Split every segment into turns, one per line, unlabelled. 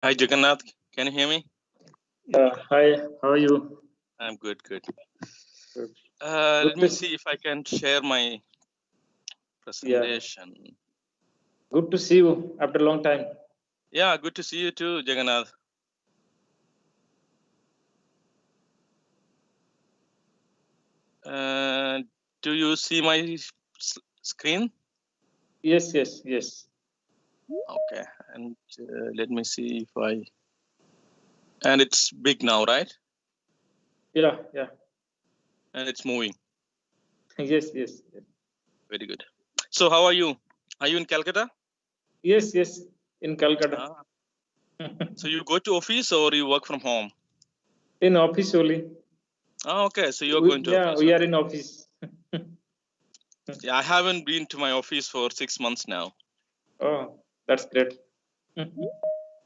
Hi Jagannath, can you hear me?
Hi, how are you?
I'm good.
Good.
Let me see if I can share my presentation.
Good to see you after a long time.
Yeah, good to see you too, Jagannath. Do you see my screen?
Yes.
Okay, and let me see if I. And it's big now, right?
Yeah.
And it's moving.
Yes.
Very good. So, how are you? Are you in Calcutta?
Yes, in Calcutta.
So you go to office or you work from home?
In office only.
Oh, okay. So you're going to office.
We are in office.
Yeah, I haven't been to my office for 6 months now.
Oh, that's great.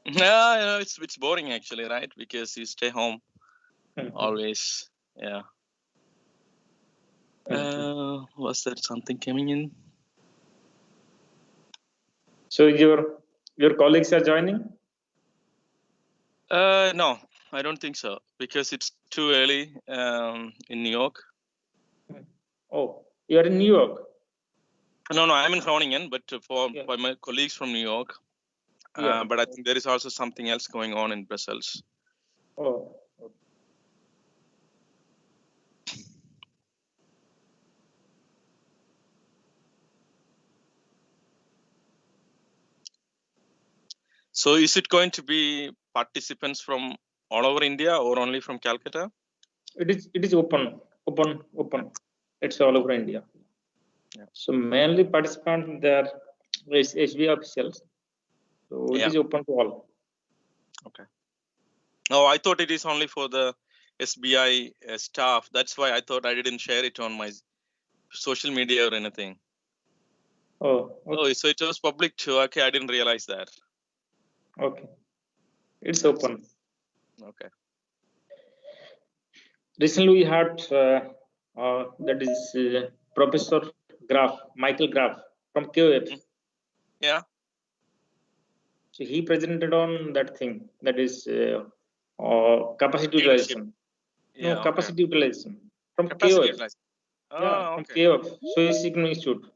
Yeah, it's boring actually, right? Because you stay home always. Yeah. Was there something coming in?
So your colleagues are joining?
No, I don't think so because it's too early in New York.
Oh, you are in New York?
No, I'm in Groningen, but for my colleagues from New York. But I think there is also something else going on in Brussels.
Oh.
So is it going to be participants from all over India or only from Calcutta?
It is open. It's all over India. Yeah. So mainly participants there is HB officials. So it is open to all.
Okay. Oh, I thought it is only for the SBI staff. That's why I thought I didn't share it on my social media or anything.
Oh,
so it was public too. Okay, I didn't realize that.
Okay, it's open.
Okay.
Recently, we had that is Professor Michael Graf from QF.
Yeah.
So he presented on that thing that is capacity utilization.
Yeah,
capacity utilization from
capacity
QF.
utilization.
Yeah, from QF. So it's Econ Institute.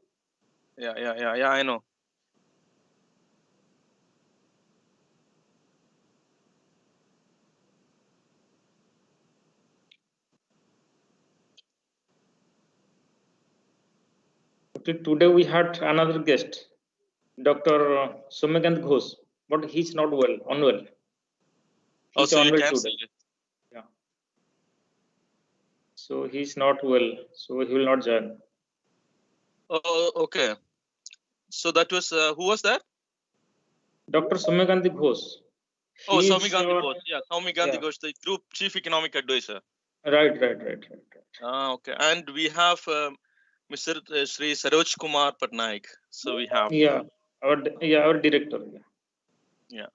Yeah, I know.
Okay, today we had another guest, Dr. Somikant Ghosh, but he's not well, unwell. He's
so you
unwell
canceled
today.
it.
Yeah. So he's not well, so he will not join.
Oh, okay. So that was who was that?
Dr. Soumyakanti Ghosh.
Oh, Soumi Gandhi Ghosh. Yeah, Soumi Gandhi Ghosh, the Group Chief Economic Advisor.
Right.
Okay. And we have Mr. Sri Saroj Kumar Patnaik. So we have.
Our director.
Yeah.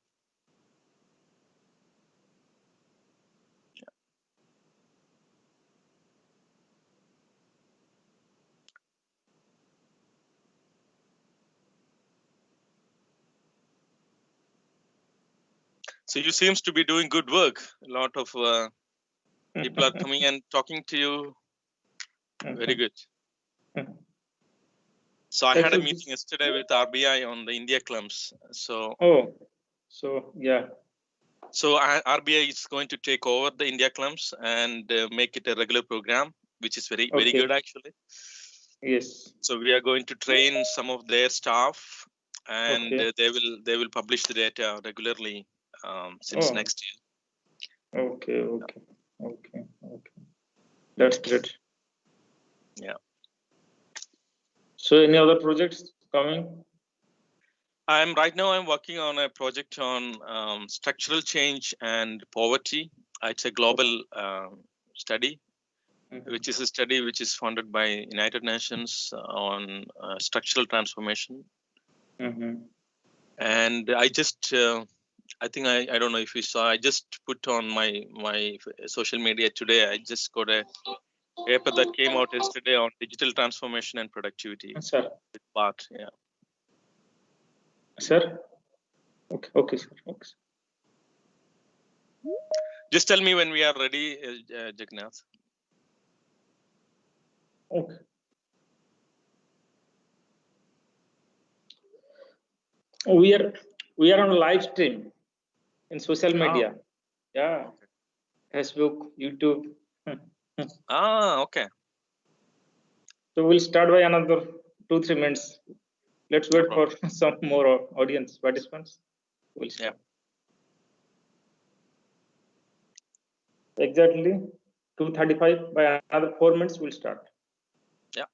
So you seems to be doing good work. A lot of people are coming and talking to you. Very good. So I had a meeting yesterday with RBI on the India clumps. So.
Yeah.
So RBI is going to take over the India clumps and make it a regular program, which is very good actually.
Yes.
So we are going to train some of their staff, and they will publish the data regularly since next year.
Okay. That's great.
Yeah.
So any other projects coming?
I'm working on a project on structural change and poverty. It's a global study, which is a study which is funded by United Nations on structural transformation. And I just, I think I don't know if you saw, I just put on my social media today. I just got a paper that came out yesterday on digital transformation and productivity.
Sir.
Part, yeah.
Sir. Okay, sir. Okay.
Just tell me when we are ready, Jagannath.
Okay. We are on live stream in social media. Yeah.
Okay.
Facebook, YouTube.
Okay.
So we'll start by another 2-3 minutes. Let's wait for some more audience participants. We'll start. Exactly 2:35. By another 4 minutes, we'll start.
Yeah.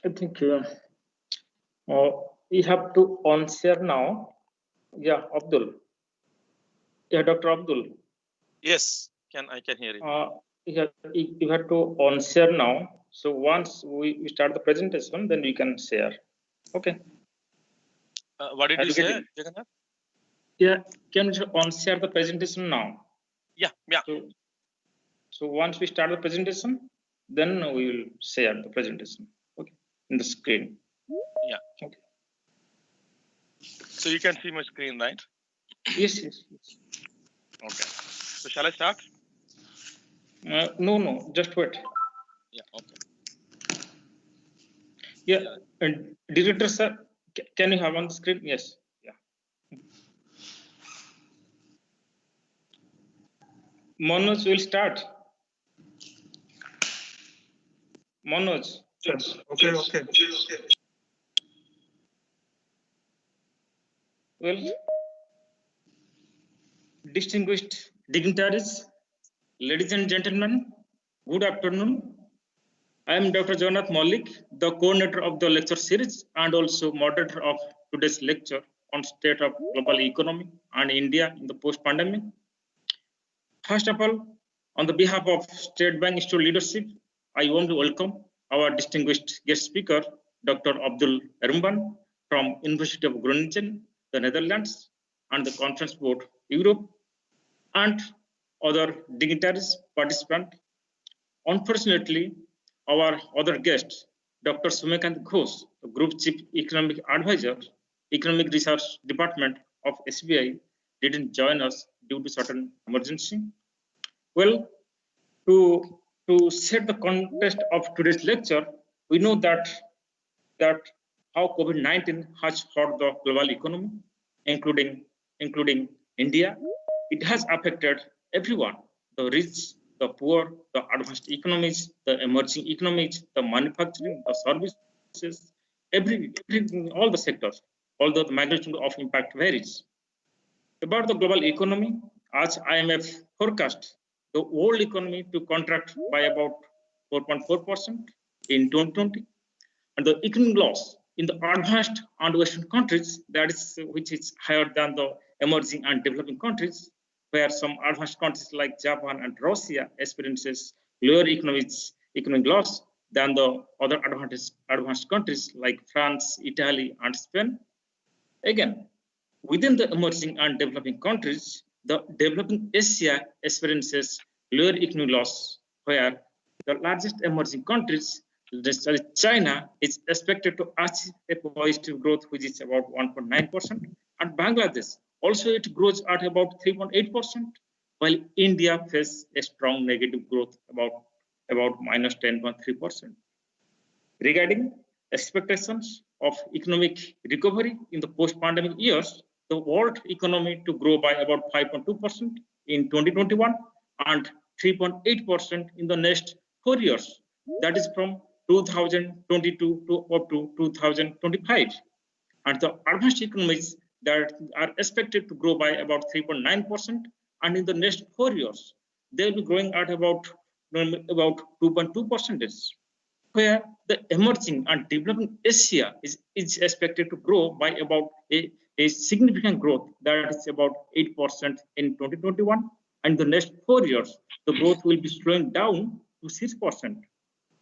I think we have to on-share now. Yeah, Abdul. Yeah, Dr. Abdul.
Yes, I can hear you.
You have to on-share now. So once we start the presentation, then we can share. Okay.
What did you say, Jagannath?
Yeah, can you on-share the presentation now?
Yeah.
So once we start the presentation, then we will share the presentation. Okay, in the screen.
Yeah.
Okay.
So you can see my screen, right?
Yes.
Okay. So shall I start?
No, just wait.
Yeah. Okay.
Yeah, and director sir, can you have on the screen? Yes. Yeah. Manoj will start. Manoj.
Yes. Okay.
Well, distinguished dignitaries, ladies and gentlemen, good afternoon. I am Dr. Jagannath Maulik, the coordinator of the lecture series and also moderator of today's lecture on state of global economy and India in the post-pandemic. First of all, on the behalf of State Bank Institute leadership, I want to welcome our distinguished guest speaker, Dr. Abdul Erumban from University of Groningen, the Netherlands, and the Conference Board, Europe, and other dignitaries, participants. Unfortunately, our other guest, Dr. Sumekant Ghosh, the Group Chief Economic Advisor, Economic Research Department of SBI, didn't join us due to certain emergency. Well, to set the context of today's lecture, we know that how COVID-19 has hurt the global economy, including India. It has affected everyone: the rich, the poor, the advanced economies, the emerging economies, the manufacturing, the services, all the sectors. Although the magnitude of impact varies. About the global economy, as IMF forecast the world economy to contract by about 4.4% in 2020, and the economic loss in the advanced and Western countries, that is which is higher than the emerging and developing countries, where some advanced countries like Japan and Russia experiences lower economic loss than the other advanced countries like France, Italy, and Spain. Again, within the emerging and developing countries, the developing Asia experiences lower economic loss, where the largest emerging countries, China, is expected to achieve a positive growth, which is about 1.9%, and Bangladesh also it grows at about 3.8%, while India faces a strong negative growth about minus 10.3%. Regarding expectations of economic recovery in the post-pandemic years, the world economy to grow by about 5.2% in 2021 and 3.8% in the next 4 years. That is from 2022 to up to 2025. And the advanced economies that are expected to grow by about 3.9%, and in the next 4 years, they'll be growing at about 2.2%. Where the emerging and developing Asia is expected to grow by about a significant growth, that is about 8% in 2021, and the next 4 years, the growth will be slowing down to 6%.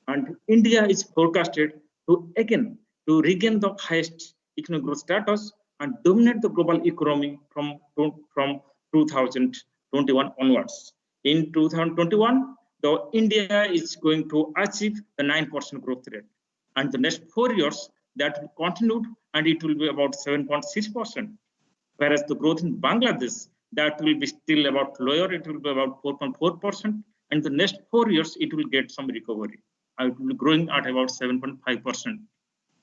And India is forecasted to regain the highest economic growth status and dominate the global economy from 2021 onwards. In 2021, the India is going to achieve the 9% growth rate. And the next 4 years, that will continue, and it will be about 7.6%. Whereas the growth in Bangladesh, that will be still about lower, it will be about 4.4%. And the next 4 years, it will get some recovery. And it will be growing at about 7.5%.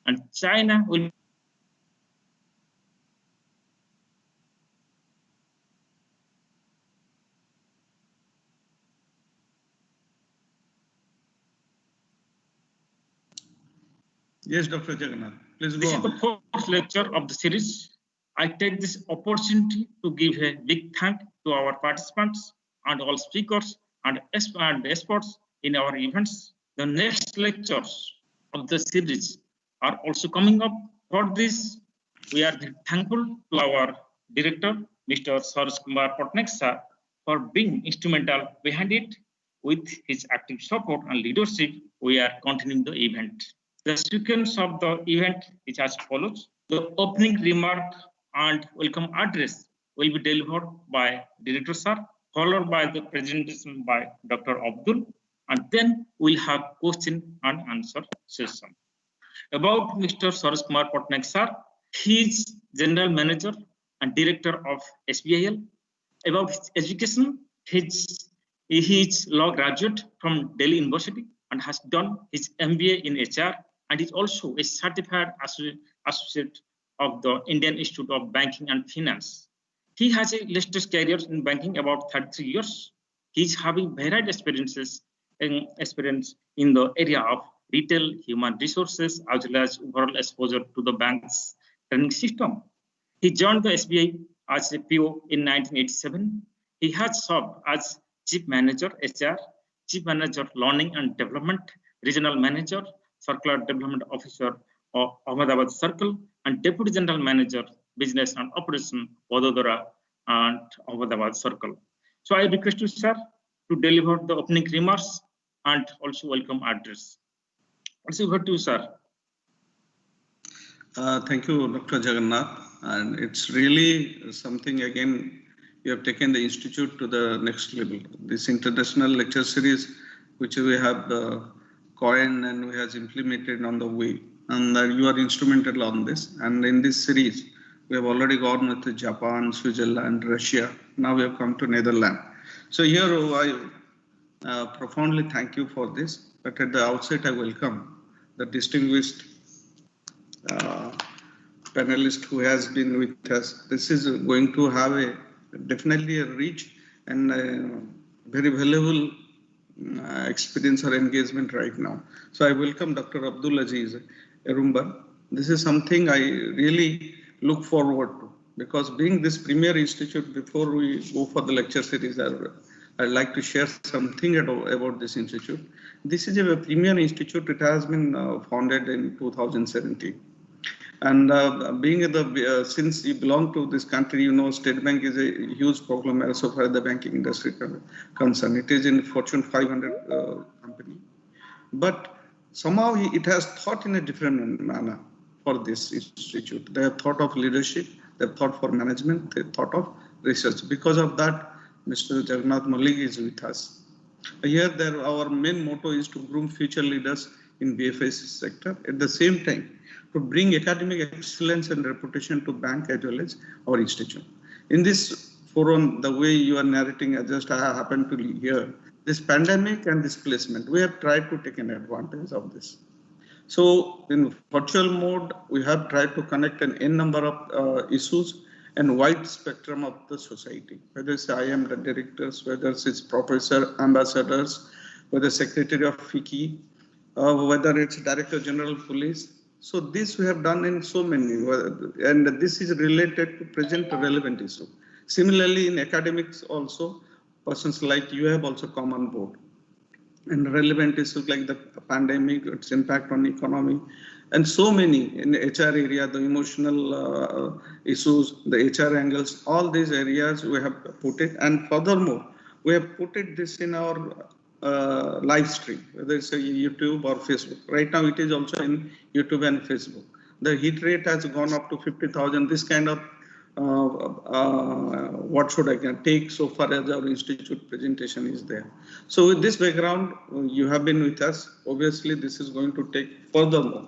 And China will
Yes, Dr. Jagannath, please go
This
on.
is the fourth lecture of the series. I take this opportunity to give a big thank to our participants and all speakers and experts in our events. The next lectures of the series are also coming up. For this, we are thankful to our director, Mr. Saraj Kumar Patnaik sir, for being instrumental behind it. With his active support and leadership, we are continuing the event. The sequence of the event is as follows. The opening remark and welcome address will be delivered by Director Sir, followed by the presentation by Dr. Abdul, and then we'll have question and answer session. About Mr. Saraj Kumar Patnaik Sir, he is General Manager and Director of SBIL. About his education, he is law graduate from Delhi University and has done his MBA in HR, and is also a certified associate of the Indian Institute of Banking and Finance. He has a illustrious career in banking about 33 years. He is having varied experience in the area of retail, human resources, as well as overall exposure to the bank's training system. He joined the SBI as a PO in 1987. He has served as Chief Manager HR, Chief Manager Learning and Development, Regional Manager, Circular Development Officer of Ahmedabad Circle, and Deputy General Manager, Business and Operation, Vadodara and Ahmedabad Circle. So I request you, sir, to deliver the opening remarks and also welcome address. Also over to you, sir.
Thank you, Dr. Jagannath. And it's really something, again, you have taken the institute to the next level. This international lecture series, which we have coined and we have implemented on the way, and you are instrumental on this. And in this series, we have already gone with Japan, Switzerland, Russia. Now we have come to Netherlands. So here I profoundly thank you for this. But at the outset, I welcome the distinguished uh, panelist who has been with us. This is going to have definitely a rich and very valuable experience or engagement right now. So I welcome Dr. Abdul Aziz Erumbar. This is something I really look forward to, because being this premier institute, before we go for the lecture series, I'd like to share something about this institute. This is a premier institute. It has been founded in 2017. And since you belong to this country, you know, State Bank is a huge conglomerate so far as the banking industry concerned. It is in Fortune 500 company. But somehow it has thought in a different manner for this institute. They have thought of leadership, they have thought for management, they have thought of research. Because of that, Mr. Jagannath Malik is with us. Here, our main motto is to groom future leaders in BFS sector. At the same time, to bring academic excellence and reputation to bank as well as our institute. In this forum, the way you are narrating, I happened to hear this pandemic and displacement. We have tried to take an advantage of this. So in virtual mode, we have tried to connect an N number of issues and wide spectrum of the society, whether it's IM directors, whether it's professor, ambassadors, whether secretary of FICCI, whether it's director general police. So this we have done in so many, and this is related to present relevant issue. Similarly, in academics also, persons like you have also come on board. And relevant issues like the pandemic, its impact on economy, and so many in the HR area, the emotional issues, the HR angles, all these areas we have put it. And furthermore, we have put it this in our live stream, whether it's a YouTube or Facebook. Right now, it is also in YouTube and Facebook. The hit rate has gone up to 50,000. This kind of what should I take so far as our institute presentation is there. So with this background, you have been with us. Obviously, this is going to take furthermore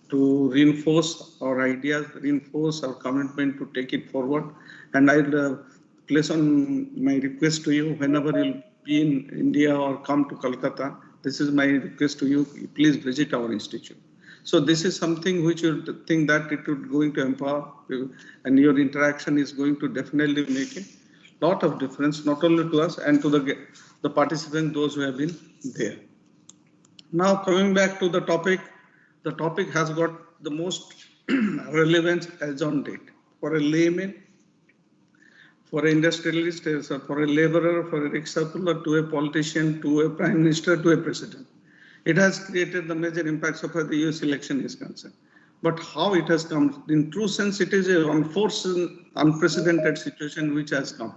to reinforce our ideas, reinforce our commitment to take it forward. And I'll place on my request to you, whenever you'll be in India or come to Kolkata, this is my request to you, please visit our institute. So this is something which you think that it would going to empower you, and your interaction is going to definitely make a lot of difference, not only to us and to the participants, those who have been there. Now coming back to the topic has got the most relevance as on date for a layman, for an industrialist, for a laborer, for a rickshaw puller, to a politician, to a prime minister, to a president. It has created the major impacts so far the US election is concerned. But how it has come, in true sense, it is an unprecedented situation which has come.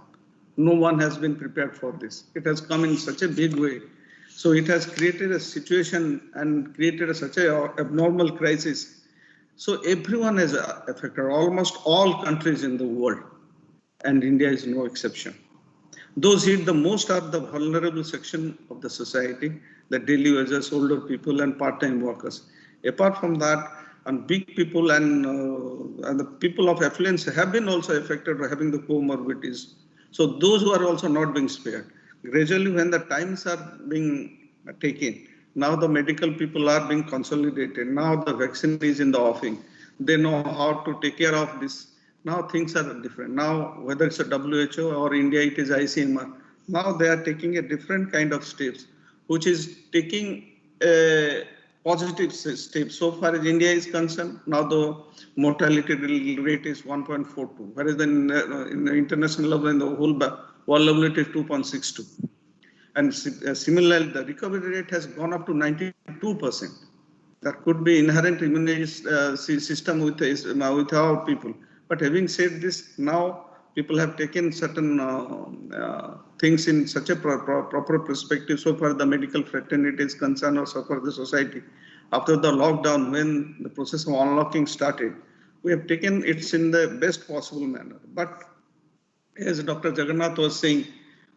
No one has been prepared for this. It has come in such a big way. So it has created a situation and created such an abnormal crisis. So everyone is affected, almost all countries in the world, and India is no exception. Those hit the most are the vulnerable section of the society, the daily wages, older people, and part-time workers. Apart from that, and big people and the people of affluence have been also affected by having the comorbidities. So those who are also not being spared. Gradually, when the times are being taken, now the medical people are being consolidated. Now the vaccine is in the offing. They know how to take care of this. Now things are different. Now, whether it's a WHO or India, it is ICMR. Now they are taking a different kind of steps, which is taking a positive step. So far as India is concerned, now the mortality rate is 1.42, whereas in the international level, in the whole world level, it is 2.62. And similarly, the recovery rate has gone up to 92%. There could be inherent immunity system with our people. But having said this, now people have taken certain things in such a proper perspective. So far the medical fraternity is concerned, or so far the society. After the lockdown, when the process of unlocking started, we have taken it in the best possible manner. But as Dr. Jagannath was saying,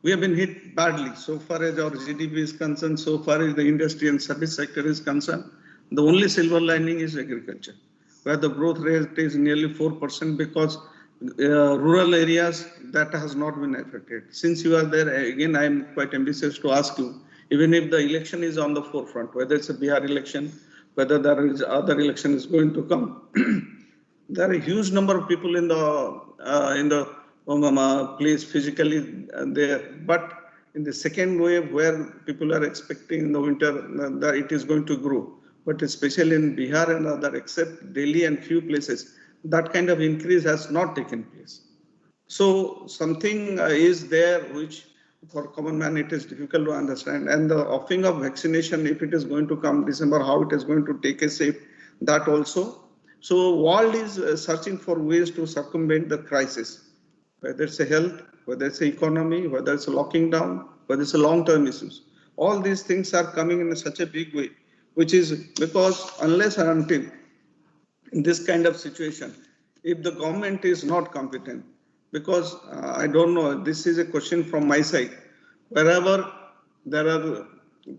we have been hit badly. So far as our GDP is concerned, so far as the industry and service sector is concerned, the only silver lining is agriculture, where the growth rate is nearly 4% because rural areas that has not been affected. Since you are there, again, I am quite ambitious to ask you, even if the election is on the forefront, whether it's a Bihar election, whether there is other election is going to come, there are a huge number of people in the place physically there, but in the second wave where people are expecting in the winter that it is going to grow, but especially in Bihar and other, except Delhi and few places, that kind of increase has not taken place. So something is there which for common man it is difficult to understand. And the offering of vaccination, if it is going to come December, how it is going to take a shape, that also. So world is searching for ways to circumvent the crisis, whether it's a health, whether it's a economy, whether it's a locking down, whether it's a long-term issues. All these things are coming in such a big way, which is because unless and until in this kind of situation, if the government is not competent, because I don't know, this is a question from my side, wherever there are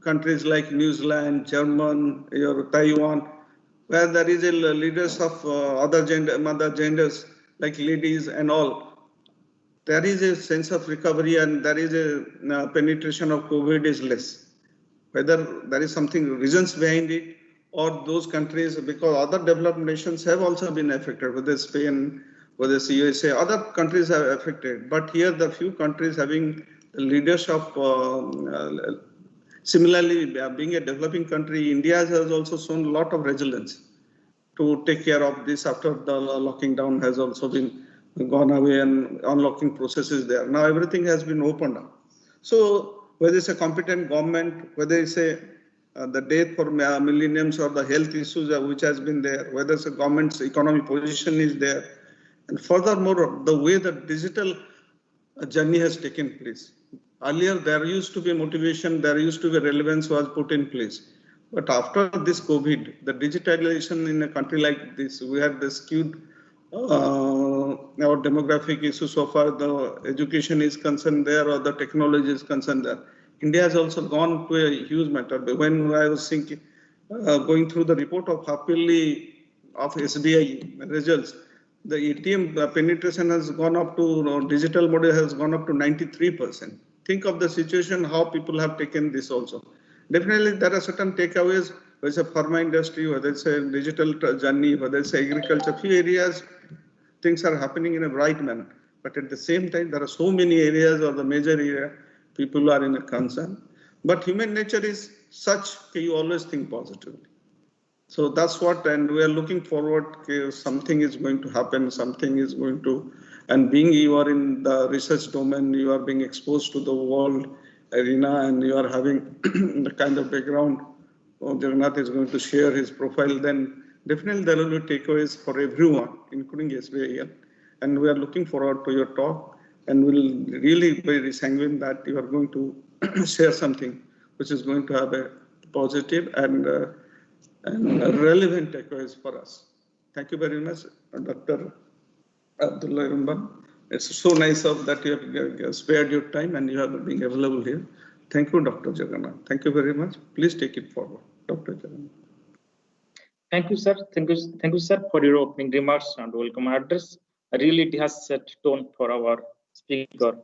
countries like New Zealand, German, or Taiwan, where there is a leaders of other genders like ladies and all, there is a sense of recovery and there is a penetration of COVID is less. Whether there is something reasons behind it or those countries, because other developed nations have also been affected, whether Spain, whether it's USA, other countries are affected. But here the few countries having the leaders of similarly being a developing country, India has also shown a lot of resilience to take care of this after the locking down has also been gone away and unlocking processes there. Now everything has been opened up. So whether it's a competent government, whether it's a the death for millenniums or the health issues which has been there, whether it's a government's economic position is there, and furthermore the way the digital journey has taken place. Earlier, there used to be motivation, there used to be relevance was put in place. But after this COVID, the digitalization in a country like this, we had the skewed our demographic issue so far, the education is concerned there or the technology is concerned there. India has also gone to a huge matter. When I was thinking, going through the report of half-yearly of SBI results, the ATM penetration has gone up to, digital model has gone up to 93%. Think of the situation, how people have taken this also. Definitely there are certain takeaways, whether it's a pharma industry, whether it's a digital journey, whether it's agriculture, few areas, things are happening in a bright manner. But at the same time, there are so many areas or the major area, people are in a concern. But human nature is such that you always think positively. So that's what, and we are looking forward, something is going to happen, something is going to, and being you are in the research domain, you are being exposed to the world arena and you are having the kind of background, Jagannath is going to share his profile, then definitely there will be takeaways for everyone, including SBI. And we are looking forward to your talk and we'll really be sanguine that you are going to share something which is going to have a positive and relevant takeaways for us. Thank you very much, Dr. Abdullah Rumban. It's so nice of that you have spared your time and you have been available here. Thank you, Dr. Jagannath. Thank you very much. Please take it forward, Dr. Jagannath.
Thank you, sir. Thank you, sir, for your opening remarks and welcome address. Really, it has set tone for our speaker,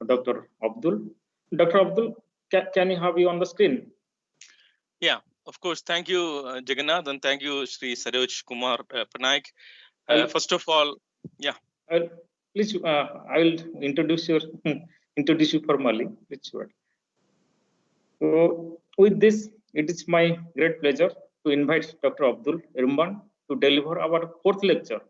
Dr. Abdul. Dr. Abdul, can you have you on the screen?
Yeah, of course. Thank you, Jagannath, and thank you, Sri Saroj Kumar Panaik. First of all, yeah.
Please, I will introduce you formally. Please, so, with this, it is my great pleasure to invite Dr. Abdul Rumban to deliver our fourth lecture.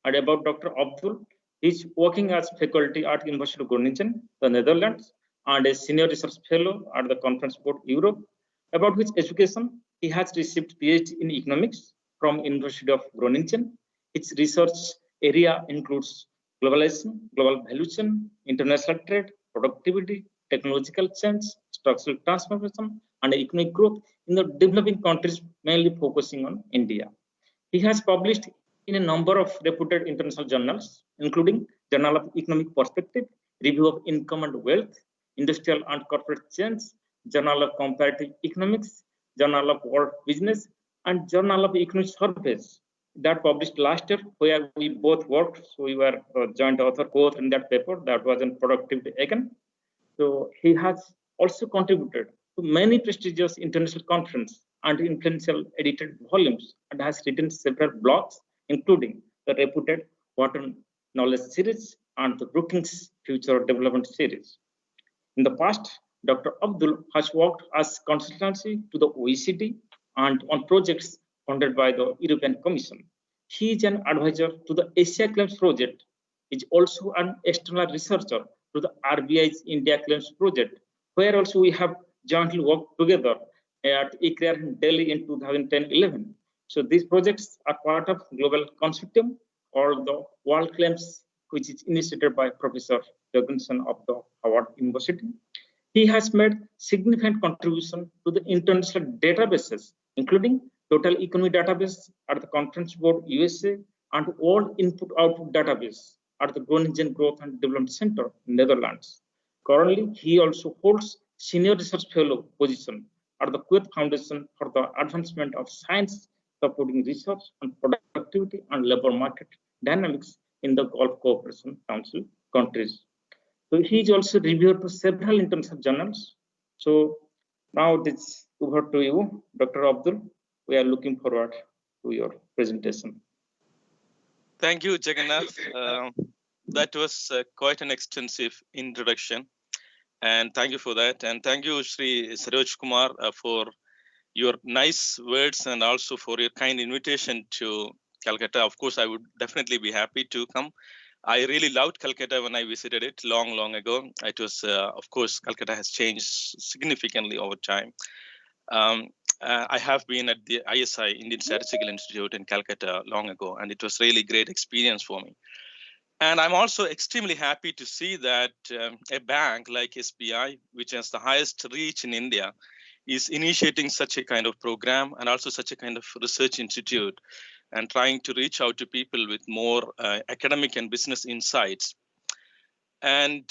And about Dr. Abdul, he is working as faculty at University of Groningen, the Netherlands, and a senior research fellow at the Conference Board Europe. About which education, he has received PhD in economics from University of Groningen. Its research area includes globalization, global value chain, international trade, productivity, technological change, structural transformation, and economic growth in the developing countries, mainly focusing on India. He has published in a number of reputed international journals, including Journal of Economic Perspective, Review of Income and Wealth, Industrial and Corporate Change, Journal of Comparative Economics, Journal of World Business, and Journal of Economic Surveys that published last year, where we both worked. So we were joint author, co-author in that paper that was in Productivity Econ. So he has also contributed to many prestigious international conferences and influential edited volumes and has written several blogs, including the reputed Wharton Knowledge Series and the Brookings Future Development Series. In the past, Dr. Abdul has worked as consultancy to the OECD and on projects funded by the European Commission. He is an advisor to the Asia Claims Project, is also an external researcher to the RBI's India Claims Project, where also we have jointly worked together at ICRAR in Delhi in 2010-11. So these projects are part of global consortium called the World Claims, which is initiated by Professor Jorgensen of the Howard University. He has made significant contribution to the international databases, including Total Economy Database at the Conference Board USA and World Input Output Database at the Groningen Growth and Development Center in Netherlands. Currently, he also holds Senior Research Fellow position at the Kuwait Foundation for the Advancement of Science, supporting research on productivity and labor market dynamics in the Gulf Cooperation Council countries. So he is also reviewed to several international journals. So now it's over to you, Dr. Abdul. We are looking forward to your presentation.
Thank you, Jagannath. That was quite an extensive introduction. And thank you for that. And thank you, Sri Saroj Kumar, for your nice words and also for your kind invitation to Calcutta. Of course, I would definitely be happy to come. I really loved Calcutta when I visited it long ago. It was, of course, Calcutta has changed significantly over time. I have been at the ISI, Indian Statistical Institute in Calcutta long ago, and it was really great experience for me. And I'm also extremely happy to see that a bank like SBI, which has the highest reach in India, is initiating such a kind of program and also such a kind of research institute and trying to reach out to people with more academic and business insights. And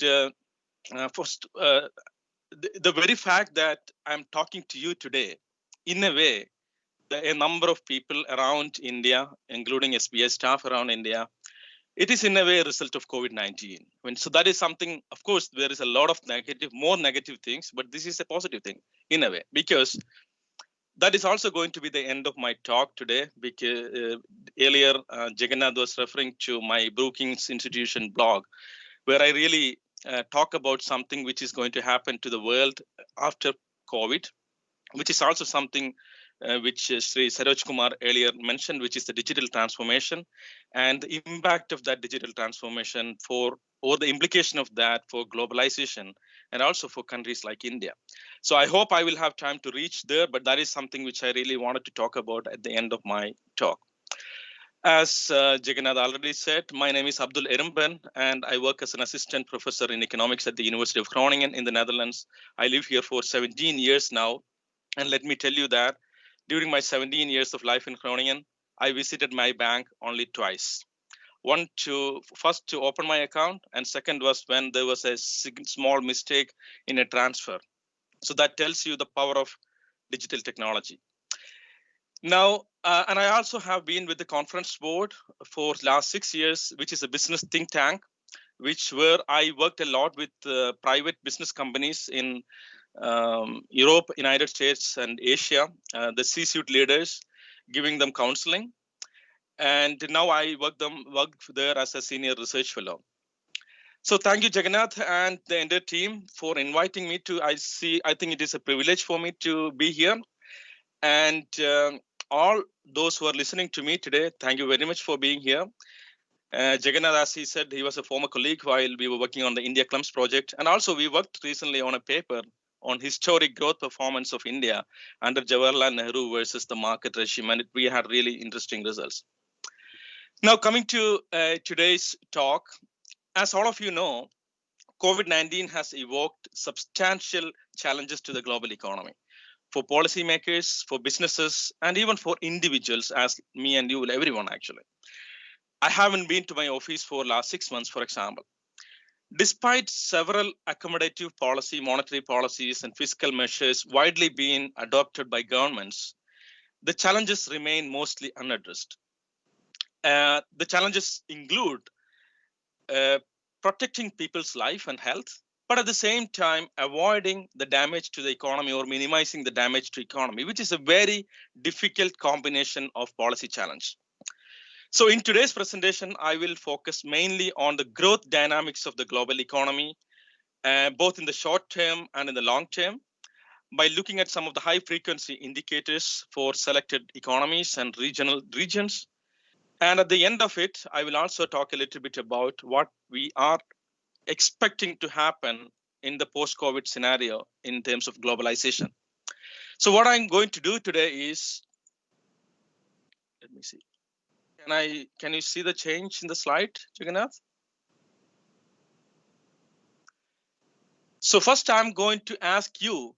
first, the very fact that I'm talking to you today, in a way, a number of people around India, including SBI staff around India, it is in a way a result of COVID-19. So that is something, of course, there is a lot of more negative things, but this is a positive thing in a way, because that is also going to be the end of my talk today, because earlier Jagannath was referring to my Brookings Institution blog, where I really talk about something which is going to happen to the world after COVID, which is also something which Sri Saroj Kumar earlier mentioned, which is the digital transformation and the impact of that digital transformation or the implication of that for globalization and also for countries like India. So I hope I will have time to reach there, but that is something which I really wanted to talk about at the end of my talk. As Jagannath already said, my name is Abdul Erumban, and I work as an assistant professor in economics at the University of Groningen in the Netherlands. I live here for 17 years now. And let me tell you that during my 17 years of life in Groningen, I visited my bank only twice. First to open my account, and second was when there was a small mistake in a transfer. So that tells you the power of digital technology. Now, and I also have been with the conference board for last 6 years, which is a business think tank, where I worked a lot with private business companies in Europe, United States, and Asia, the C-suite leaders, giving them counseling. And now I work there as a senior research fellow. So thank you, Jagannath and the entire team for inviting me to. I think it is a privilege for me to be here. And all those who are listening to me today, thank you very much for being here. Jagannath, as he said, he was a former colleague while we were working on the India Clumps project. And also we worked recently on a paper on historic growth performance of India under Jawaharlal Nehru versus the market regime. And we had really interesting results. Now coming to today's talk, as all of you know, COVID-19 has evoked substantial challenges to the global economy for policymakers, for businesses, and even for individuals as me and you, everyone actually. I haven't been to my office for the last 6 months, for example. Despite several accommodative policy, monetary policies, and fiscal measures widely being adopted by governments, the challenges remain mostly unaddressed. The challenges include protecting people's life and health, but at the same time avoiding the damage to the economy or minimizing the damage to economy, which is a very difficult combination of policy challenge. So in today's presentation, I will focus mainly on the growth dynamics of the global economy, both in the short term and in the long term, by looking at some of the high frequency indicators for selected economies and regions. And at the end of it, I will also talk a little bit about what we are expecting to happen in the post-COVID scenario in terms of globalization. So what I'm going to do today is, let me see. Can you see the change in the slide, Jagannath? So first I'm going to ask you,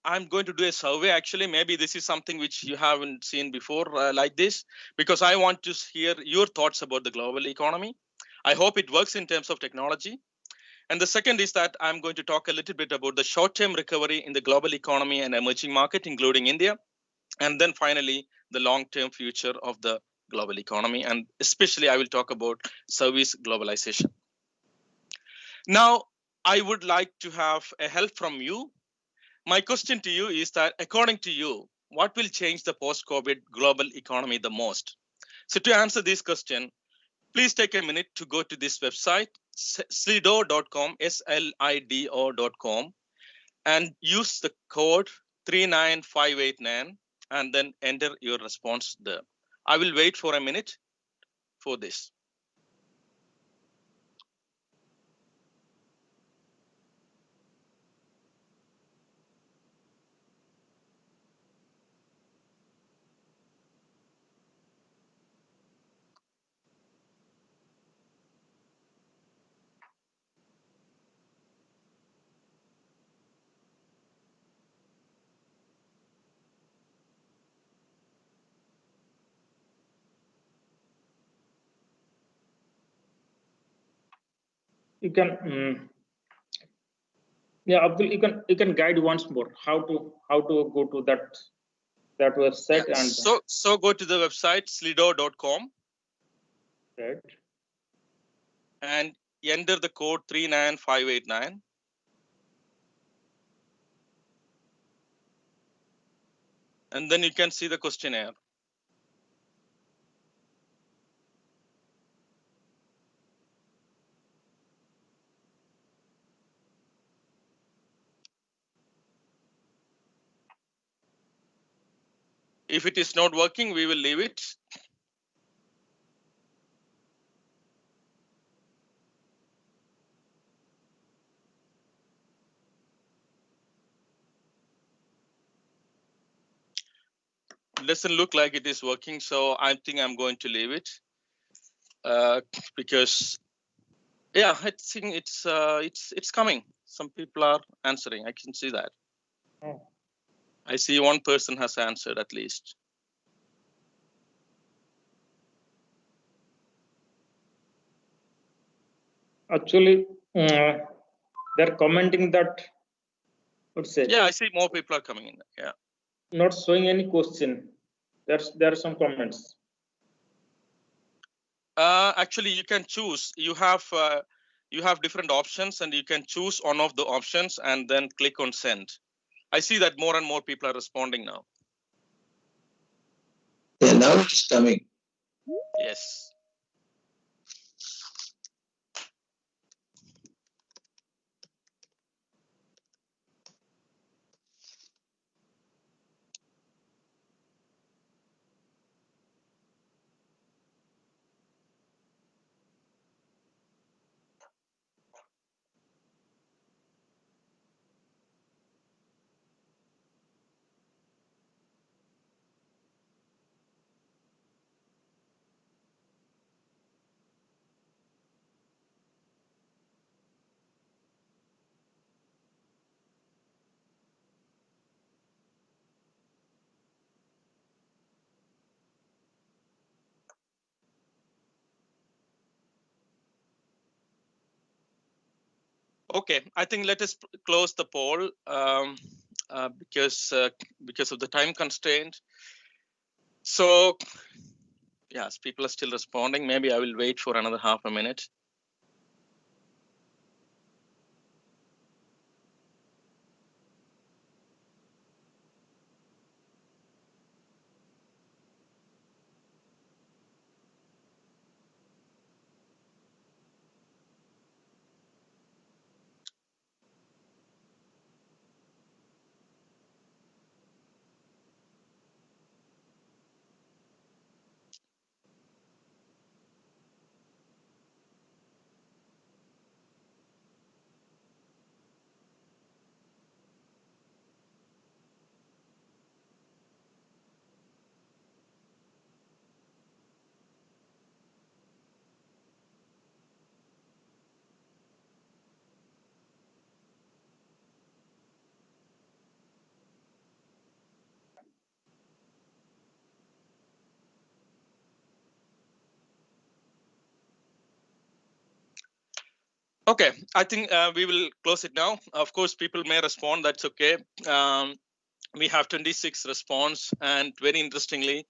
I'm going to do a survey. Actually, maybe this is something which you haven't seen before like this, because I want to hear your thoughts about the global economy. I hope it works in terms of technology. And the second is that I'm going to talk a little bit about the short-term recovery in the global economy and emerging market, including India. And then finally, the long-term future of the global economy. And especially I will talk about service globalization. Now, I would like to have a help from you. My question to you is that according to you, what will change the post-COVID global economy the most? So to answer this question, please take a minute to go to this website, slido.com, SLIDO.com, and use the code 39589 and then enter your response there. I will wait for a minute for this.
You can, yeah, Abdul, you can guide once more how to go to that website.
Yeah.
And
So go to the website slido.com.
right,
And enter the code 39589. And then you can see the questionnaire. If it is not working, we will leave it. Doesn't look like it is working, so I think I'm going to leave it because, yeah, I think it's coming. Some people are answering. I can see that.
oh.
I see one person has answered at least.
Actually, they're commenting that, let's say,
Yeah, I see more people are coming in. Yeah.
not showing any question. There are some comments.
Actually, you can choose. You have different options, and you can choose one of the options and then click on send. I see that more and more people are responding now.
Yeah, now it's coming.
Yes. Okay, I think let us close the poll because of the time constraint. So, yes, people are still responding. Maybe I will wait for another half a minute. Okay, I think we will close it now. Of course, people may respond. That's okay. We have 26 response, and very interestingly,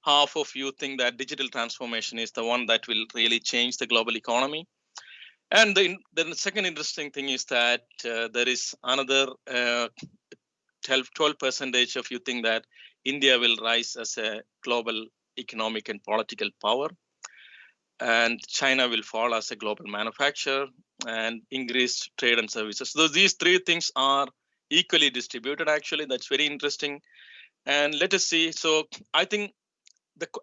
half of you think that digital transformation is the one that will really change the global economy. And the second interesting thing is that there is another 12% of you think that India will rise as a global economic and political power, and China will fall as a global manufacturer and increased trade and services. So these three things are equally distributed. Actually, that's very interesting. And let us see. So I think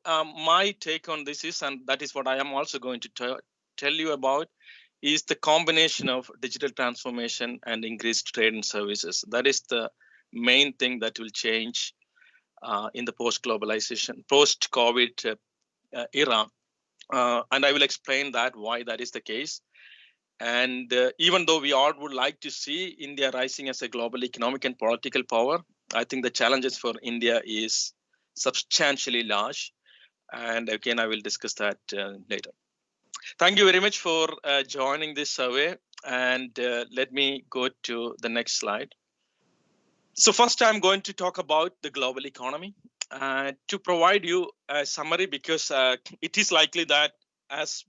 my take on this is, and that is what I am also going to tell you about, is the combination of digital transformation and increased trade and services. That is the main thing that will change in the post-globalization, post-COVID era. And I will explain that why that is the case. And even though we all would like to see India rising as a global economic and political power, I think the challenges for India is substantially large. And again, I will discuss that later. Thank you very much for joining this survey. And let me go to the next slide. So first, I'm going to talk about the global economy to provide you a summary, because it is likely that as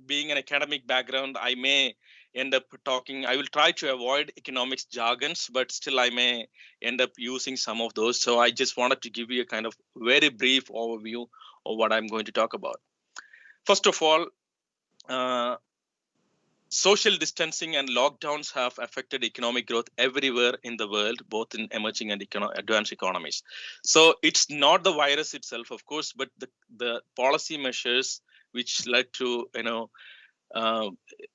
being an academic background, I may end up talking, I will try to avoid economics jargons, but still I may end up using some of those. So I just wanted to give you a kind of very brief overview of what I'm going to talk about. First of all, social distancing and lockdowns have affected economic growth everywhere in the world, both in emerging and advanced economies. So it's not the virus itself, of course, but the policy measures which led to,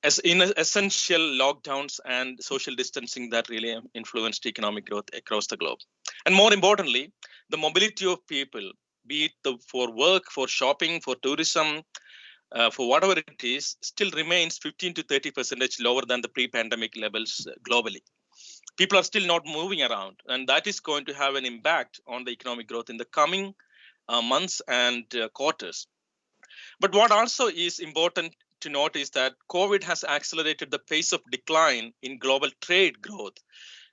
as in essential lockdowns and social distancing that really influenced economic growth across the globe. And more importantly, the mobility of people, be it for work, for shopping, for tourism, for whatever it is, still remains 15 to 30% lower than the pre-pandemic levels globally. People are still not moving around, and that is going to have an impact on the economic growth in the coming months and quarters. But what also is important to note is that COVID has accelerated the pace of decline in global trade growth.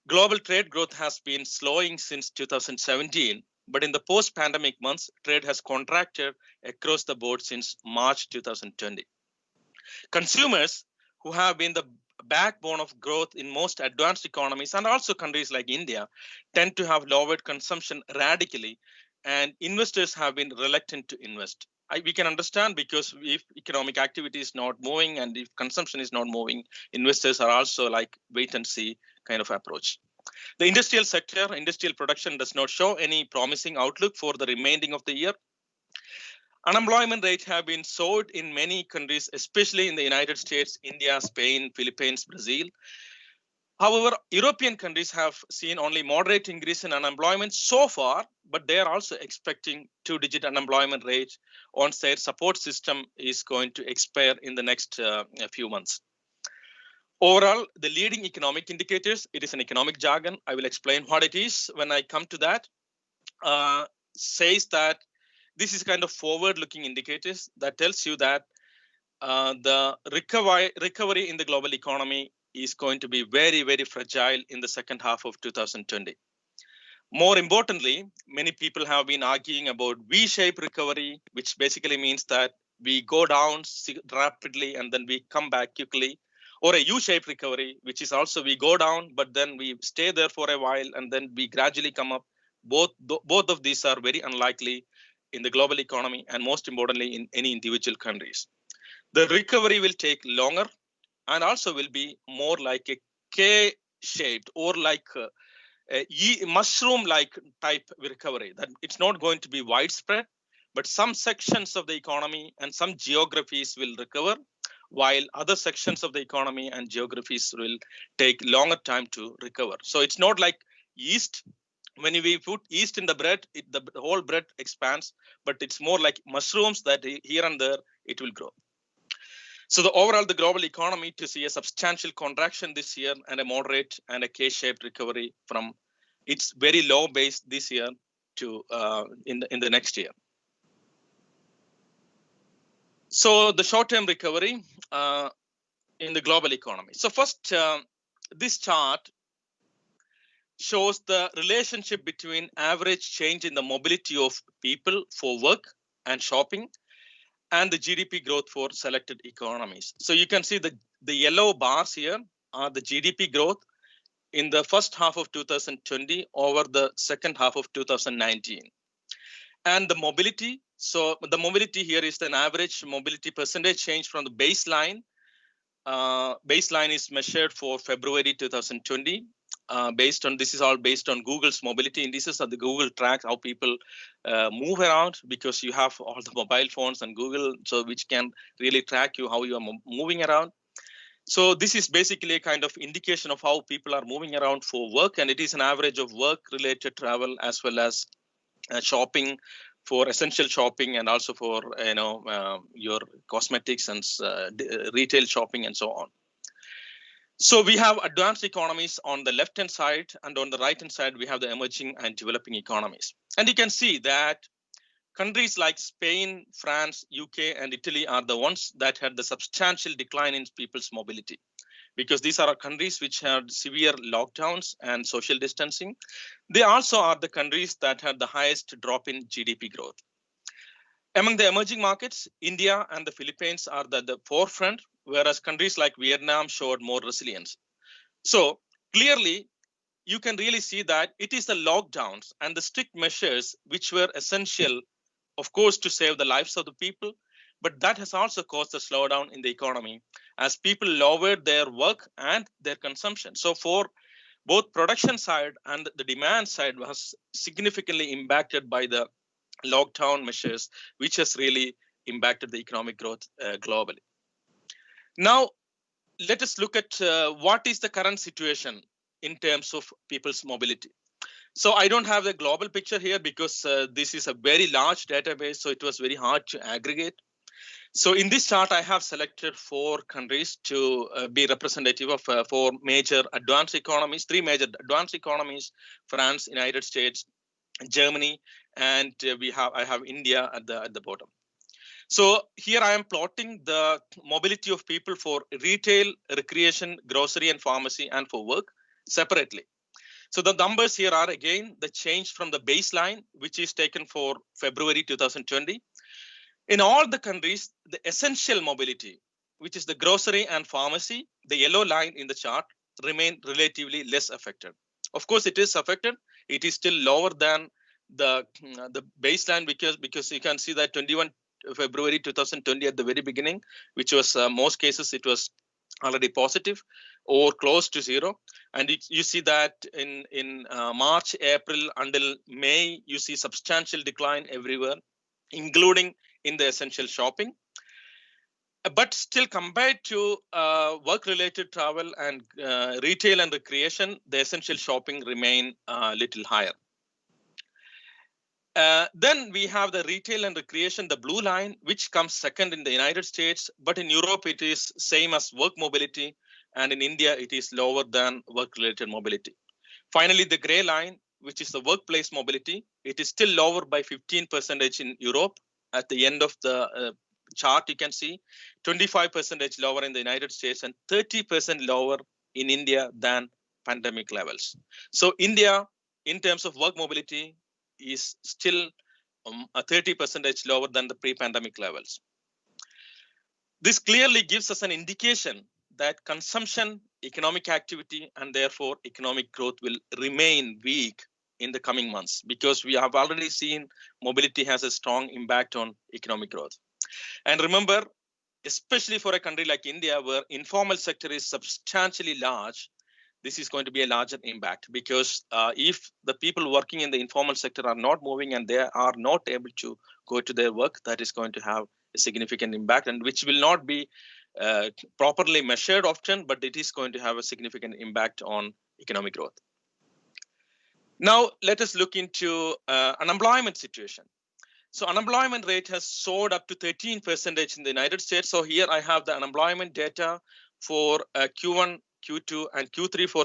Global trade growth has been slowing since 2017, but in the post-pandemic months, trade has contracted across the board since March 2020. Consumers, who have been the backbone of growth in most advanced economies and also countries like India, tend to have lowered consumption radically, and investors have been reluctant to invest. We can understand, because if economic activity is not moving and if consumption is not moving, investors are also like wait and see kind of approach. The industrial sector, industrial production does not show any promising outlook for the remaining of the year. Unemployment rates have been soared in many countries, especially in the United States, India, Spain, Philippines, Brazil. However, European countries have seen only moderate increase in unemployment so far, but they are also expecting two-digit unemployment rate once their support system is going to expire in the next few months. Overall, the leading economic indicators, it is an economic jargon, I will explain what it is when I come to that, says that this is kind of forward-looking indicators that tells you that the recovery in the global economy is going to be very, very fragile in the second half of 2020. More importantly, many people have been arguing about V-shaped recovery, which basically means that we go down rapidly and then we come back quickly, or a U-shaped recovery, which is also we go down, but then we stay there for a while and then we gradually come up. Both of these are very unlikely in the global economy and most importantly in any individual countries. The recovery will take longer and also will be more like a K-shaped or like a mushroom-like type recovery. That it's not going to be widespread, but some sections of the economy and some geographies will recover, while other sections of the economy and geographies will take longer time to recover. So it's not like yeast. When we put yeast in the bread, the whole bread expands, but it's more like mushrooms that here and there it will grow. So the global economy to see a substantial contraction this year and a moderate and a K-shaped recovery from its very low base this year to in the next year. So the short-term recovery in the global economy. So first, this chart shows the relationship between average change in the mobility of people for work and shopping and the GDP growth for selected economies. So you can see the yellow bars here are the GDP growth in the first half of 2020 over the second half of 2019. And the mobility, so the mobility here is an average mobility percentage change from the baseline. Baseline is measured for February 2020. This is all based on Google's mobility indices, or the Google tracks how people move around, because you have all the mobile phones and Google, so which can really track you how you are moving around. So this is basically a kind of indication of how people are moving around for work, and it is an average of work-related travel as well as shopping, for essential shopping, and also for your cosmetics and retail shopping and so on. So we have advanced economies on the left-hand side, and on the right-hand side, we have the emerging and developing economies. And you can see that countries like Spain, France, UK, and Italy are the ones that had the substantial decline in people's mobility, because these are countries which had severe lockdowns and social distancing. They also are the countries that had the highest drop in GDP growth. Among the emerging markets, India and the Philippines are the forefront, whereas countries like Vietnam showed more resilience. So clearly, you can really see that it is the lockdowns and the strict measures which were essential, of course, to save the lives of the people, but that has also caused a slowdown in the economy as people lowered their work and their consumption. So for both production side and the demand side was significantly impacted by the lockdown measures, which has really impacted the economic growth globally. Now, let us look at what is the current situation in terms of people's mobility. So I don't have the global picture here because this is a very large database, so it was very hard to aggregate. So in this chart, I have selected 4 countries to be representative of 4 major advanced economies, 3 major advanced economies: France, United States, Germany, and I have India at the bottom. So here I am plotting the mobility of people for retail, recreation, grocery, and pharmacy, and for work separately. So the numbers here are again the change from the baseline, which is taken for February 2020. In all the countries, the essential mobility, which is the grocery and pharmacy, the yellow line in the chart, remain relatively less affected. Of course, it is affected. It is still lower than the baseline because you can see that 21 February 2020 at the very beginning, which was most cases it was already positive or close to zero. And you see that in March, April until May, you see substantial decline everywhere, including in the essential shopping. But still, compared to work-related travel and retail and recreation, the essential shopping remain a little higher. Then we have the retail and recreation, the blue line, which comes second in the United States, but in Europe it is same as work mobility, and in India it is lower than work-related mobility. Finally, the gray line, which is the workplace mobility, it is still lower by 15% in Europe. At the end of the chart, you can see 25% lower in the United States and 30% lower in India than pandemic levels. So India, in terms of work mobility, is still a 30% lower than the pre-pandemic levels. This clearly gives us an indication that consumption, economic activity, and therefore economic growth will remain weak in the coming months, because we have already seen mobility has a strong impact on economic growth. And remember, especially for a country like India, where informal sector is substantially large, this is going to be a larger impact, because if the people working in the informal sector are not moving and they are not able to go to their work, that is going to have a significant impact, and which will not be properly measured often, but it is going to have a significant impact on economic growth. Now, let us look into unemployment situation. So unemployment rate has soared up to 13% in the United States. So here I have the unemployment data for Q1, Q2, and Q3 for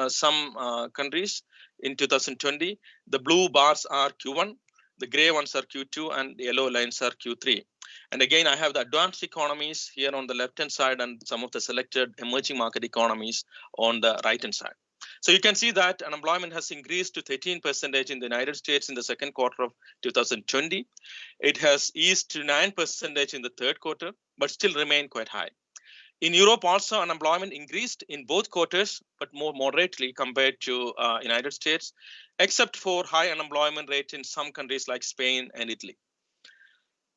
some countries in 2020. The blue bars are Q1, the gray ones are Q2, and the yellow lines are Q3. And again, I have the advanced economies here on the left-hand side and some of the selected emerging market economies on the right-hand side. So you can see that unemployment has increased to 13% in the United States in the second quarter of 2020. It has eased to 9% in the third quarter, but still remain quite high. In Europe also, unemployment increased in both quarters, but more moderately compared to United States, except for high unemployment rate in some countries like Spain and Italy.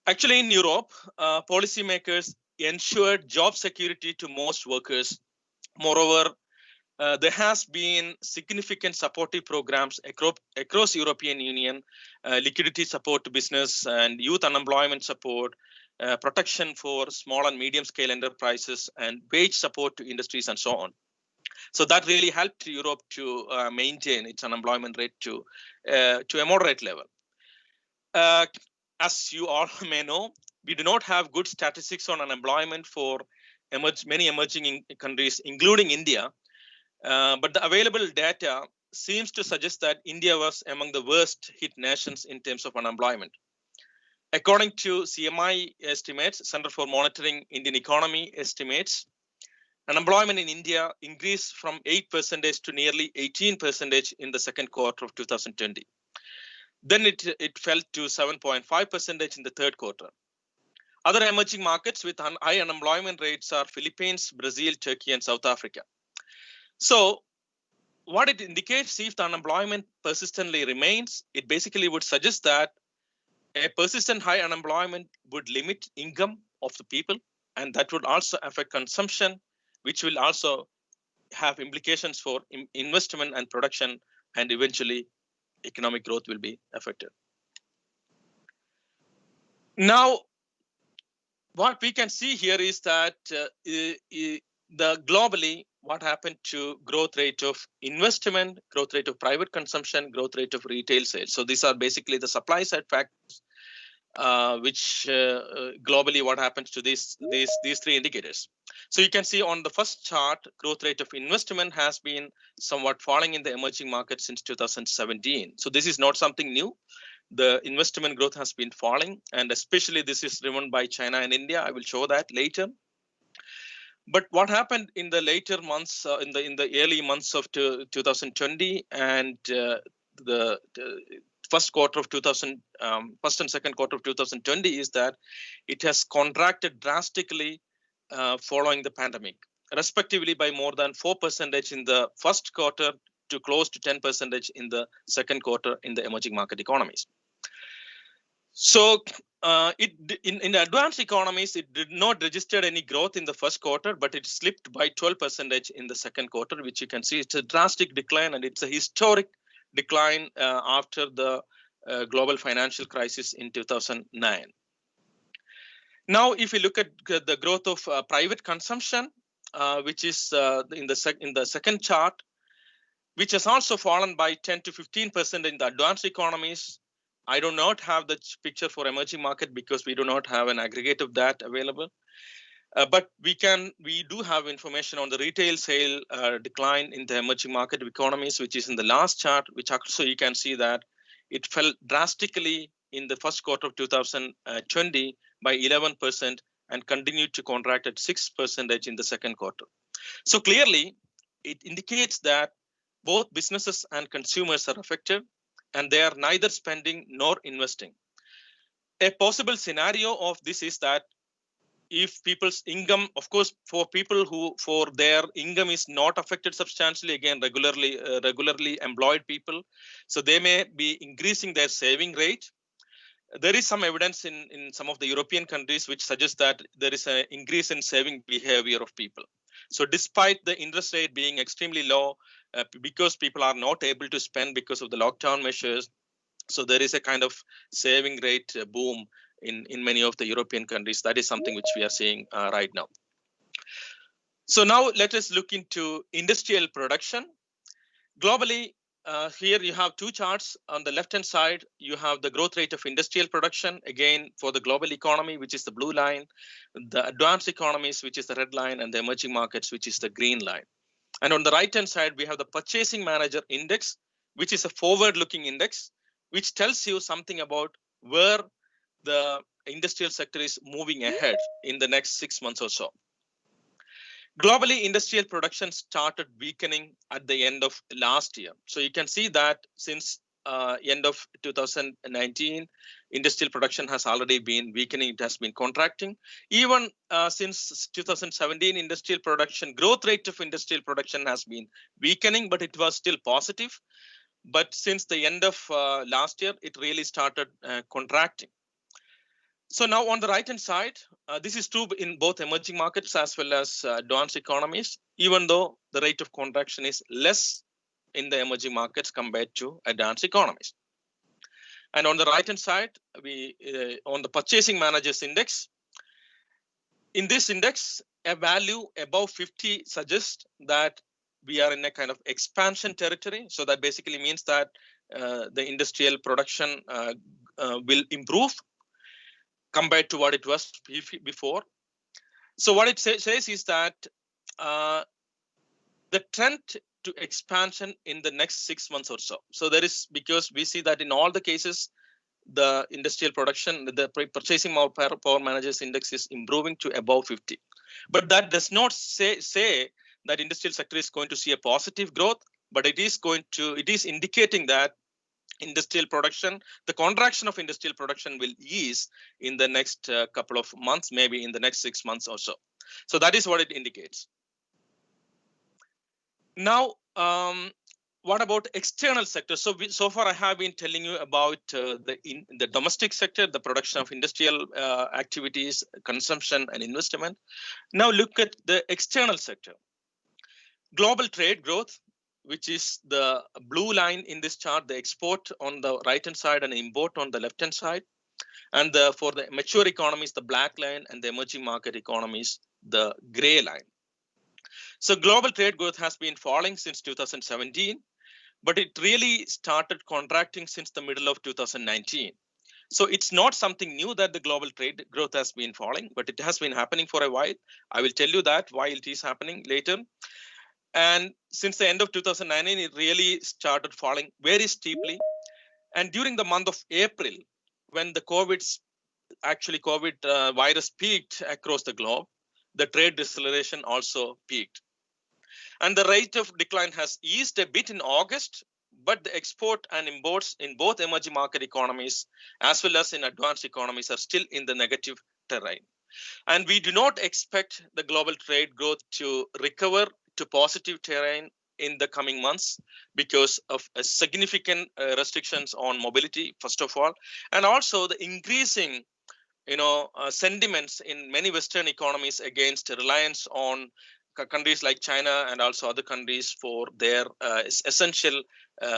Actually, in Europe, policymakers ensured job security to most workers. Moreover, there has been significant supportive programs across European Union, liquidity support to business and youth unemployment support, protection for small and medium scale enterprises, and wage support to industries and so on. So that really helped Europe to maintain its unemployment rate to a moderate level. As you all may know, we do not have good statistics on unemployment for many emerging countries, including India. But the available data seems to suggest that India was among the worst hit nations in terms of unemployment. According to CMI estimates, Center for Monitoring Indian Economy estimates, unemployment in India increased from 8% to nearly 18% in the second quarter of 2020. Then it fell to 7.5% in the third quarter. Other emerging markets with high unemployment rates are Philippines, Brazil, Turkey, and South Africa. So what it indicates, if the unemployment persistently remains, it basically would suggest that a persistent high unemployment would limit income of the people, and that would also affect consumption, which will also have implications for investment and production, and eventually economic growth will be affected. Now, what we can see here is that globally, what happened to growth rate of investment, growth rate of private consumption, growth rate of retail sales. So these are basically the supply side factors, which globally what happens to these three indicators. So you can see on the first chart, growth rate of investment has been somewhat falling in the emerging markets since 2017. So this is not something new. The investment growth has been falling, and especially this is driven by China and India. I will show that later. But what happened in the later months, in the early months of 2020 and the first and second quarter of 2020 is that it has contracted drastically following the pandemic, respectively by more than 4% in the first quarter to close to 10% in the second quarter in the emerging market economies. So in the advanced economies, it did not register any growth in the first quarter, but it slipped by 12% in the second quarter, which you can see it's a drastic decline, and it's a historic decline after the global financial crisis in 2009. Now, if you look at the growth of private consumption, which is in the second chart, which has also fallen by 10 to 15% in the advanced economies. I do not have the picture for emerging market because we do not have an aggregate of that available. But we do have information on the retail sale decline in the emerging market economies, which is in the last chart, which also you can see that it fell drastically in the first quarter of 2020 by 11% and continued to contract at 6% in the second quarter. So clearly, it indicates that both businesses and consumers are affected, and they are neither spending nor investing. A possible scenario of this is that if people's income, of course, for people who for their income is not affected substantially, again, regularly employed people, so they may be increasing their saving rate. There is some evidence in some of the European countries which suggests that there is an increase in saving behavior of people. So despite the interest rate being extremely low, because people are not able to spend because of the lockdown measures, so there is a kind of saving rate boom in many of the European countries. That is something which we are seeing right now. So now let us look into industrial production. Globally, here you have two charts. On the left-hand side, you have the growth rate of industrial production, again, for the global economy, which is the blue line, the advanced economies, which is the red line, and the emerging markets, which is the green line. And on the right-hand side, we have the Purchasing Manager Index, which is a forward-looking index, which tells you something about where the industrial sector is moving ahead in the next 6 months or so. Globally, industrial production started weakening at the end of last year. So you can see that since end of 2019, industrial production has already been weakening. It has been contracting. Even since 2017, industrial production, growth rate of industrial production has been weakening, but it was still positive. But since the end of last year, it really started contracting. So now on the right-hand side, this is true in both emerging markets as well as advanced economies, even though the rate of contraction is less in the emerging markets compared to advanced economies. And on the right-hand side, we on the Purchasing Managers Index, in this index, a value above 50 suggests that we are in a kind of expansion territory. So that basically means that the industrial production will improve compared to what it was before. So what it says is that the trend to expansion in the next 6 months or so. So there is, because we see that in all the cases, the industrial production, the Purchasing Power Managers Index is improving to above 50. But that does not say that industrial sector is going to see a positive growth, but it is indicating that industrial production, the contraction of industrial production will ease in the next couple of months, maybe in the next 6 months or so. So that is what it indicates. Now, what about external sectors? So far I have been telling you about the domestic sector, the production of industrial activities, consumption and investment. Now look at the external sector. Global trade growth, which is the blue line in this chart, the export on the right-hand side and import on the left-hand side. And for the mature economies, the black line, and the emerging market economies, the gray line. So global trade growth has been falling since 2017, but it really started contracting since the middle of 2019. So it's not something new that the global trade growth has been falling, but it has been happening for a while. I will tell you that why it is happening later. And since the end of 2019, it really started falling very steeply. And during the month of April, when the COVID virus peaked across the globe, the trade deceleration also peaked. And the rate of decline has eased a bit in August, but the export and imports in both emerging market economies as well as in advanced economies are still in the negative terrain. And we do not expect the global trade growth to recover to positive terrain in the coming months because of significant restrictions on mobility, first of all, and also the increasing sentiments in many Western economies against reliance on countries like China and also other countries for their essential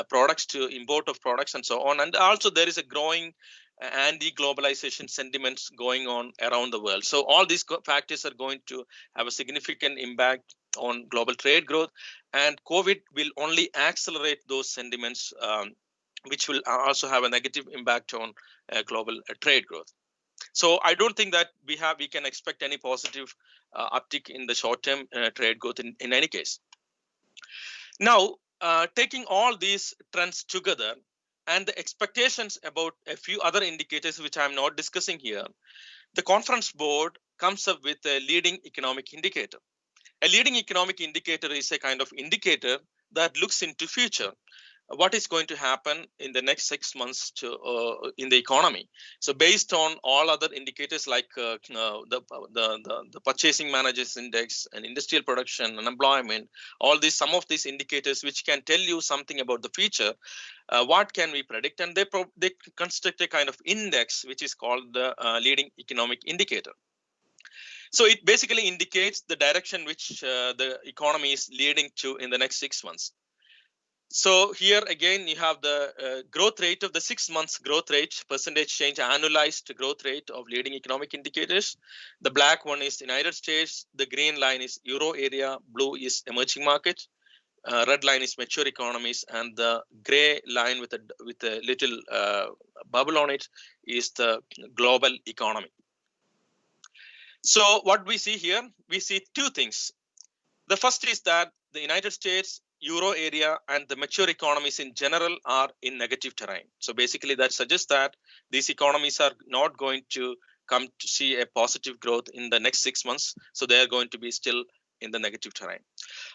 products, to import of products and so on. And also there is a growing anti-globalization sentiments going on around the world. So all these factors are going to have a significant impact on global trade growth, and COVID will only accelerate those sentiments, which will also have a negative impact on global trade growth. So I don't think that we can expect any positive uptick in the short-term trade growth in any case. Now, taking all these trends together and the expectations about a few other indicators which I'm not discussing here, the conference board comes up with a leading economic indicator. A leading economic indicator is a kind of indicator that looks into future. What is going to happen in the next 6 months in the economy? So based on all other indicators like the purchasing managers index and industrial production, unemployment, some of these indicators which can tell you something about the future, what can we predict? And they construct a kind of index which is called the leading economic indicator. So it basically indicates the direction which the economy is leading to in the next 6 months. So here again, you have the growth rate of the 6 months growth rate, percentage change, annualized growth rate of leading economic indicators. The black one is United States. The green line is Euro area. Blue is emerging markets. Red line is mature economies, and the gray line with a little bubble on it is the global economy. So what we see here, we see two things. The first is that the United States, Euro area, and the mature economies in general are in negative terrain. So basically that suggests that these economies are not going to come to see a positive growth in the next 6 months. So they are going to be still in the negative terrain.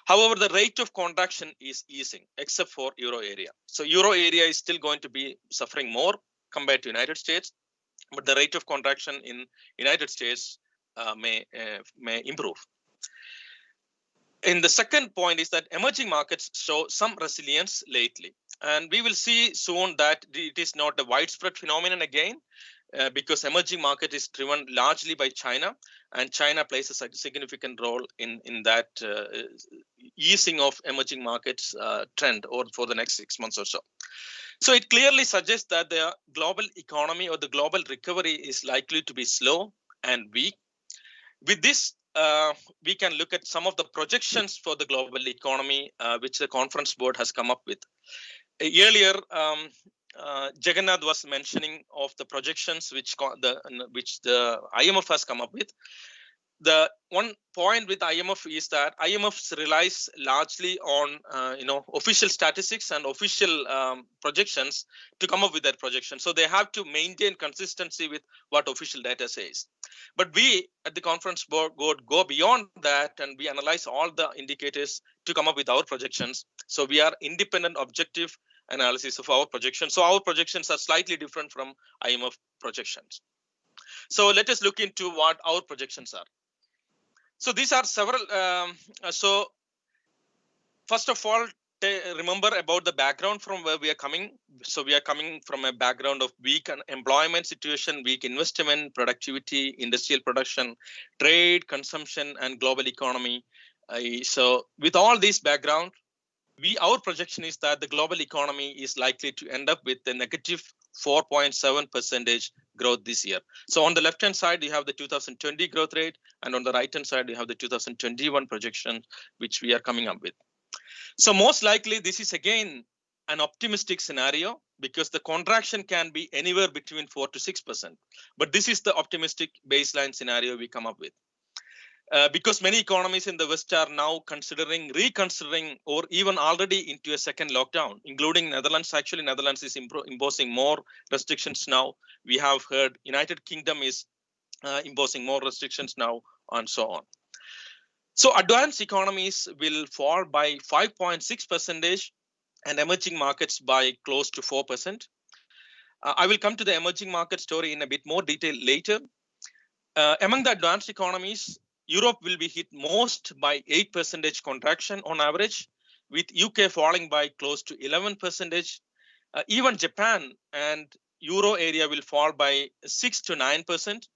However, the rate of contraction is easing except for Euro area. So Euro area is still going to be suffering more compared to United States, but the rate of contraction in United States may improve. And the second point is that emerging markets show some resilience lately. And we will see soon that it is not a widespread phenomenon again, because emerging market is driven largely by China, and China plays a significant role in that easing of emerging markets trend or for the next 6 months or so. So it clearly suggests that the global economy or the global recovery is likely to be slow and weak. With this, we can look at some of the projections for the global economy, which the conference board has come up with. Earlier, Jagannath was mentioning of the projections which the IMF has come up with. The one point with IMF is that IMF relies largely on official statistics and official projections to come up with that projection. So they have to maintain consistency with what official data says. But we at the conference board go beyond that, and we analyze all the indicators to come up with our projections. So we are independent, objective analysis of our projections. So our projections are slightly different from IMF projections. So let us look into what our projections are. So these are several. So first of all, remember about the background from where we are coming. So we are coming from a background of weak employment situation, weak investment, productivity, industrial production, trade, consumption, and global economy. So with all this background, our projection is that the global economy is likely to end up with a negative 4.7% growth this year. So on the left-hand side, you have the 2020 growth rate, and on the right-hand side, you have the 2021 projection, which we are coming up with. So most likely, this is again an optimistic scenario because the contraction can be anywhere between 4 to 6%. But this is the optimistic baseline scenario we come up with. Because many economies in the West are now reconsidering, or even already into a second lockdown, including Netherlands. Actually, Netherlands is imposing more restrictions now. We have heard United Kingdom is imposing more restrictions now, and so on. So advanced economies will fall by 5.6% and emerging markets by close to 4%. I will come to the emerging market story in a bit more detail later. Among the advanced economies, Europe will be hit most by 8% contraction on average, with UK falling by close to 11%. Even Japan and Euro area will fall by 6 to 9%.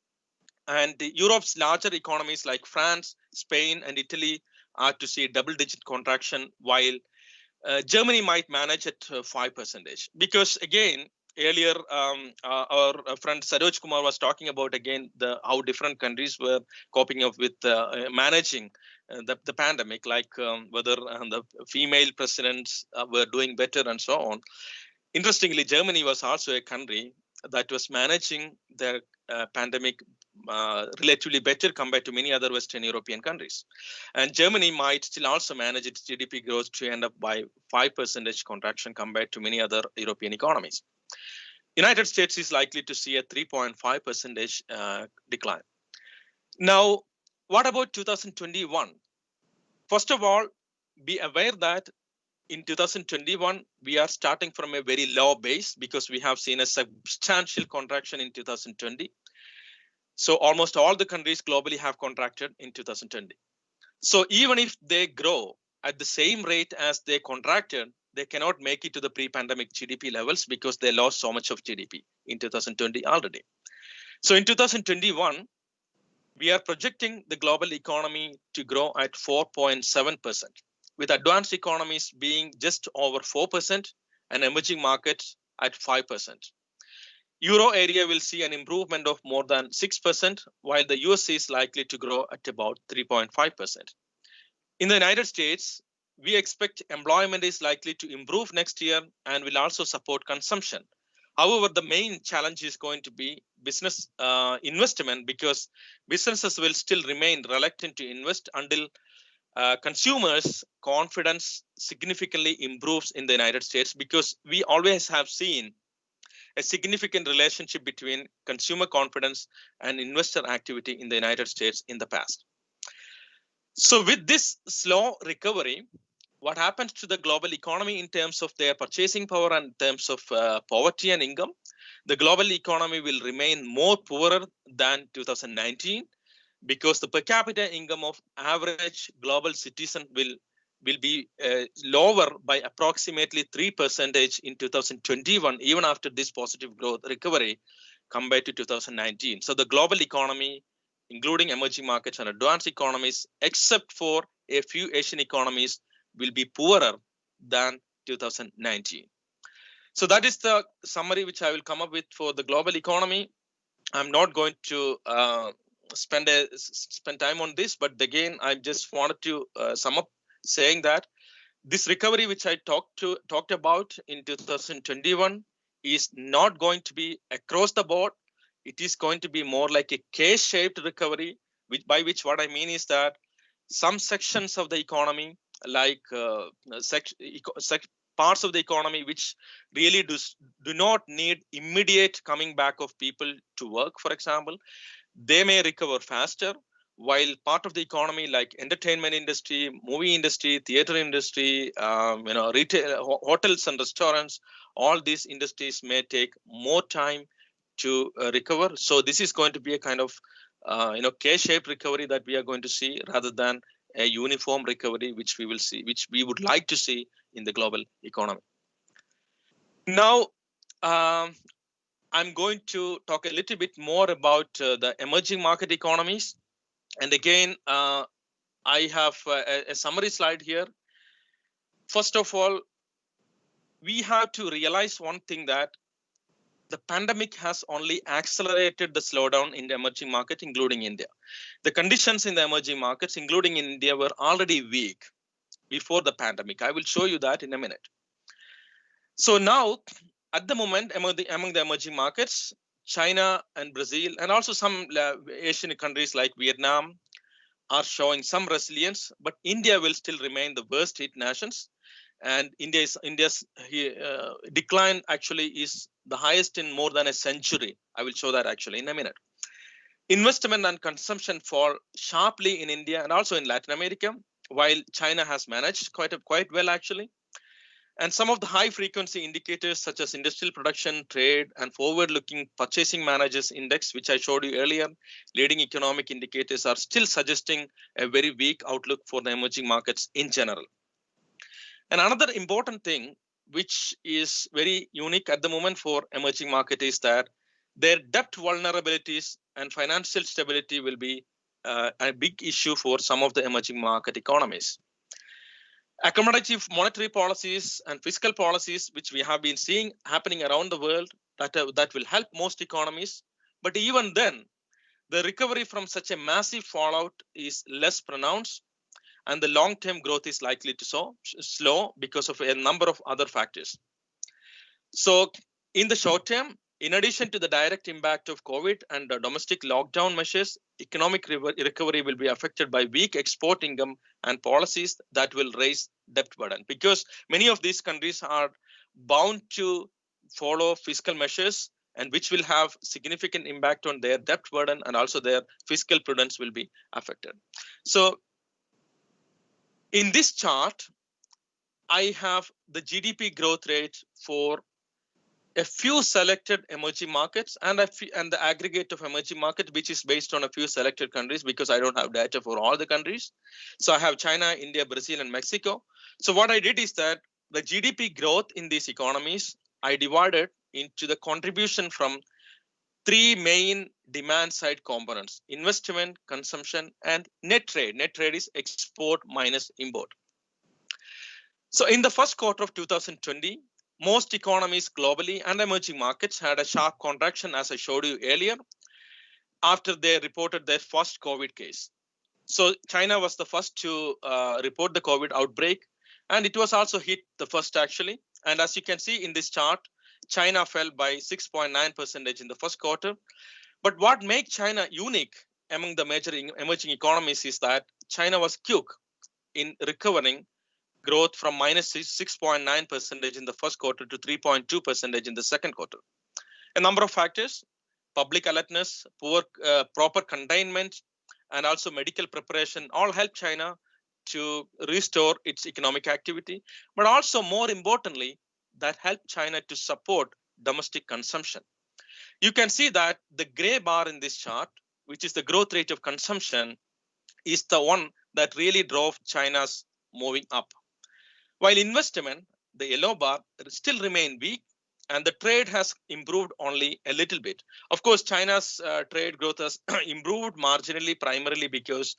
And Europe's larger economies like France, Spain, and Italy are to see double-digit contraction, while Germany might manage at 5%. Because again, earlier, our friend Saroj Kumar was talking about again how different countries were coping up with managing the pandemic, like whether the female presidents were doing better and so on. Interestingly, Germany was also a country that was managing the pandemic relatively better compared to many other Western European countries. And Germany might still also manage its GDP growth to end up by 5% contraction compared to many other European economies. United States is likely to see a 3.5% decline. Now, what about 2021? First of all, be aware that in 2021, we are starting from a very low base because we have seen a substantial contraction in 2020. So almost all the countries globally have contracted in 2020. So even if they grow at the same rate as they contracted, they cannot make it to the pre-pandemic GDP levels because they lost so much of GDP in 2020 already. So in 2021, we are projecting the global economy to grow at 4.7%, with advanced economies being just over 4% and emerging markets at 5%. Euro area will see an improvement of more than 6%, while the US is likely to grow at about 3.5%. In the United States, we expect employment is likely to improve next year and will also support consumption. However, the main challenge is going to be business investment, because businesses will still remain reluctant to invest until consumers' confidence significantly improves in the United States, because we always have seen a significant relationship between consumer confidence and investor activity in the United States in the past. So with this slow recovery, what happens to the global economy in terms of their purchasing power and in terms of poverty and income? The global economy will remain more poorer than 2019, because the per capita income of average global citizen will be lower by approximately 3% in 2021, even after this positive growth recovery compared to 2019. So the global economy, including emerging markets and advanced economies, except for a few Asian economies, will be poorer than 2019. So that is the summary which I will come up with for the global economy. I'm not going to spend time on this, but again, I just wanted to sum up saying that this recovery which I talked about in 2021 is not going to be across the board. It is going to be more like a K-shaped recovery, by which what I mean is that some sections of the economy, like parts of the economy which really do not need immediate coming back of people to work, for example, they may recover faster, while part of the economy like entertainment industry, movie industry, theater industry, retail, hotels and restaurants, all these industries may take more time to recover. So this is going to be a kind of K-shaped recovery that we are going to see, rather than a uniform recovery which we will see, which we would like to see in the global economy. Now, I'm going to talk a little bit more about the emerging market economies. And again, I have a summary slide here. First of all, we have to realize one thing, that the pandemic has only accelerated the slowdown in the emerging market, including India. The conditions in the emerging markets, including in India, were already weak before the pandemic. I will show you that in a minute. So now, at the moment, among the emerging markets, China and Brazil, and also some Asian countries like Vietnam, are showing some resilience, but India will still remain the worst hit nations. And India's decline actually is the highest in more than a century. I will show that actually in a minute. Investment and consumption fall sharply in India and also in Latin America, while China has managed quite well actually. And some of the high frequency indicators such as industrial production, trade, and forward-looking purchasing managers index, which I showed you earlier, leading economic indicators, are still suggesting a very weak outlook for the emerging markets in general. And another important thing, which is very unique at the moment for emerging market, is that their debt vulnerabilities and financial stability will be a big issue for some of the emerging market economies. Accommodative monetary policies and fiscal policies, which we have been seeing happening around the world, that will help most economies. But even then, the recovery from such a massive fallout is less pronounced, and the long-term growth is likely to slow because of a number of other factors. So in the short term, in addition to the direct impact of COVID and the domestic lockdown measures, economic recovery will be affected by weak export income and policies that will raise debt burden, because many of these countries are bound to follow fiscal measures, and which will have significant impact on their debt burden, and also their fiscal prudence will be affected. So In this chart, I have the GDP growth rate for a few selected emerging markets and the aggregate of emerging markets, which is based on a few selected countries because I don't have data for all the countries. So I have China, India, Brazil, and Mexico. So what I did is that the GDP growth in these economies, I divided into the contribution from three main demand side components: investment, consumption, and net trade. Net trade is export minus import. So in the first quarter of 2020, most economies globally and emerging markets had a sharp contraction, as I showed you earlier, after they reported their first COVID case. So China was the first to report the COVID outbreak, and it was also hit the first actually. And as you can see in this chart, China fell by 6.9% in the first quarter. But what makes China unique among the major emerging economies is that China was quick in recovering growth from minus 6.9% in the first quarter to 3.2% in the second quarter. A number of factors: public alertness, proper containment, and also medical preparation all help China to restore its economic activity. But also, more importantly, that helped China to support domestic consumption. You can see that the gray bar in this chart, which is the growth rate of consumption, is the one that really drove China's moving up. While investment, the yellow bar, still remain weak, and the trade has improved only a little bit. Of course, China's trade growth has improved marginally, primarily because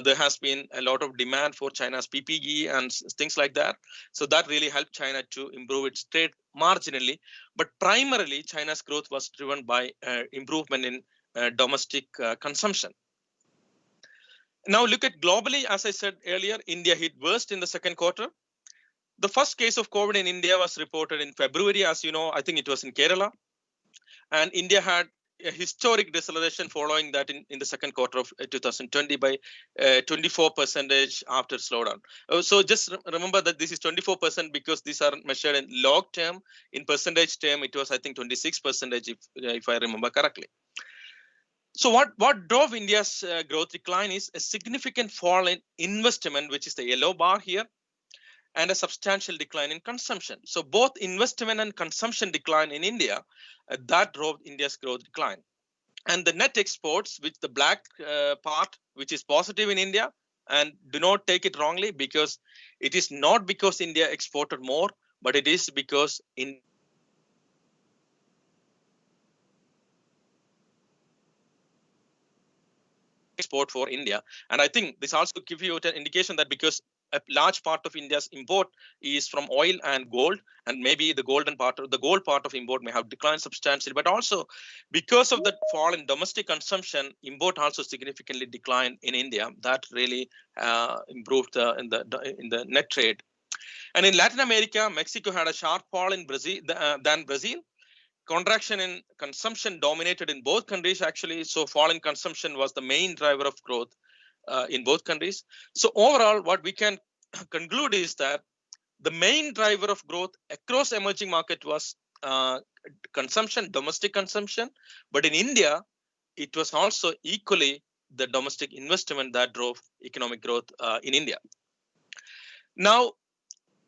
there has been a lot of demand for China's PPE and things like that. So that really helped China to improve its trade marginally. But primarily, China's growth was driven by improvement in domestic consumption. Now look at globally, as I said earlier, India hit worst in the second quarter. The first case of COVID in India was reported in February, as you know. I think it was in Kerala. And India had a historic deceleration following that in the second quarter of 2020 by 24% after slowdown. So just remember that this is 24% because these are measured in log term. In percentage term, it was, I think, 26% if I remember correctly. So what drove India's growth decline is a significant fall in investment, which is the yellow bar here, and a substantial decline in consumption. So both investment and consumption decline in India, that drove India's growth decline. And the net exports, which the black part, which is positive in India, and do not take it wrongly, because it is not because India exported more, but it is because in export for India. And I think this also gives you an indication that because a large part of India's import is from oil and gold, and maybe the gold part of import may have declined substantially, but also because of the fall in domestic consumption, import also significantly declined in India. That really improved in the net trade. And in Latin America, Mexico had a sharp fall in Brazil than Brazil. Contraction in consumption dominated in both countries, actually. So fall in consumption was the main driver of growth in both countries. So overall, what we can conclude is that the main driver of growth across emerging market was consumption, domestic consumption. But in India, it was also equally the domestic investment that drove economic growth in India. Now,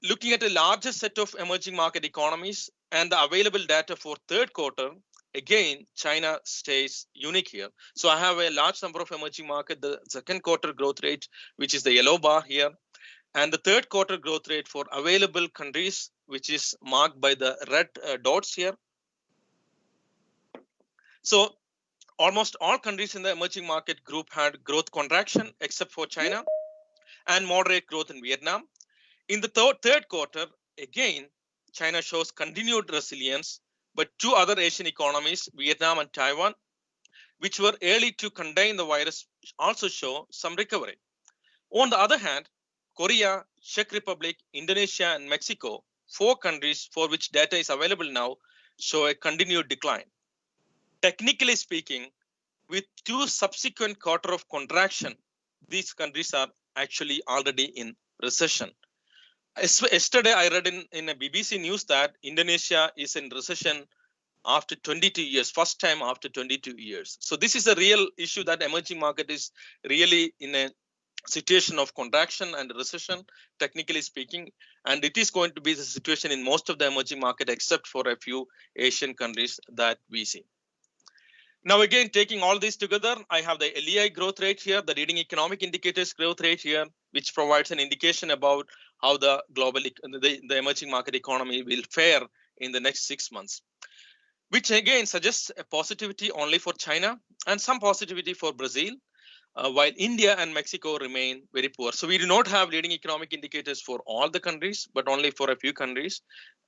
looking at a larger set of emerging market economies and the available data for third quarter, again, China stays unique here. So I have a large number of emerging market, the second quarter growth rate, which is the yellow bar here, and the third quarter growth rate for available countries, which is marked by the red dots here. So almost all countries in the emerging market group had growth contraction except for China, and moderate growth in Vietnam. In the third quarter, again, China shows continued resilience, but two other Asian economies, Vietnam and Taiwan, which were early to contain the virus, also show some recovery. On the other hand, Korea, Czech Republic, Indonesia, and Mexico, 4 countries for which data is available now, show a continued decline. Technically speaking, with 2 subsequent quarters of contraction, these countries are actually already in recession. Yesterday, I read in a BBC news that Indonesia is in recession after 22 years, first time after 22 years. So this is a real issue that emerging market is really in a situation of contraction and recession, technically speaking, and it is going to be the situation in most of the emerging market except for a few Asian countries that we see. Now, again, taking all this together, I have the LEI growth rate here, the leading economic indicators growth rate here, which provides an indication about how the the emerging market economy will fare in the next 6 months, which again suggests a positivity only for China and some positivity for Brazil, while India and Mexico remain very poor. So we do not have leading economic indicators for all the countries, but only for a few countries.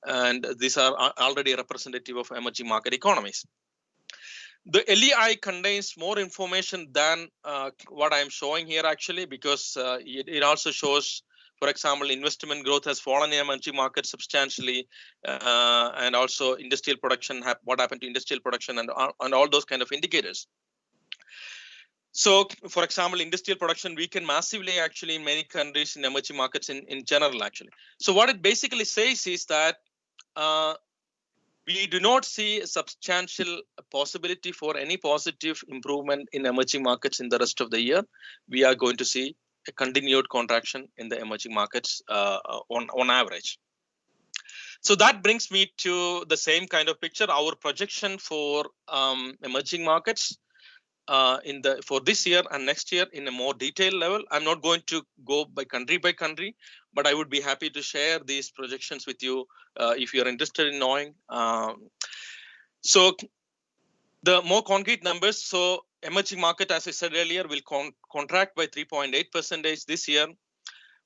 And these are already representative of emerging market economies. The LEI contains more information than what I'm showing here actually, because it also shows, for example, investment growth has fallen in emerging markets substantially, and also industrial production, what happened to industrial production and all those kind of indicators. So, for example, industrial production weakened massively actually in many countries in emerging markets in general actually. So what it basically says is that we do not see a substantial possibility for any positive improvement in emerging markets in the rest of the year. We are going to see a continued contraction in the emerging markets on average. So that brings me to the same kind of picture. Our projection for emerging markets for this year and next year in a more detailed level. I'm not going to go by country, but I would be happy to share these projections with you if you're interested in knowing. So the more concrete numbers, so emerging market, as I said earlier, will contract by 3.8% this year.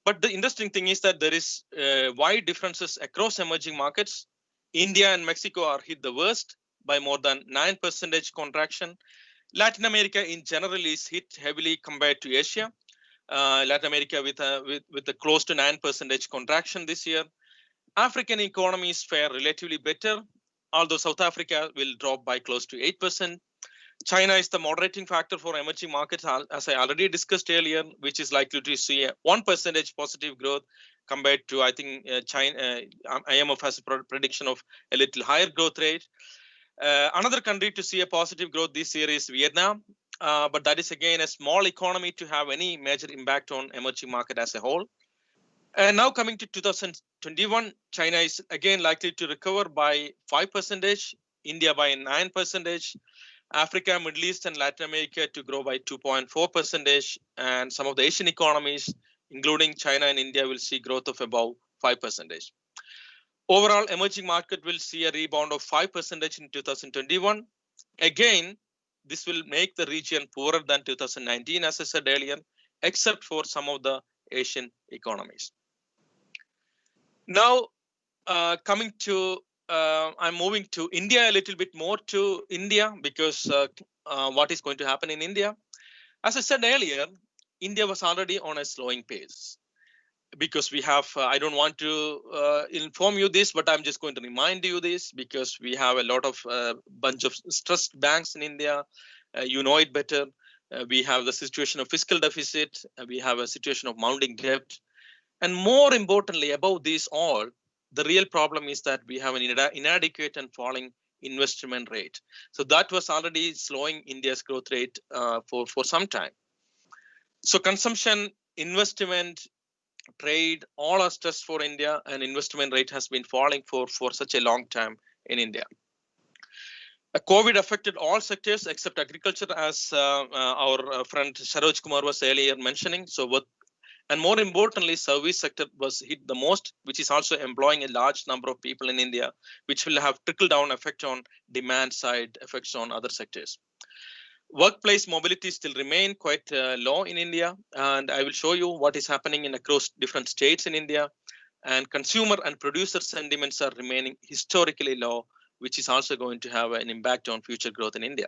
But the interesting thing is that there is wide differences across emerging markets. India and Mexico are hit the worst by more than 9% contraction. Latin America in general is hit heavily compared to Asia. Latin America with a close to 9% contraction this year. African economies fare relatively better, although South Africa will drop by close to 8%. China is the moderating factor for emerging markets, as I already discussed earlier, which is likely to see a 1% positive growth compared to, I think, China. IMF has a prediction of a little higher growth rate. Another country to see a positive growth this year is Vietnam, but that is again a small economy to have any major impact on emerging market as a whole. And now coming to 2021, China is again likely to recover by 5%, India by 9%, Africa, Middle East, and Latin America to grow by 2.4%, and some of the Asian economies, including China and India, will see growth of about 5%. Overall, emerging market will see a rebound of 5% in 2021. Again, this will make the region poorer than 2019, as I said earlier, except for some of the Asian economies. Now, I'm moving to India a little bit more to India because what is going to happen in India? As I said earlier, India was already on a slowing pace. Because we have, I don't want to inform you this, but I'm just going to remind you this because we have a lot of bunch of stressed banks in India. You know it better. We have the situation of fiscal deficit. We have a situation of mounting debt. And more importantly, above this all, the real problem is that we have an inadequate and falling investment rate. So that was already slowing India's growth rate for some time. So consumption, investment, trade, all are stressed for India, and investment rate has been falling for such a long time in India. COVID affected all sectors except agriculture, as our friend Saroj Kumar was earlier mentioning. And more importantly, service sector was hit the most, which is also employing a large number of people in India, which will have trickle-down effect on demand side, effects on other sectors. Workplace mobility still remain quite low in India, and I will show you what is happening across different states in India. And consumer and producer sentiments are remaining historically low, which is also going to have an impact on future growth in India.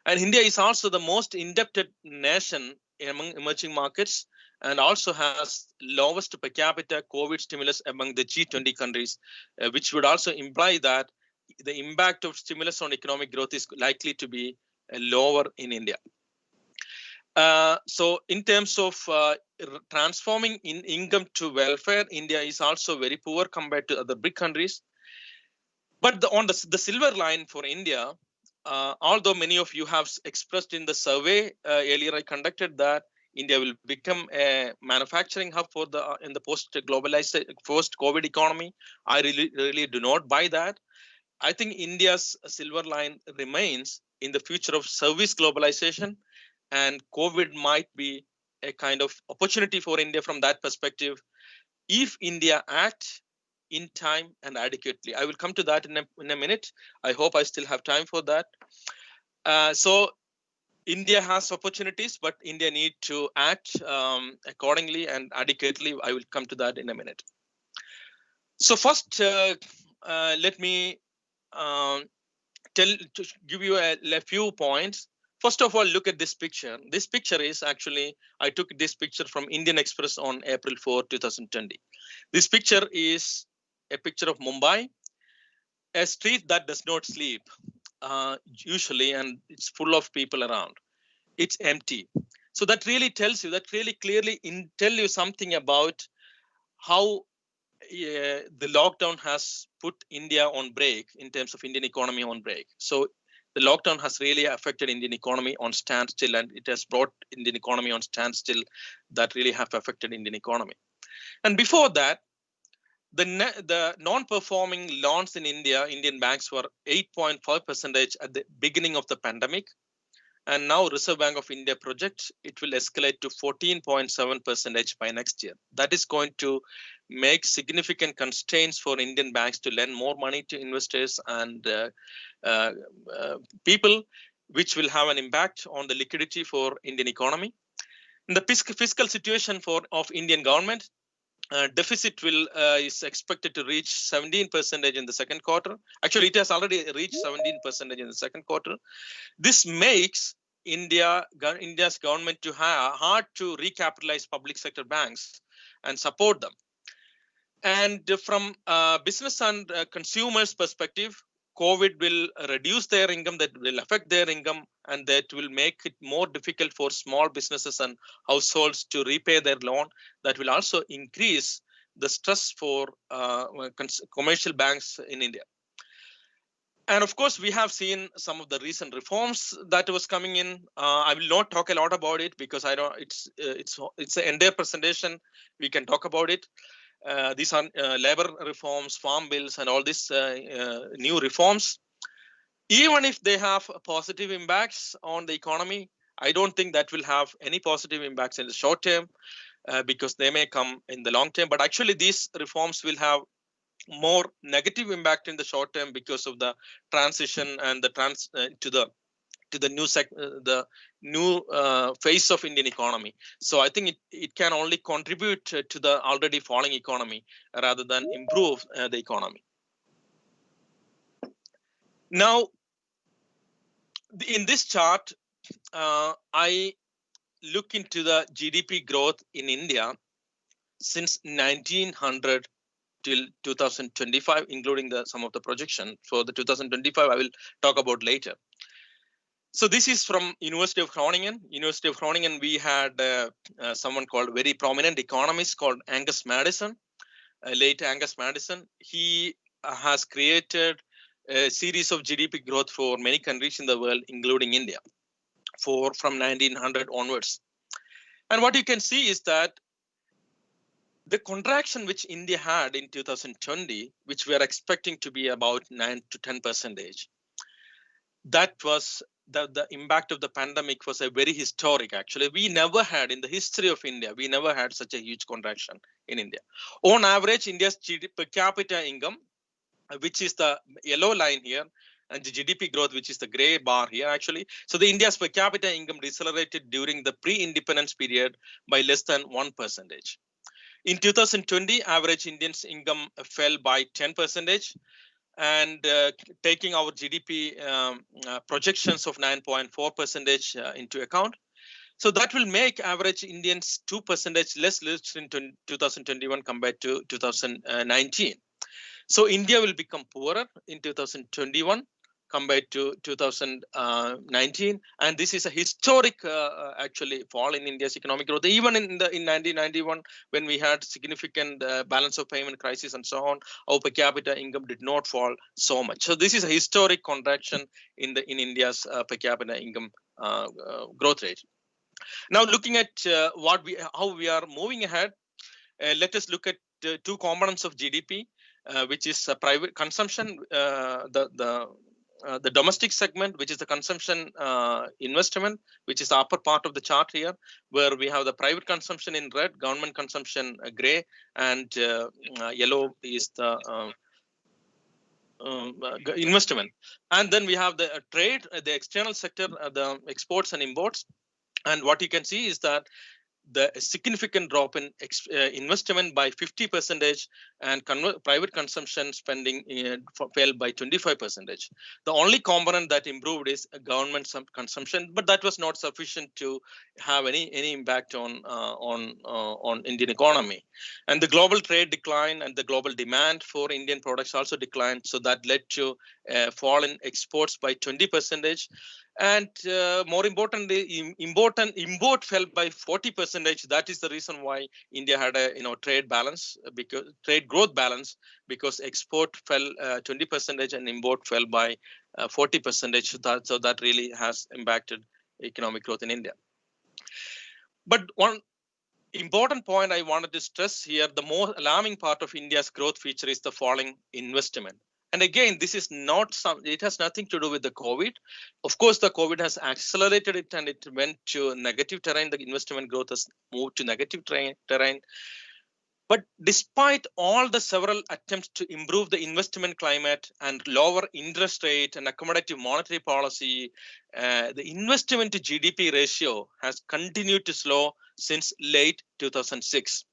And India is also the most indebted nation among emerging markets and also has lowest per capita COVID stimulus among the G20 countries, which would also imply that the impact of stimulus on economic growth is likely to be lower in India. So in terms of transforming income to welfare, India is also very poor compared to other big countries. But on the silver line for India, although many of you have expressed in the survey earlier I conducted that India will become a manufacturing hub for the in the post-globalized, post-COVID economy. I really do not buy that. I think India's silver line remains in the future of service globalization, and COVID might be a kind of opportunity for India from that perspective if India acts in time and adequately. I will come to that in a minute. I hope I still have time for that. So India has opportunities, but India need to act accordingly and adequately. I will come to that in a minute. So first, let me give you a few points. First of all, look at this picture. This picture is actually, I took this picture from Indian Express on April 4, 2020. This picture is a picture of Mumbai, a street that does not sleep usually, and it's full of people around. It's empty. So that really tells you, that really clearly tell you something about how the lockdown has put India on break in terms of Indian economy on break. So the lockdown has really affected Indian economy on standstill, and it has brought Indian economy on standstill that really have affected Indian economy. And before that, the non-performing loans in India, Indian banks were 8.5% at the beginning of the pandemic. And now Reserve Bank of India projects it will escalate to 14.7% by next year. That is going to make significant constraints for Indian banks to lend more money to investors and people, which will have an impact on the liquidity for Indian economy. And the fiscal situation of Indian government, deficit is expected to reach 17% in the second quarter. Actually, it has already reached 17% in the second quarter. This makes India's government to hard to recapitalize public sector banks and support them. And from business and consumers perspective, COVID will reduce their income, that will affect their income, and that will make it more difficult for small businesses and households to repay their loan. That will also increase the stress for commercial banks in India. And of course, we have seen some of the recent reforms that was coming in. I will not talk a lot about it because I don't. It's an entire presentation. We can talk about it. These are labor reforms, farm bills, and all these new reforms. Even if they have positive impacts on the economy, I don't think that will have any positive impacts in the short term because they may come in the long term. But actually, these reforms will have more negative impact in the short term because of the transition and the to the new phase of Indian economy. So I think it can only contribute to the already falling economy rather than improve the economy. Now, in this chart, I look into the GDP growth in India since 1900 till 2025, including some of the projection for the 2025. I will talk about later. So this is from University of Groningen. University of Groningen, we had someone called, very prominent economist called Angus Madison, late Angus Madison. He has created a series of GDP growth for many countries in the world, including India, from 1900 onwards. And what you can see is that the contraction which India had in 2020, which we are expecting to be about 9 to 10%, that was the impact of the pandemic was a very historic. Actually, we never had in the history of India, we never had such a huge contraction in India. On average, India's GDP per capita income, which is the yellow line here, and the GDP growth, which is the gray bar here actually. So the India's per capita income decelerated during the pre-independence period by less than 1%. In 2020, average Indians' income fell by 10%, and taking our GDP projections of 9.4% into account. So that will make average Indians 2% less rich in 2021 compared to 2019. So India will become poorer in 2021 compared to 2019, and this is a historic actually fall in India's economic growth. Even in 1991, when we had significant balance of payment crisis and so on, our per capita income did not fall so much. So this is a historic contraction in India's per capita income growth rate. Now, looking at how we are moving ahead, let us look at two components of GDP, which is private consumption, the domestic segment, which is the consumption investment, which is the upper part of the chart here, where we have the private consumption in red, government consumption gray, and yellow is the investment. And then we have the trade, the external sector, the exports and imports. And what you can see is that the significant drop in investment by 50% and private consumption spending fell by 25%. The only component that improved is government consumption, but that was not sufficient to have any impact on Indian economy. And the global trade decline and the global demand for Indian products also declined, so that led to a fall in exports by 20%. And more importantly, import fell by 40%. That is the reason why India had a trade balance, because trade growth balance, because export fell 20% and import fell by 40%. So that really has impacted economic growth in India. But one important point I wanted to stress here, the more alarming part of India's growth feature is the falling investment. And again, this is not it has nothing to do with the COVID. Of course, the COVID has accelerated it and it went to negative terrain. The investment growth has moved to negative terrain. But despite all the several attempts to improve the investment climate and lower interest rate and accommodative monetary policy, the investment to GDP ratio has continued to slow since late 2006.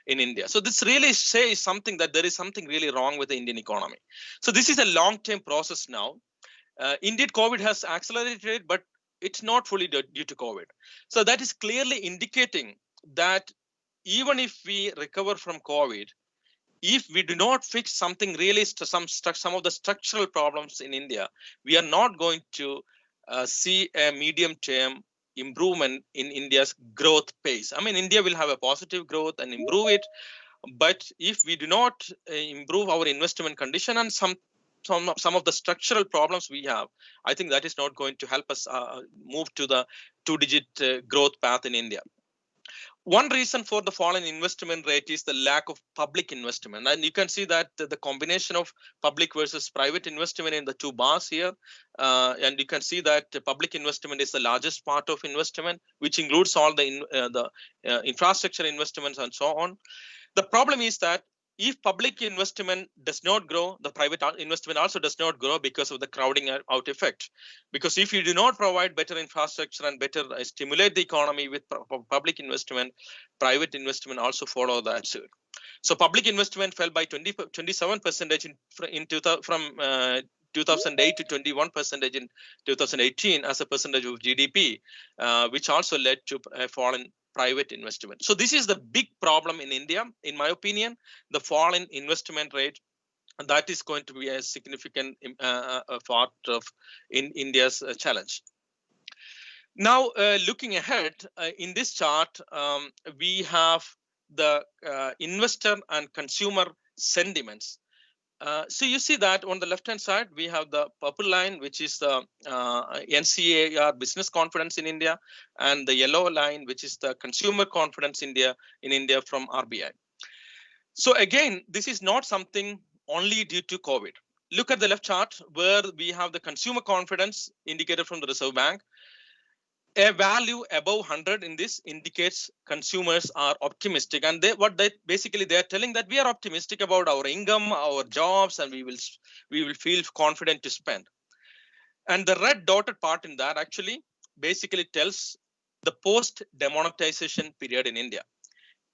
In India. So this really says something that there is something really wrong with the Indian economy. So this is a long-term process now. Indeed, COVID has accelerated it, but it's not fully due to COVID. So that is clearly indicating that even if we recover from COVID, if we do not fix something really, some of the structural problems in India, we are not going to see a medium-term improvement in India's growth pace. I mean, India will have a positive growth and improve it, but if we do not improve our investment condition and some of the structural problems we have, I think that is not going to help us move to the two-digit growth path in India. One reason for the fall in investment rate is the lack of public investment. And you can see that the combination of public versus private investment in the two bars here. And you can see that the public investment is the largest part of investment, which includes all the infrastructure investments and so on. The problem is that if public investment does not grow, the private investment also does not grow because of the crowding out effect. Because if you do not provide better infrastructure and better stimulate the economy with public investment, private investment also follow that suit. So public investment fell by 27% from 2008 to 21% in 2018 as a percentage of GDP, which also led to a fall in private investment. So this is the big problem in India, in my opinion, the fall in investment rate. And that is going to be a significant part of India's challenge. Now, looking ahead, in this chart, we have the investor and consumer sentiments. So you see that on the left-hand side, we have the purple line, which is the NCAR business confidence in India, and the yellow line, which is the consumer confidence in India from RBI. So again, this is not something only due to COVID. Look at the left chart where we have the consumer confidence indicated from the Reserve Bank. A value above 100 in this indicates consumers are optimistic, and they are telling that we are optimistic about our income, our jobs, and we will feel confident to spend. And the red dotted part in that actually basically tells the post demonetization period in India.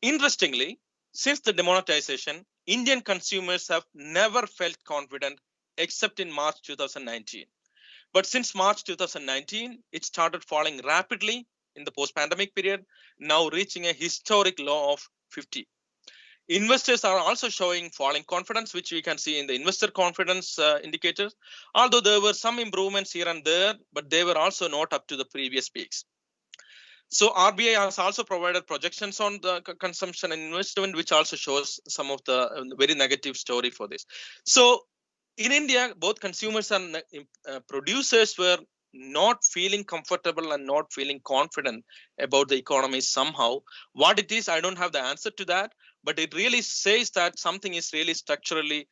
Interestingly, since the demonetization, Indian consumers have never felt confident except in March 2019. But since March 2019, it started falling rapidly in the post-pandemic period, now reaching a historic low of 50. Investors are also showing falling confidence, which we can see in the investor confidence indicators, although there were some improvements here and there, but they were also not up to the previous peaks. So RBI has also provided projections on the consumption and investment, which also shows some of the very negative story for this. So in India, both consumers and producers were not feeling comfortable and not feeling confident about the economy somehow. What it is, I don't have the answer to that, but it really says that something is really structurally,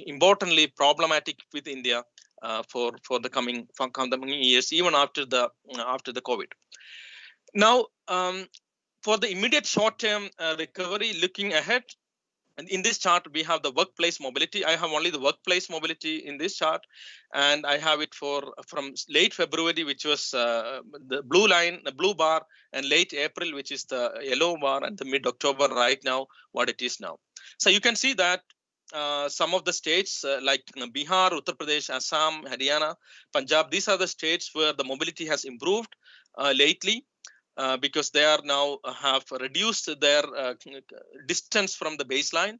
importantly problematic with India for the coming years, even after the COVID. Now, for the immediate short-term recovery, looking ahead, and in this chart, we have the workplace mobility. I have only the workplace mobility in this chart, and I have it from late February, which was the blue line, the blue bar, and late April, which is the yellow bar, and the mid-October right now, what it is now. So you can see that some of the states like Bihar, Uttar Pradesh, Assam, Haryana, Punjab, these are the states where the mobility has improved lately. Because they are now have reduced their distance from the baseline,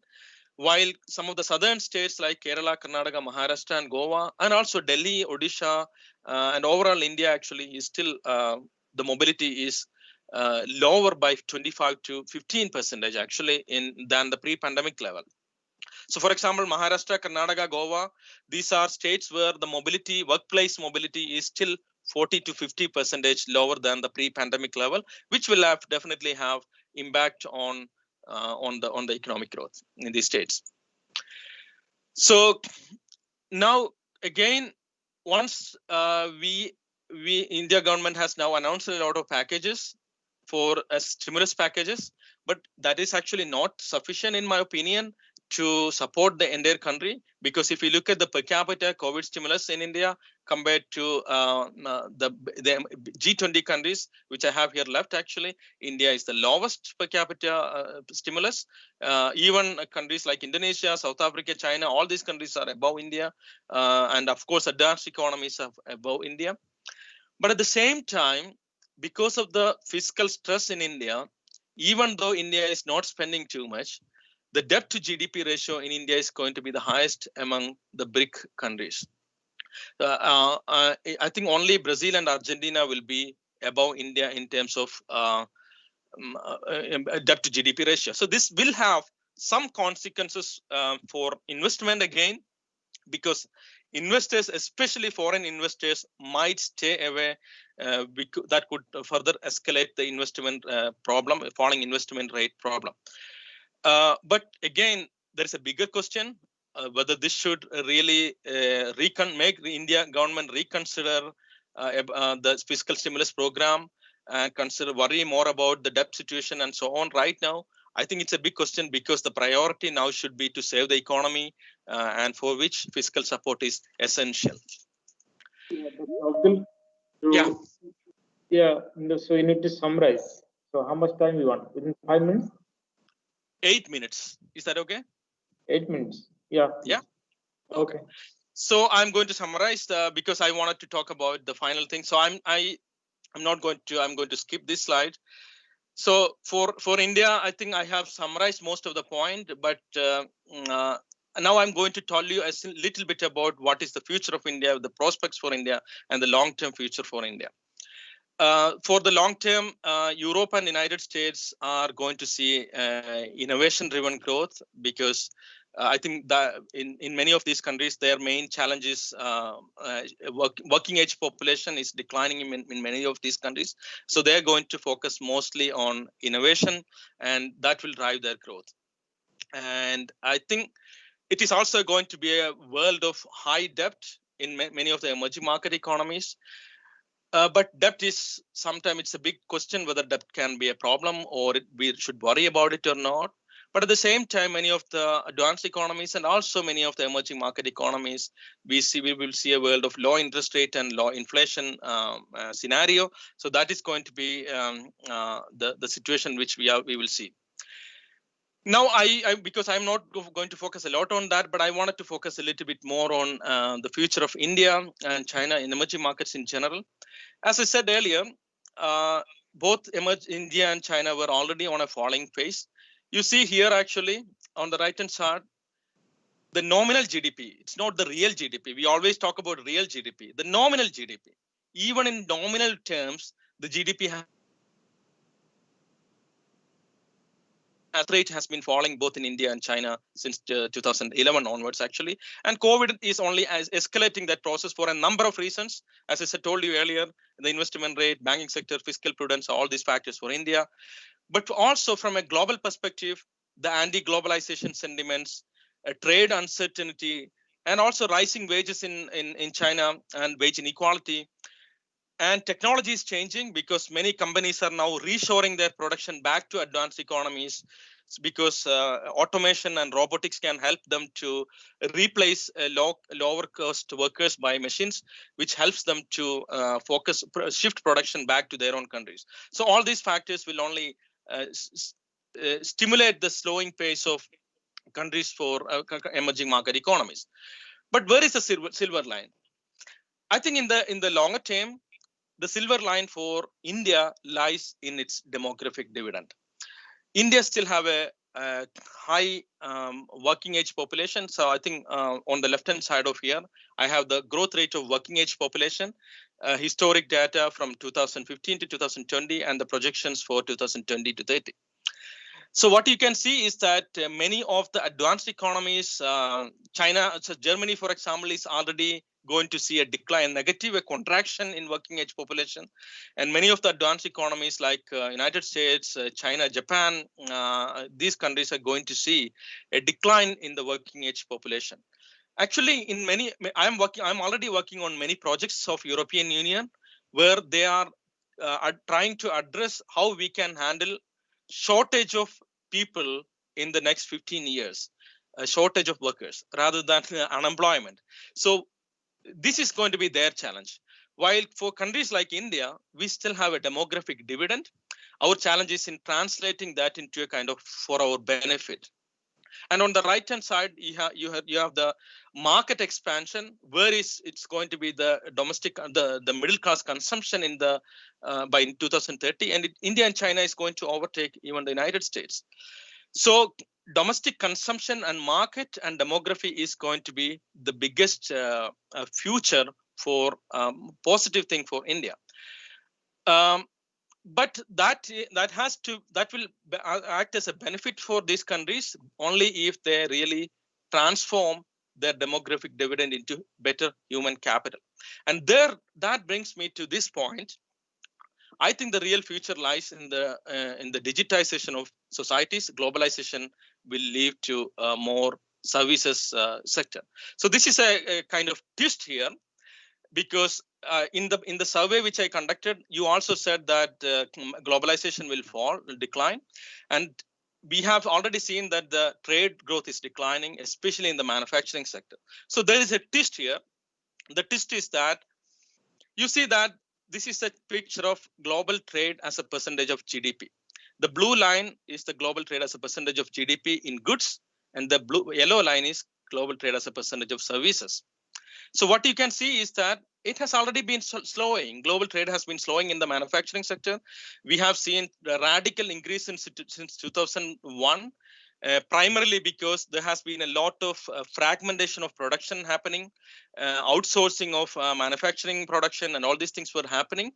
while some of the southern states like Kerala, Karnataka, Maharashtra, and Goa, and also Delhi, Odisha, and overall India actually is still the mobility is lower by 25 to 15% actually than the pre-pandemic level. So, for example, Maharashtra, Karnataka, Goa, these are states where the mobility, workplace mobility, is still 40 to 50% lower than the pre-pandemic level, which will definitely have impact on the economic growth in these states. So now again, once India government has now announced a lot of packages for stimulus packages, but that is actually not sufficient in my opinion to support the entire country, because if you look at the per capita COVID stimulus in India compared to the G20 countries, which I have here left, actually, India is the lowest per capita stimulus. Even countries like Indonesia, South Africa, China, all these countries are above India. And of course, advanced economies are above India. But at the same time, because of the fiscal stress in India, even though India is not spending too much, the debt to GDP ratio in India is going to be the highest among the BRIC countries. I think only Brazil and Argentina will be above India in terms of debt to GDP ratio. So this will have some consequences for investment again, because investors, especially foreign investors, might stay away. That could further escalate the investment problem, falling investment rate problem. But again, there is a bigger question whether this should really make the India government reconsider the fiscal stimulus program and worry more about the debt situation and so on. Right now, I think it's a big question, because the priority now should be to save the economy, and for which fiscal support is essential.
Yeah. So you need to summarize. So how much time you want? Within 5 minutes?
8 minutes. Is that okay?
8 minutes. Yeah.
Yeah.
Okay.
So I'm going to summarize because I wanted to talk about the final thing. So I'm going to skip this slide. So for India, I think I have summarized most of the point, but now I'm going to tell you a little bit about what is the future of India, the prospects for India, and the long-term future for India. For the long term, Europe and United States are going to see innovation-driven growth, because I think that in many of these countries, their main challenge is working age population is declining in many of these countries. So they're going to focus mostly on innovation, and that will drive their growth. And I think it is also going to be a world of high debt in many of the emerging market economies. But debt is sometimes it's a big question whether debt can be a problem or we should worry about it or not. But at the same time, many of the advanced economies and also many of the emerging market economies, we will see a world of low interest rate and low inflation scenario. So that is going to be the situation which we will see. Now, because I'm not going to focus a lot on that, but I wanted to focus a little bit more on the future of India and China in emerging markets in general. As I said earlier, both India and China were already on a falling phase. You see here actually on the right-hand side, the nominal GDP. It's not the real GDP. We always talk about real GDP. The nominal GDP. Even in nominal terms, the GDP rate has been falling both in India and China since 2011 onwards, actually. And COVID is only escalating that process for a number of reasons. As I told you earlier, the investment rate, banking sector, fiscal prudence, all these factors for India. But also from a global perspective, the anti-globalization sentiments, trade uncertainty, and also rising wages in China and wage inequality. And technology is changing because many companies are now reshoring their production back to advanced economies because automation and robotics can help them to replace lower cost workers by machines, which helps them to shift production back to their own countries. So all these factors will only stimulate the slowing pace of countries for emerging market economies. But where is the silver line? I think in the longer term, the silver line for India lies in its demographic dividend. India still have a high working age population. So I think on the left hand side of here, I have the growth rate of working age population, historic data from 2015 to 2020, and the projections for 2020 to 30. So what you can see is that many of the advanced economies, China, so Germany, for example, is already going to see a decline, a contraction in working age population. And many of the advanced economies like United States, China, Japan, these countries are going to see a decline in the working age population. Actually, in many, I'm already working on many projects of European Union where they are trying to address how we can handle shortage of people in the next 15 years, a shortage of workers rather than unemployment. So this is going to be their challenge. While for countries like India, we still have a demographic dividend. Our challenge is in translating that into a kind of for our benefit. And on the right hand side, you have the market expansion, where it's going to be the domestic, the middle class consumption in the by 2030, and India and China is going to overtake even the United States. So domestic consumption and market and demography is going to be the biggest future for positive thing for India. But that will act as a benefit for these countries only if they really transform their demographic dividend into better human capital. And that brings me to this point. I think the real future lies in the digitization of societies. Globalization will lead to a more services sector. So this is a kind of twist here, because in the survey which I conducted, you also said that globalization will decline, and we have already seen that the trade growth is declining, especially in the manufacturing sector. So there is a twist here. The twist is that you see that this is a picture of global trade as a percentage of GDP. The blue line is the global trade as a percentage of GDP in goods, and the yellow line is global trade as a percentage of services. So what you can see is that it has already been slowing. Global trade has been slowing in the manufacturing sector. We have seen a radical increase since 2001, primarily because there has been a lot of fragmentation of production happening, outsourcing of manufacturing production, and all these things were happening.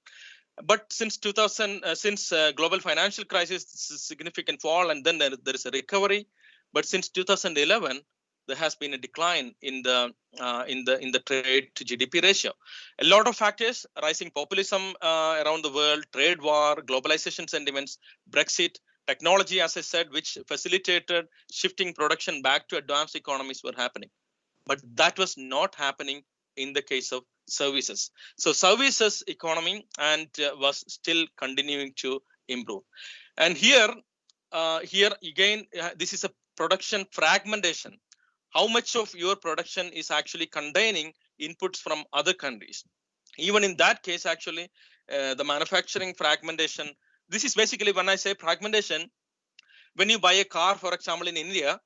But since global financial crisis, significant fall, and then there is a recovery. But since 2011, there has been a decline in the trade to GDP ratio. A lot of factors: rising populism around the world, trade war, globalization sentiments, Brexit, technology, as I said, which facilitated shifting production back to advanced economies were happening. But that was not happening in the case of services. So services economy was still continuing to improve. And here again, this is a production fragmentation. How much of your production is actually containing inputs from other countries? Even in that case, actually, the manufacturing fragmentation, this is basically, when I say fragmentation, when you buy a car, for example, in India,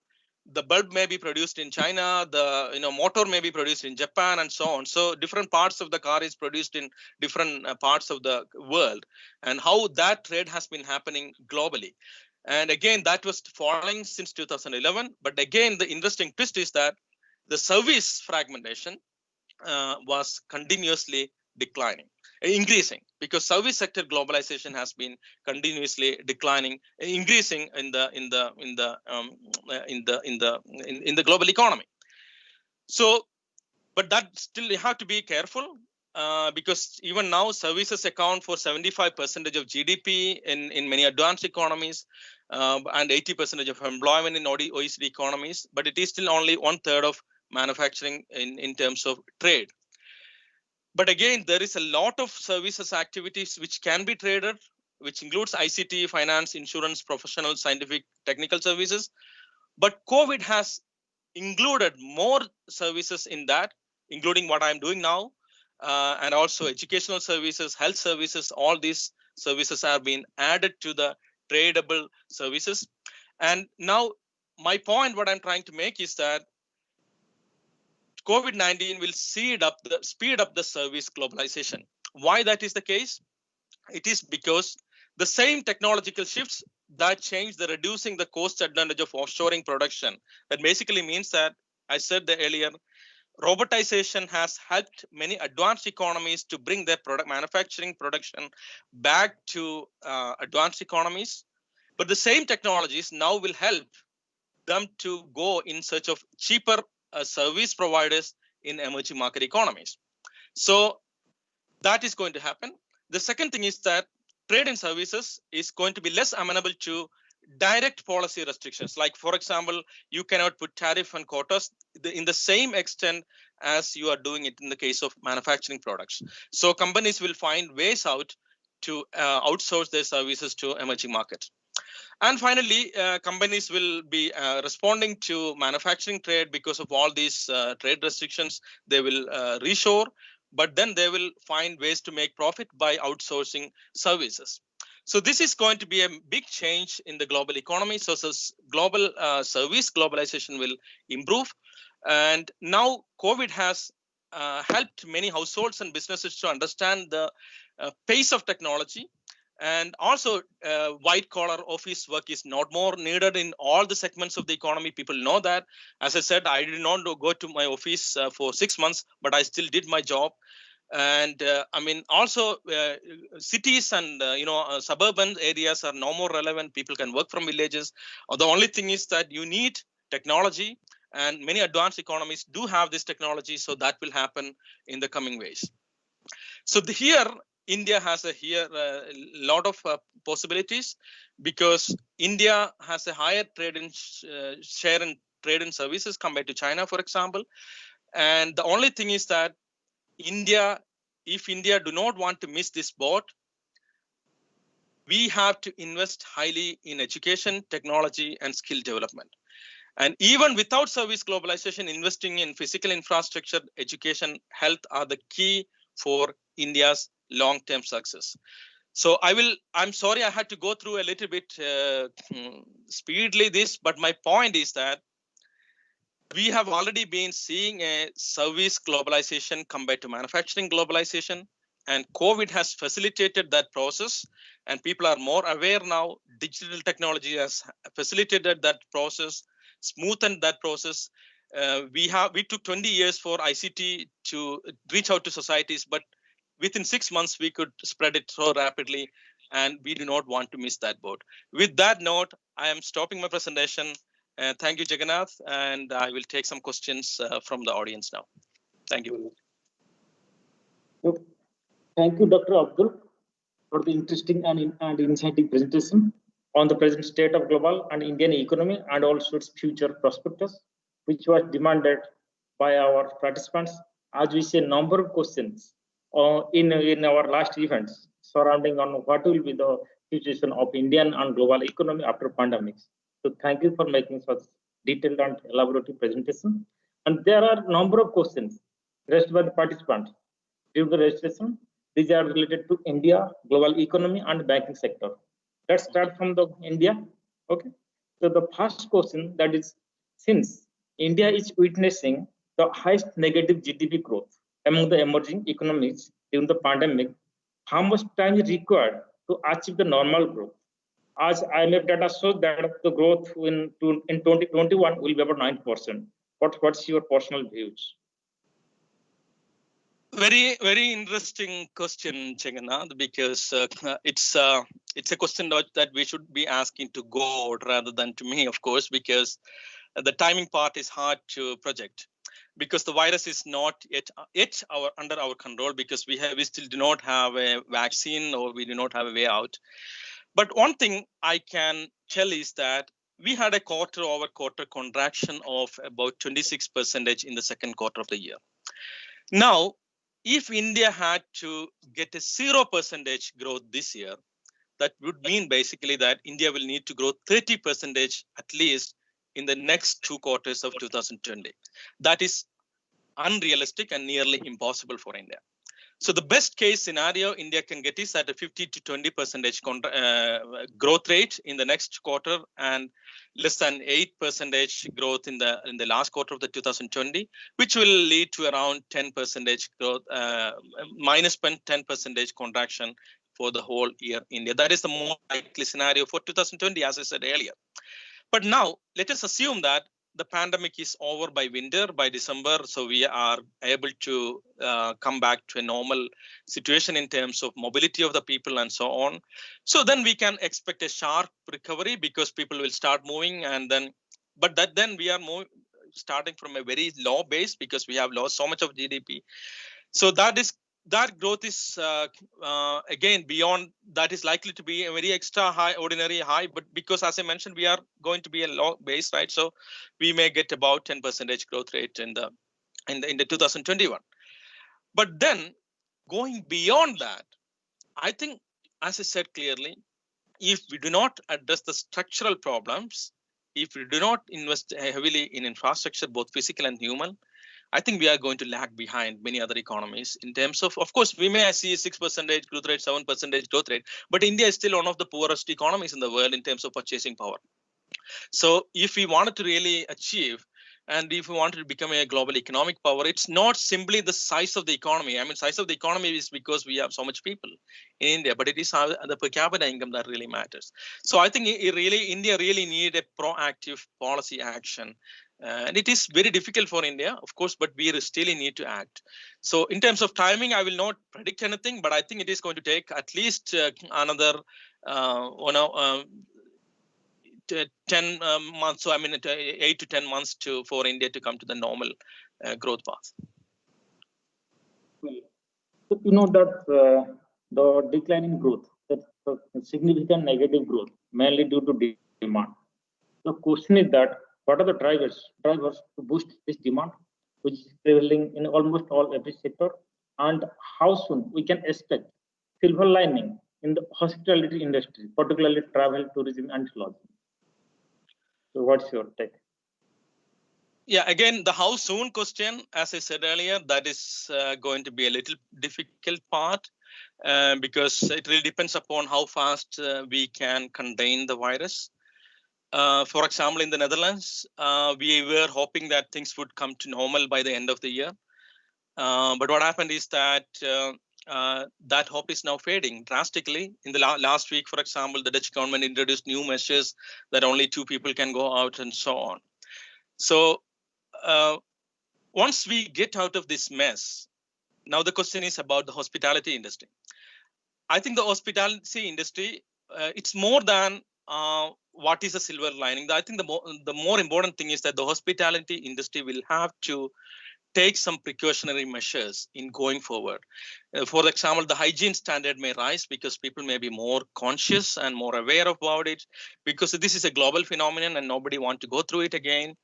the bulb may be produced in China, the motor may be produced in Japan, and so on. So different parts of the car is produced in different parts of the world, and how that trade has been happening globally. And again, that was falling since 2011. But again, the interesting twist is that the service fragmentation was continuously declining, increasing, because service sector globalization has been continuously declining, increasing in the global economy. So, but that still you have to be careful, because even now services account for 75% of GDP in many advanced economies, and 80% of employment in OECD economies, but it is still only 1/3 of manufacturing in terms of trade. But again, there is a lot of services activities which can be traded, which includes ICT, finance, insurance, professional, scientific, technical services. But COVID has included more services in that, including what I'm doing now, and also educational services, health services. All these services have been added to the tradable services. And now my point, what I'm trying to make is that COVID-19 will speed up the service globalization. Why that is the case? It is because the same technological shifts that change the reducing the cost advantage of offshoring production. That basically means that, I said earlier, robotization has helped many advanced economies to bring their manufacturing production back to advanced economies. But the same technologies now will help them to go in search of cheaper service providers in emerging market economies. So that is going to happen. The second thing is that trade and services is going to be less amenable to direct policy restrictions. Like, for example, you cannot put tariff and quotas in the same extent as you are doing it in the case of manufacturing products. So companies will find ways out to outsource their services to emerging markets. And finally, companies will be responding to manufacturing trade because of all these trade restrictions. They will reshore, but then they will find ways to make profit by outsourcing services. So this is going to be a big change in the global economy. So global service globalization will improve. And now COVID has helped many households and businesses to understand the pace of technology. And also, white collar office work is not more needed in all the segments of the economy. People know that. As I said, I did not go to my office for 6 months, but I still did my job. And I mean, also cities and suburban areas are no more relevant. People can work from villages. The only thing is that you need technology, and many advanced economies do have this technology. So that will happen in the coming ways. So here, India has a lot of possibilities, because India has a higher trade and share in trade and services compared to China, for example. And the only thing is that if India do not want to miss this boat, we have to invest highly in education, technology, and skill development. And even without service globalization, investing in physical infrastructure, education, health are the key for India's long-term success. So I'm sorry I had to go through a little bit speedily this, but my point is that we have already been seeing a service globalization compared to manufacturing globalization, and COVID has facilitated that process, and people are more aware now. Digital technology has facilitated that process, smoothened that process. We took 20 years for ICT to reach out to societies, but within 6 months, we could spread it so rapidly, and we do not want to miss that boat. With that note, I am stopping my presentation. Thank you, Jagannath, and I will take some questions from the audience now. Thank you.
Thank you, Dr. Abdul, for the interesting and insightful presentation on the present state of global and Indian economy and also its future prospectus, which was demanded by our participants. As we see a number of questions in our last events surrounding on what will be the situation of Indian and global economy after pandemics. So thank you for making such detailed and elaborative presentation. And there are a number of questions raised by the participants during the registration. These are related to India, global economy, and banking sector. Let's start from the India. Okay. So the first question, that is, since India is witnessing the highest negative GDP growth among the emerging economies during the pandemic, how much time is required to achieve the normal growth? As IMF data shows that the growth in 2021 will be about 9%. What's your personal views?
Very, very interesting question, Jagannath, because it's a question that we should be asking to God rather than to me, of course, because the timing part is hard to project, because the virus is not yet under our control, because we still do not have a vaccine, or we do not have a way out. But one thing I can tell is that we had a quarter-over-quarter contraction of about 26% in the second quarter of the year. Now, if India had to get a 0% growth this year, that would mean basically that India will need to grow 30% at least in the next 2 quarters of 2020. That is unrealistic and nearly impossible for India. So the best case scenario India can get is at a 50 to 20% growth rate in the next quarter, and less than 8% growth in the last quarter of the 2020, which will lead to around 10% growth, minus 10% contraction for the whole year India. That is the more likely scenario for 2020, as I said earlier. But now let us assume that the pandemic is over by winter, by December, so we are able to come back to a normal situation in terms of mobility of the people and so on. So then we can expect a sharp recovery, because people will start moving, and then we are starting from a very low base, because we have lost so much of GDP. So that growth is again beyond that, is likely to be a very extra high, ordinary high, but because, as I mentioned, we are going to be a low base, right? So we may get about 10% growth rate in the 2021. But then going beyond that, I think, as I said clearly, if we do not address the structural problems, if we do not invest heavily in infrastructure, both physical and human, I think we are going to lag behind many other economies in terms of course, we may see a 6% growth rate, 7% growth rate, but India is still one of the poorest economies in the world in terms of purchasing power. So if we wanted to really achieve, and if we wanted to become a global economic power, it's not simply the size of the economy. I mean, size of the economy is because we have so much people in India, but it is the per capita income that really matters. So I think India really need a proactive policy action. And it is very difficult for India, of course, but we still need to act. So in terms of timing, I will not predict anything, but I think it is going to take at least another 10 months. So I mean, 8 to 10 months for India to come to the normal growth path.
So you know that the declining growth, that's a significant negative growth, mainly due to demand. The question is that what are the drivers to boost this demand, which is prevailing in almost every sector, and how soon we can expect silver lining in the hospitality industry, particularly travel, tourism, and lodging. So what's your take?
Yeah, again, the how soon question, as I said earlier, that is going to be a little difficult part, because it really depends upon how fast we can contain the virus. For example, in the Netherlands, we were hoping that things would come to normal by the end of the year. But what happened is that that hope is now fading drastically. In the last week, for example, the Dutch government introduced new measures that only 2 people can go out and so on. So once we get out of this mess, now the question is about the hospitality industry. I think the hospitality industry, it's more than what is a silver lining. I think the more important thing is that the hospitality industry will have to take some precautionary measures in going forward. For example, the hygiene standard may rise because people may be more conscious and more aware about it, because this is a global phenomenon and nobody wants to go through it again.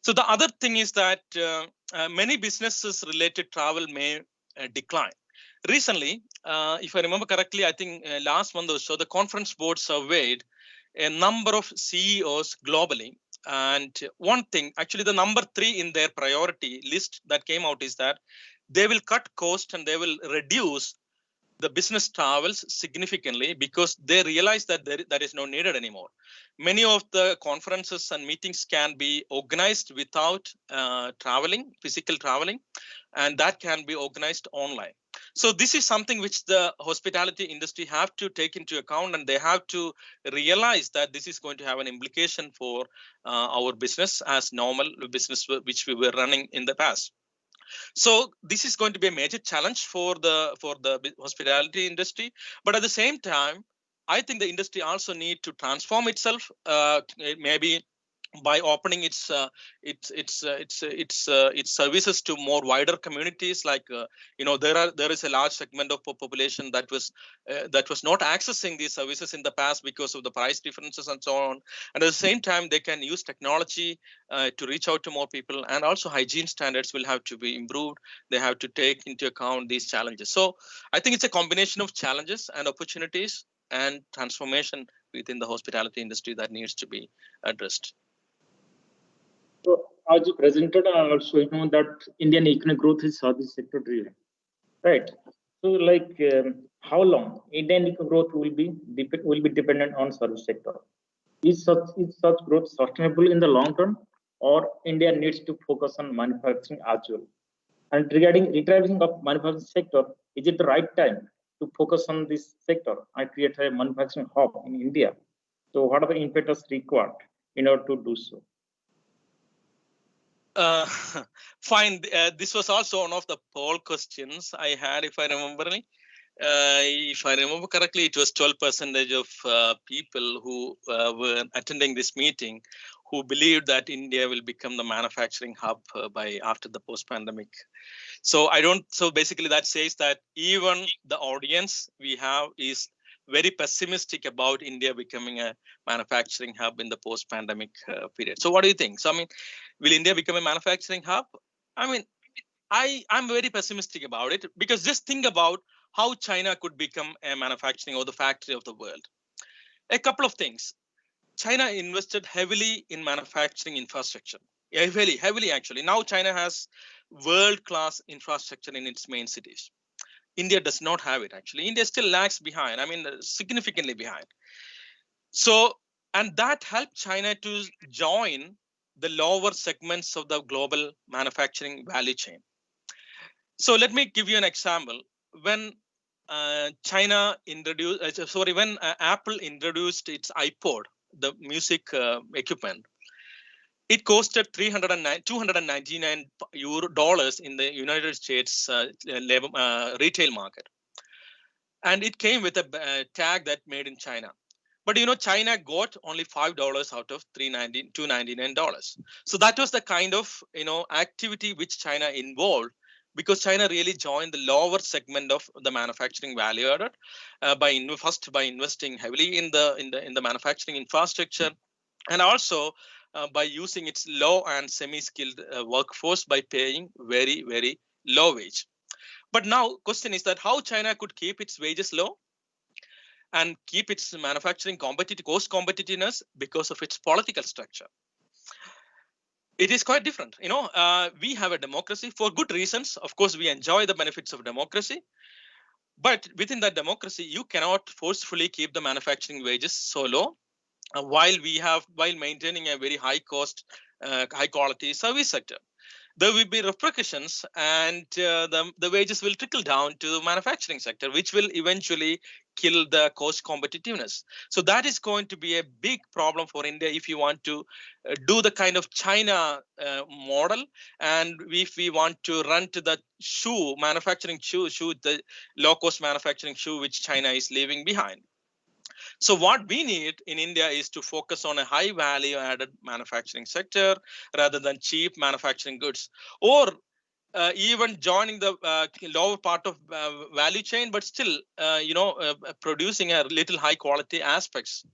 So the other thing is that many businesses related travel may decline. Recently, if I remember correctly, I think last month or so, the conference board surveyed a number of CEOs globally. And one thing, actually the number 3 in their priority list that came out is that they will cut cost and they will reduce the business travels significantly, because they realize that that is not needed anymore. Many of the conferences and meetings can be organized without physical traveling, and that can be organized online. So this is something which the hospitality industry have to take into account, and they have to realize that this is going to have an implication for our business as normal business which we were running in the past. So this is going to be a major challenge for the hospitality industry. But at the same time, I think the industry also need to transform itself, maybe by opening its services to more wider communities. Like there is a large segment of population that was not accessing these services in the past because of the price differences and so on. And at the same time, they can use technology to reach out to more people, and also hygiene standards will have to be improved. They have to take into account these challenges. So I think it's a combination of challenges and opportunities and transformation within the hospitality industry that needs to be addressed.
So as you presented, also that Indian economic growth is service sector driven, right? So like how long Indian economic growth will be dependent on service sector? Is such growth sustainable in the long term, or India needs to focus on manufacturing as well? And regarding retrieving of manufacturing sector, is it the right time to focus on this sector and create a manufacturing hub in India? So what are the impetus required in order to do so?
Fine. This was also one of the poll questions I had, if I remember. If I remember correctly, it was 12% of people who were attending this meeting who believed that India will become the manufacturing hub by after the post-pandemic. So basically that says that even the audience we have is very pessimistic about India becoming a manufacturing hub in the post-pandemic period. So what do you think? So, I mean, will India become a manufacturing hub? I mean, I'm very pessimistic about it, because just think about how China could become a manufacturing or the factory of the world. A couple of things. China invested heavily in manufacturing infrastructure. Heavily actually. Now China has world-class infrastructure in its main cities. India does not have it actually. India still lags behind. I mean, significantly behind. So, and that helped China to join the lower segments of the global manufacturing value chain. So let me give you an example. When Apple introduced its iPod, the music equipment, it costed $299 in the United States retail market. And it came with a tag that made in China. But China got only $5 out of $299. So that was the kind of activity which China involved, because China really joined the lower segment of the manufacturing value added by investing heavily in the manufacturing infrastructure, and also by using its low and semi-skilled workforce by paying very, very low wage. But now question is that how China could keep its wages low and keep its manufacturing cost competitiveness, because of its political structure. It is quite different. We have a democracy for good reasons. Of course, we enjoy the benefits of democracy. But within that democracy, you cannot forcefully keep the manufacturing wages so low while maintaining a very high cost, high quality service sector. There will be repercussions, and the wages will trickle down to the manufacturing sector, which will eventually kill the cost competitiveness. So that is going to be a big problem for India if you want to do the kind of China model, and if we want to run to the the low cost manufacturing shoe which China is leaving behind. So what we need in India is to focus on a high value added manufacturing sector rather than cheap manufacturing goods, or even joining the lower part of value chain, but still, producing a little high quality aspects,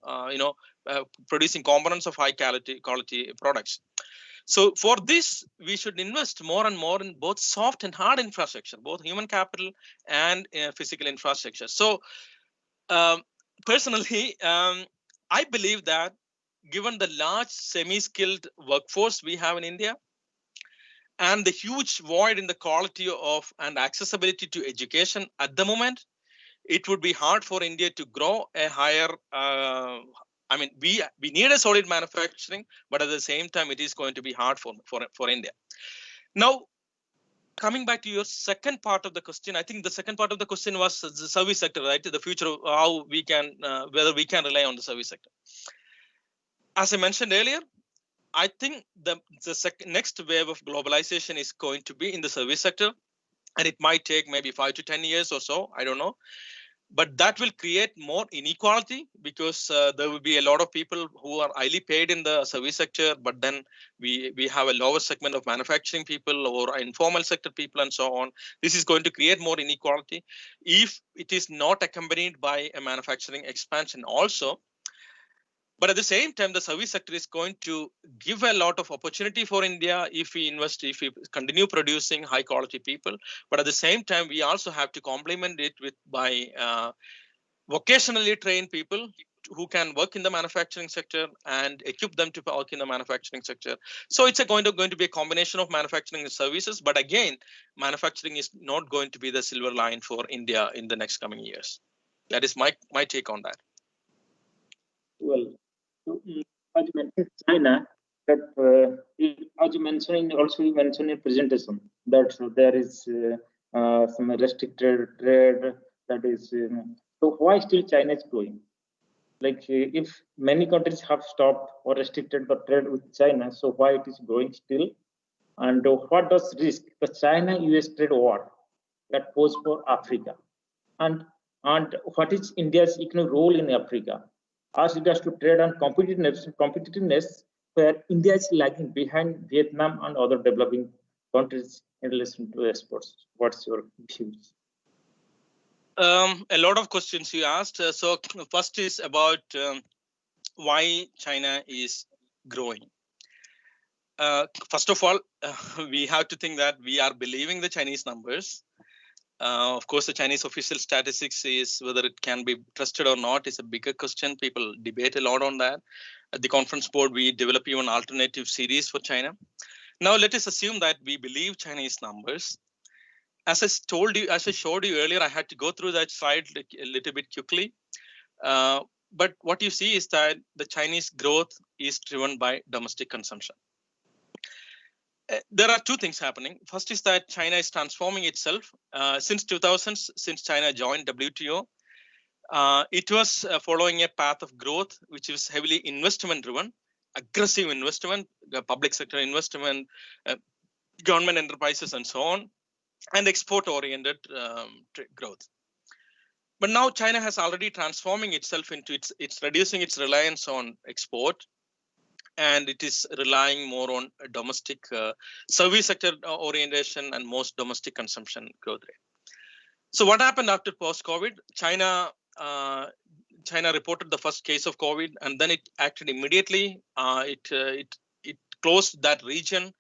producing components of high quality products. So for this, we should invest more and more in both soft and hard infrastructure, both human capital and physical infrastructure. So personally, I believe that given the large semi-skilled workforce we have in India and the huge void in the quality of and accessibility to education at the moment, it would be hard for India to grow a higher. We need a solid manufacturing, but at the same time, it is going to be hard for India. Now, coming back to your second part of the question, I think the second part of the question was the service sector, right? The future, how we can, whether we can rely on the service sector. As I mentioned earlier, I think the next wave of globalization is going to be in the service sector, and it might take maybe 5 to 10 years or so. I don't know. But that will create more inequality because there will be a lot of people who are highly paid in the service sector, but then we have a lower segment of manufacturing people or informal sector people and so on. This is going to create more inequality if it is not accompanied by a manufacturing expansion also. But at the same time, the service sector is going to give a lot of opportunity for India if we invest, if we continue producing high quality people. But at the same time, we also have to complement it with by vocationally trained people who can work in the manufacturing sector and equip them to work in the manufacturing sector. So it's going to be a combination of manufacturing and services. But again, manufacturing is not going to be the silver line for India in the next coming years. That is my take on that.
Well, as you mentioned China, that as you mentioned, also you mentioned in presentation that there is some restricted trade that is. So why still China is growing? Like if many countries have stopped or restricted the trade with China, so why it is growing still? And what does risk the China-US trade war that pose for Africa? And what is India's economic role in Africa? As regards to trade and competitiveness, where India is lagging behind Vietnam and other developing countries in relation to exports. What's your views?
A lot of questions you asked. So first is about why China is growing. First of all, we have to think that we are believing the Chinese numbers. Of course, the Chinese official statistics is whether it can be trusted or not is a bigger question. People debate a lot on that. At the conference board, we develop even alternative series for China. Now, let us assume that we believe Chinese numbers. As I showed you earlier, I had to go through that slide a little bit quickly. But what you see is that the Chinese growth is driven by domestic consumption. There are two things happening. First is that China is transforming itself. Since 2000, since China joined WTO, it was following a path of growth, which is heavily investment driven, aggressive investment, public sector investment, government enterprises and so on, and export oriented growth. But now China has already transforming itself into it's reducing its reliance on export, and it is relying more on a domestic service sector orientation and most domestic consumption growth rate. So what happened after post-COVID? China reported the first case of COVID, and then it acted immediately. It closed that region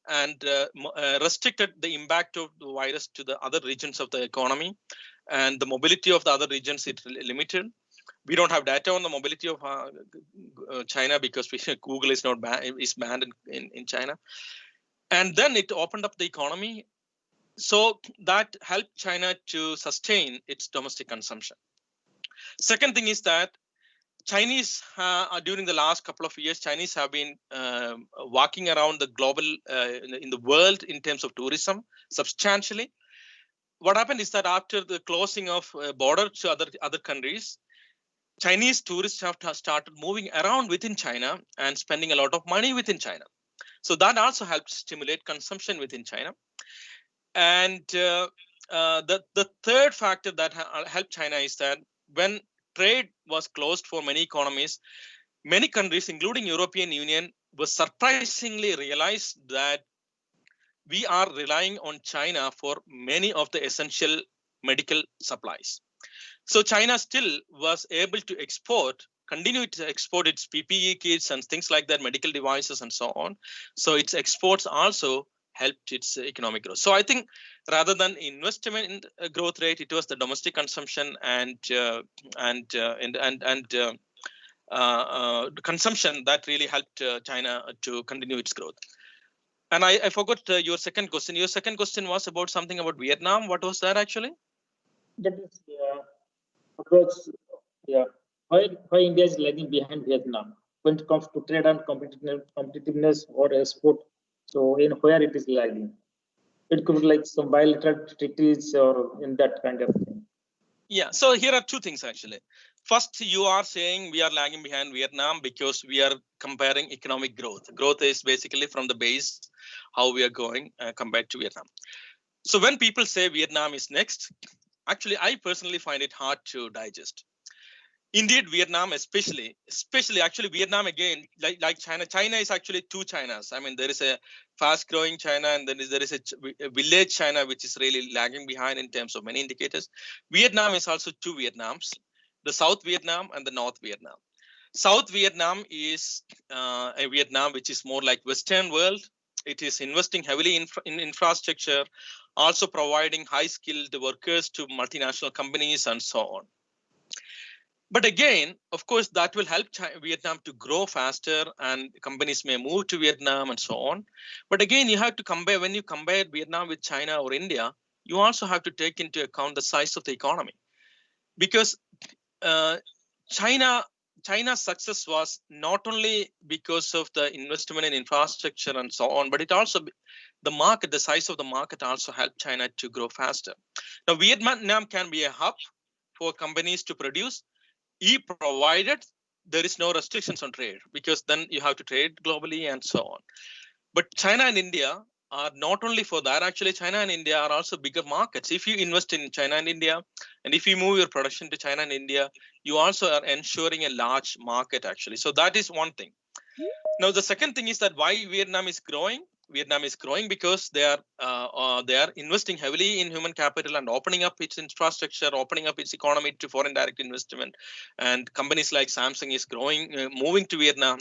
and restricted the impact of the virus to the other regions of the economy, and the mobility of the other regions it limited. We don't have data on the mobility of China because Google is not banned in China. And then it opened up the economy. So that helped China to sustain its domestic consumption. Second thing is that Chinese, during the last couple of years, Chinese have been walking around the global, in the world in terms of tourism substantially. What happened is that after the closing of border to other countries, Chinese tourists have started moving around within China and spending a lot of money within China. So that also helps stimulate consumption within China. And the third factor that helped China is that when trade was closed for many economies, many countries, including European Union, was surprisingly realized that we are relying on China for many of the essential medical supplies. So China still was able to continue to export its PPE kits and things like that, medical devices and so on. So its exports also helped its economic growth. So I think rather than investment growth rate, it was the domestic consumption and consumption that really helped China to continue its growth. And I forgot your second question. Your second question was about something about Vietnam. What was that actually?
That is why India is lagging behind Vietnam when it comes to trade and competitiveness or export. So in where it is lagging, it could be like some bilateral treaties or in that kind of thing.
Yeah, so here are two things actually. First, you are saying we are lagging behind Vietnam because we are comparing economic growth. Growth is basically from the base, how we are going compared to Vietnam. So when people say Vietnam is next, actually, I personally find it hard to digest. Indeed, Vietnam, especially actually Vietnam again, like China. China is actually two Chinas. I mean, there is a fast-growing China, and then there is a village China, which is really lagging behind in terms of many indicators. Vietnam is also two Vietnams: the South Vietnam and the North Vietnam. South Vietnam is a Vietnam which is more like Western world. It is investing heavily in infrastructure, also providing high-skilled workers to multinational companies and so on. But again, of course, that will help Vietnam to grow faster, and companies may move to Vietnam and so on. But again, you have to compare, when you compare Vietnam with China or India, you also have to take into account the size of the economy. Because China's success was not only because of the investment in infrastructure and so on, but it also, the size of the market also helped China to grow faster. Now, Vietnam can be a hub for companies to produce, provided there is no restrictions on trade, because then you have to trade globally and so on. But China and India are not only for that. Actually, China and India are also bigger markets. If you invest in China and India, and if you move your production to China and India, you also are ensuring a large market, actually. So that is one thing. Now, the second thing is that why Vietnam is growing. Vietnam is growing because they are investing heavily in human capital and opening up its infrastructure, opening up its economy to foreign direct investment. And companies like Samsung is growing, moving to Vietnam.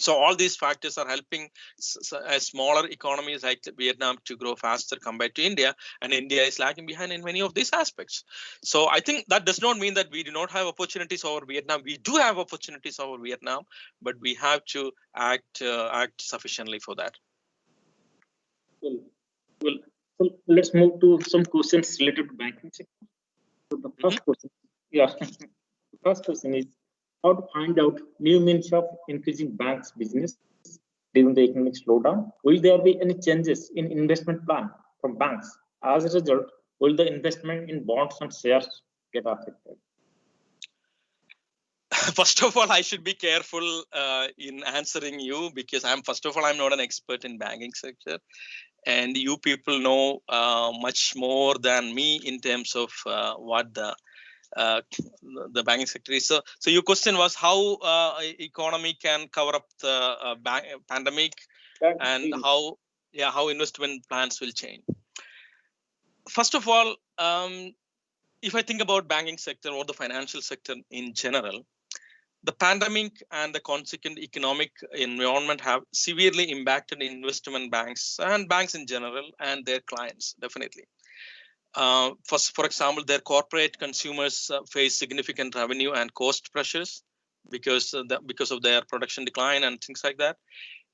So all these factors are helping smaller economies like Vietnam to grow faster compared to India, and India is lagging behind in many of these aspects. So I think that does not mean that we do not have opportunities over Vietnam. We do have opportunities over Vietnam, but we have to act sufficiently for that.
Well, so let's move to some questions related to banking sector. So the first question, the first question is how to find out new means of increasing banks' business during the economic slowdown. Will there be any changes in investment plan from banks? As a result, will the investment in bonds and shares get affected?
First of all, I should be careful in answering you, because I'm not an expert in banking sector, and you people know much more than me in terms of what the banking sector is. So your question was how economy can cover up the pandemic, and how investment plans will change. First of all, if I think about banking sector or the financial sector in general, the pandemic and the consequent economic environment have severely impacted investment banks and banks in general and their clients, definitely. For example, their corporate consumers face significant revenue and cost pressures because of their production decline and things like that.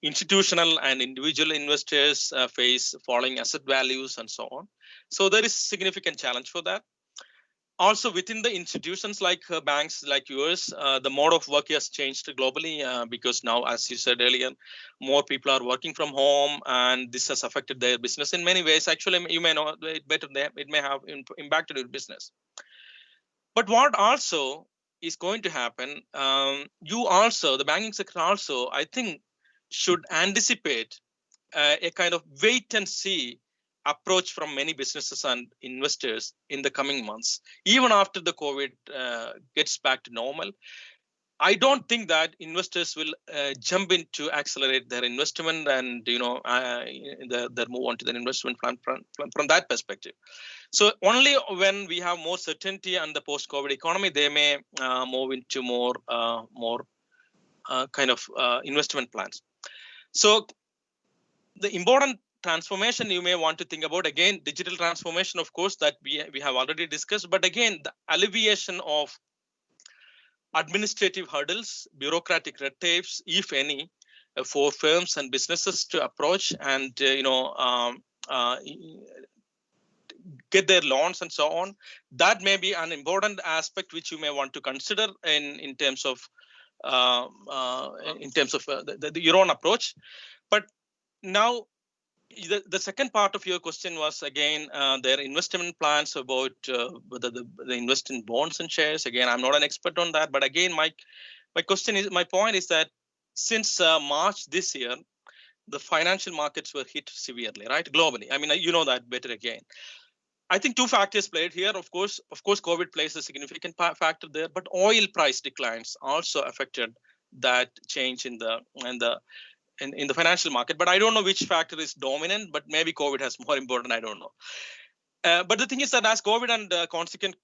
Institutional and individual investors face falling asset values and so on. So there is significant challenge for that. Also, within the institutions like banks like yours, the mode of work has changed globally because now, as you said earlier, more people are working from home, and this has affected their business in many ways. Actually, you may know it better. It may have impacted your business. But what also is going to happen, the banking sector also, I think, should anticipate a kind of wait and see approach from many businesses and investors in the coming months, even after the COVID gets back to normal. I don't think that investors will jump in to accelerate their investment and their move on to their investment plan from that perspective. So only when we have more certainty on the post-COVID economy, they may move into more kind of investment plans. So the important transformation you may want to think about, again, digital transformation, of course, that we have already discussed. But again, the alleviation of administrative hurdles, bureaucratic red tapes, if any, for firms and businesses to approach and get their loans and so on. That may be an important aspect which you may want to consider in terms of your own approach. But now, The second part of your question was again their investment plans about whether they invest in bonds and shares. Again, I'm not an expert on that, but again, my point is that since March this year, the financial markets were hit severely, right, globally. I mean, you know that better again. I think two factors played here. Of course, COVID plays a significant factor there, but oil price declines also affected that change in the financial market. But I don't know which factor is dominant, but maybe COVID has more important. I don't know. But the thing is that as COVID and consequent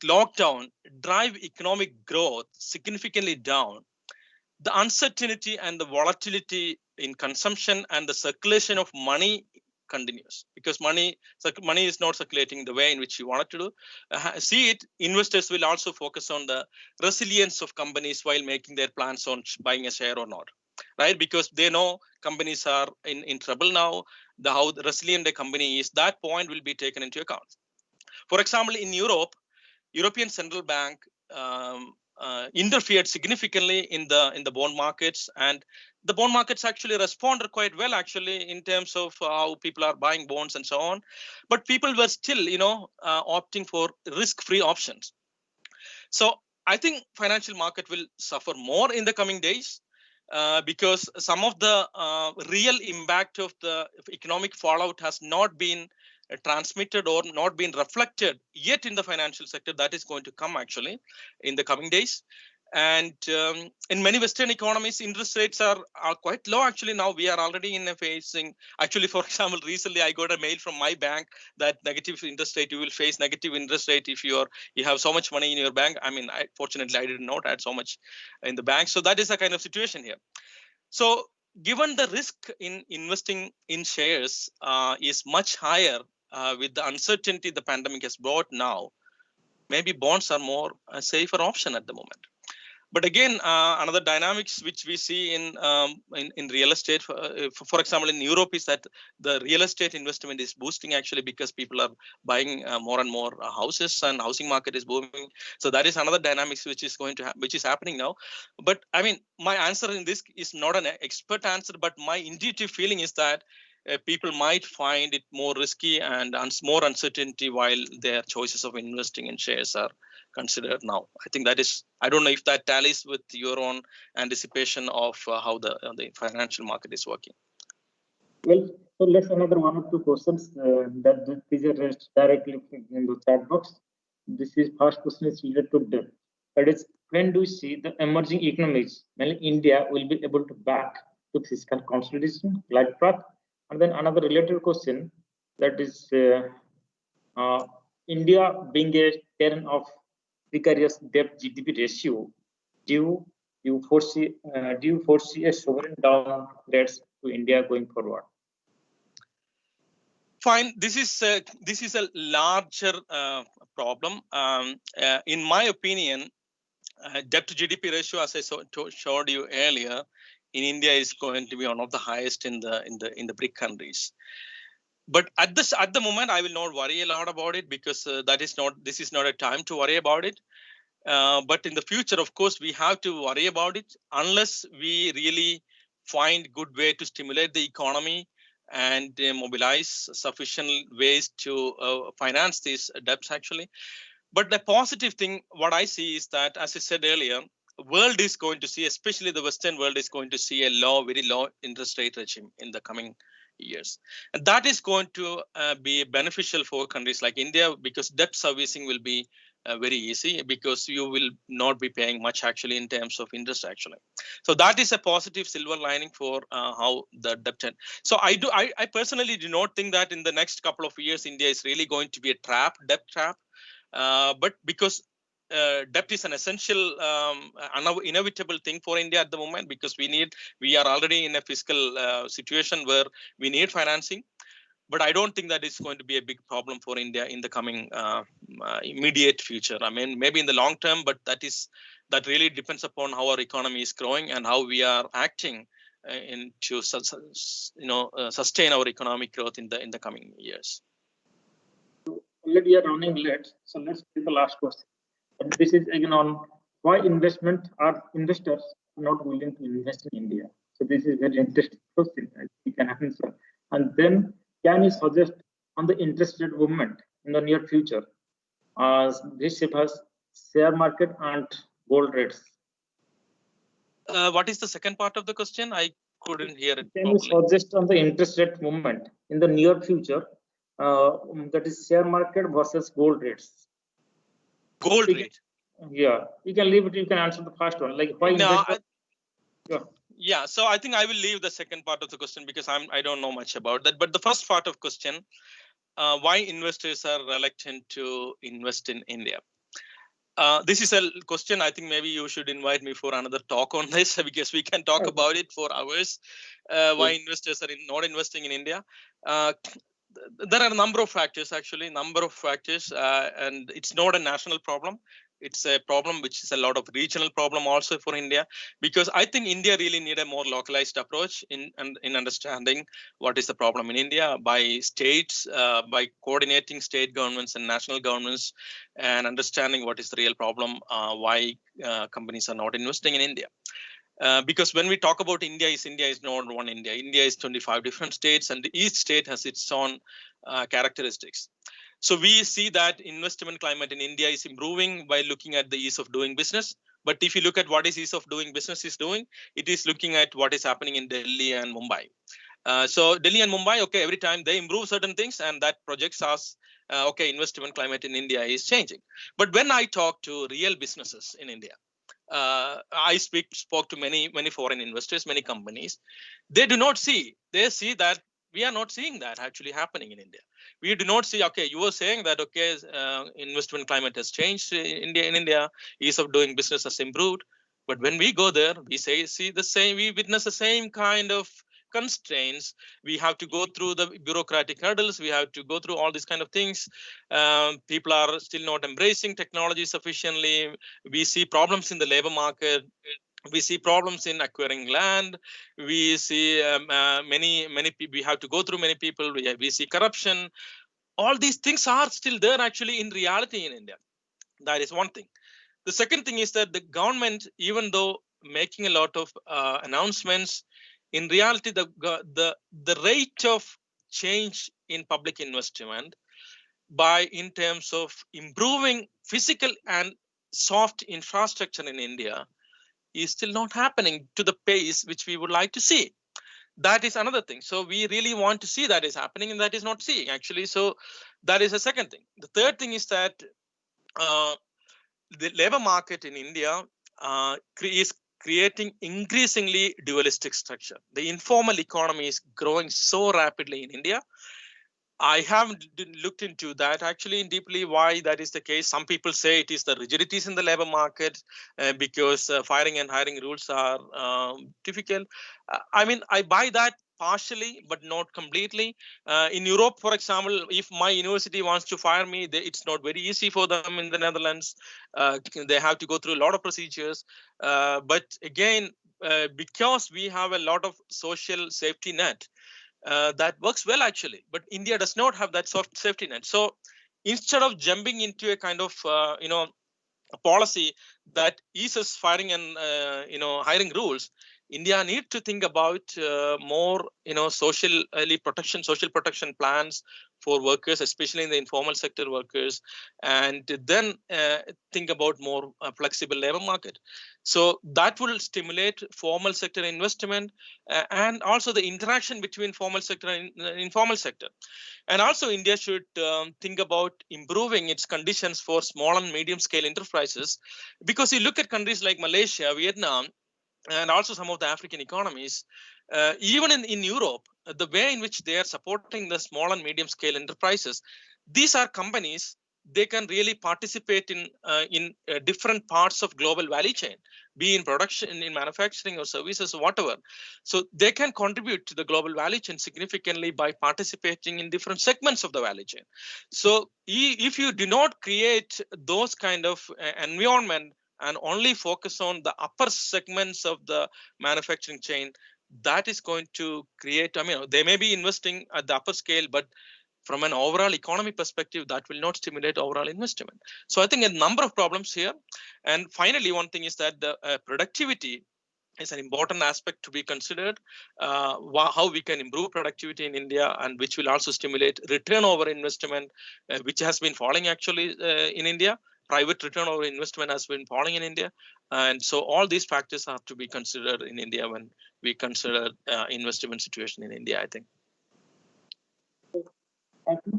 lockdown drive economic growth significantly down, the uncertainty and the volatility in consumption and the circulation of money continues, because money is not circulating the way in which you want it to do. See it, investors will also focus on the resilience of companies while making their plans on buying a share or not, right? Because they know companies are in trouble now. How resilient the company is, that point will be taken into account. For example, in European Central Bank interfered significantly in the bond markets, and the bond markets actually responded quite well, actually, in terms of how people are buying bonds and so on. But people were still, opting for risk-free options. So I think financial market will suffer more in the coming days because some of the real impact of the economic fallout has not been transmitted or not been reflected yet in the financial sector. That is going to come actually in the coming days. And in many Western economies, interest rates are quite low. Actually, now we are already facing. Actually, for example, recently I got a mail from my bank that negative interest rate. You will face negative interest rate if you have so much money in your bank. I mean, fortunately, I didn't know I had so much in the bank. So that is the kind of situation here. So given the risk in investing in shares is much higher with the uncertainty the pandemic has brought now, maybe bonds are more a safer option at the moment. But again, another dynamics which we see in real estate, for example, in Europe, is that the real estate investment is boosting actually because people are buying more and more houses, and housing market is booming. So that is another dynamics which is happening now. But I mean, my answer in this is not an expert answer, but my intuitive feeling is that people might find it more risky and more uncertainty while their choices of investing in shares are considered now. I think that is, I don't know if that tallies with your own anticipation of how the financial market is working.
Well, so let's another one or two questions that these are raised directly in the chat box. This is first question is related to debt. That is, when do you see the emerging economies, mainly India, will be able to back to fiscal consolidation, glide path? And then another related question, that is India being a term of precarious debt GDP ratio, do you foresee a sovereign downgrades to India going forward?
Fine. This is a larger problem. In my opinion, debt to GDP ratio, as I showed you earlier, in India is going to be one of the highest in the BRIC countries. But at the moment, I will not worry a lot about it because this is not a time to worry about it. But in the future, of course, we have to worry about it unless we really find good way to stimulate the economy and mobilize sufficient ways to finance these debts actually. But the positive thing, what I see is that, as I said earlier, world is going to see, especially the Western world, is going to see a very low interest rate regime in the coming years. And that is going to be beneficial for countries like India because debt servicing will be very easy because you will not be paying much actually in terms of interest actually. So that is a positive silver lining for how the debt. So I personally do not think that in the next couple of years India is really going to be a debt trap, but because debt is an essential, inevitable thing for India at the moment because we are already in a fiscal situation where we need financing. But I don't think that it's going to be a big problem for India in the coming immediate future. I mean, maybe in the long term, but that really depends upon how our economy is growing and how we are acting to sustain our economic growth in the coming years.
Already we are running late, so let's take the last question. And this is again on why investors are not willing to invest in India. So this is very interesting question. You can answer. And then, can you suggest on the interest rate movement in the near future, as this has share market and gold rates?
What is the second part of the question? I couldn't hear it
Can you
properly.
suggest on the interest rate movement in the near future, that is share market versus gold rates?
Gold rate.
Yeah, you can leave it. You can answer the first one. Like why investors?
Yeah, so I think I will leave the second part of the question because I don't know much about that. But the first part of question, why investors are reluctant to invest in India? This is a question I think maybe you should invite me for another talk on this because we can talk about it for hours. Why investors are not investing in India? There are a number of factors, actually, and it's not a national problem. It's a problem which is a lot of regional problem also for India, because I think India really need a more localized approach in understanding what is the problem in India by states, by coordinating state governments and national governments and understanding what is the real problem, why companies are not investing in India. Because when we talk about India is not one India. India is 25 different states, and each state has its own characteristics. So we see that investment climate in India is improving by looking at the ease of doing business. But if you look at what is ease of doing business is doing, it is looking at what is happening in Delhi and Mumbai. So Delhi and Mumbai, okay, every time they improve certain things, and that projects us, okay, investment climate in India is changing. But when I talk to real businesses in India, I spoke to many foreign investors, many companies. They do not see. They see that we are not seeing that actually happening in India. We do not see. Okay, you were saying that okay, investment climate has changed in India, ease of doing business has improved. But when we go there, we see the same. We witness the same kind of constraints. We have to go through the bureaucratic hurdles. We have to go through all these kind of things. People are still not embracing technology sufficiently. We see problems in the labor market. We see problems in acquiring land. We see many people. We have to go through many people. We see corruption. All these things are still there actually in reality in India. That is one thing. The second thing is that the government, even though making a lot of announcements, in reality, the rate of change in public investment in terms of improving physical and soft infrastructure in India is still not happening to the pace which we would like to see. That is another thing. So we really want to see that is happening, and that is not seeing actually. So that is a second thing. The third thing is that the labor market in India is creating increasingly dualistic structure. The informal economy is growing so rapidly in India. I haven't looked into that actually deeply why that is the case. Some people say it is the rigidities in the labor market because firing and hiring rules are difficult. I mean, I buy that partially, but not completely. In Europe, for example, if my university wants to fire me, it's not very easy for them in the Netherlands. They have to go through a lot of procedures. But again, because we have a lot of social safety net, that works well actually, but India does not have that soft safety net. So instead of jumping into a kind of a policy that eases firing and hiring rules, India needs to think about more social protection plans for workers, especially in the informal sector workers, and then think about more flexible labor market. So that will stimulate formal sector investment and also the interaction between formal sector and informal sector. And also India should think about improving its conditions for small and medium scale enterprises, because you look at countries like Malaysia, Vietnam, and also some of the African economies, even in Europe, the way in which they are supporting the small and medium scale enterprises, these are companies, they can really participate in different parts of global value chain, be in production, in manufacturing or services or whatever. So they can contribute to the global value chain significantly by participating in different segments of the value chain. So if you do not create those kind of environment and only focus on the upper segments of the manufacturing chain, that is going to create, they may be investing at the upper scale, but from an overall economy perspective, that will not stimulate overall investment. So I think a number of problems here. And finally, one thing is that the productivity is an important aspect to be considered. How we can improve productivity in India, and which will also stimulate return over investment, which has been falling actually in India. Private return over investment has been falling in India, and so all these factors have to be considered in India when we consider investment situation in India, I think.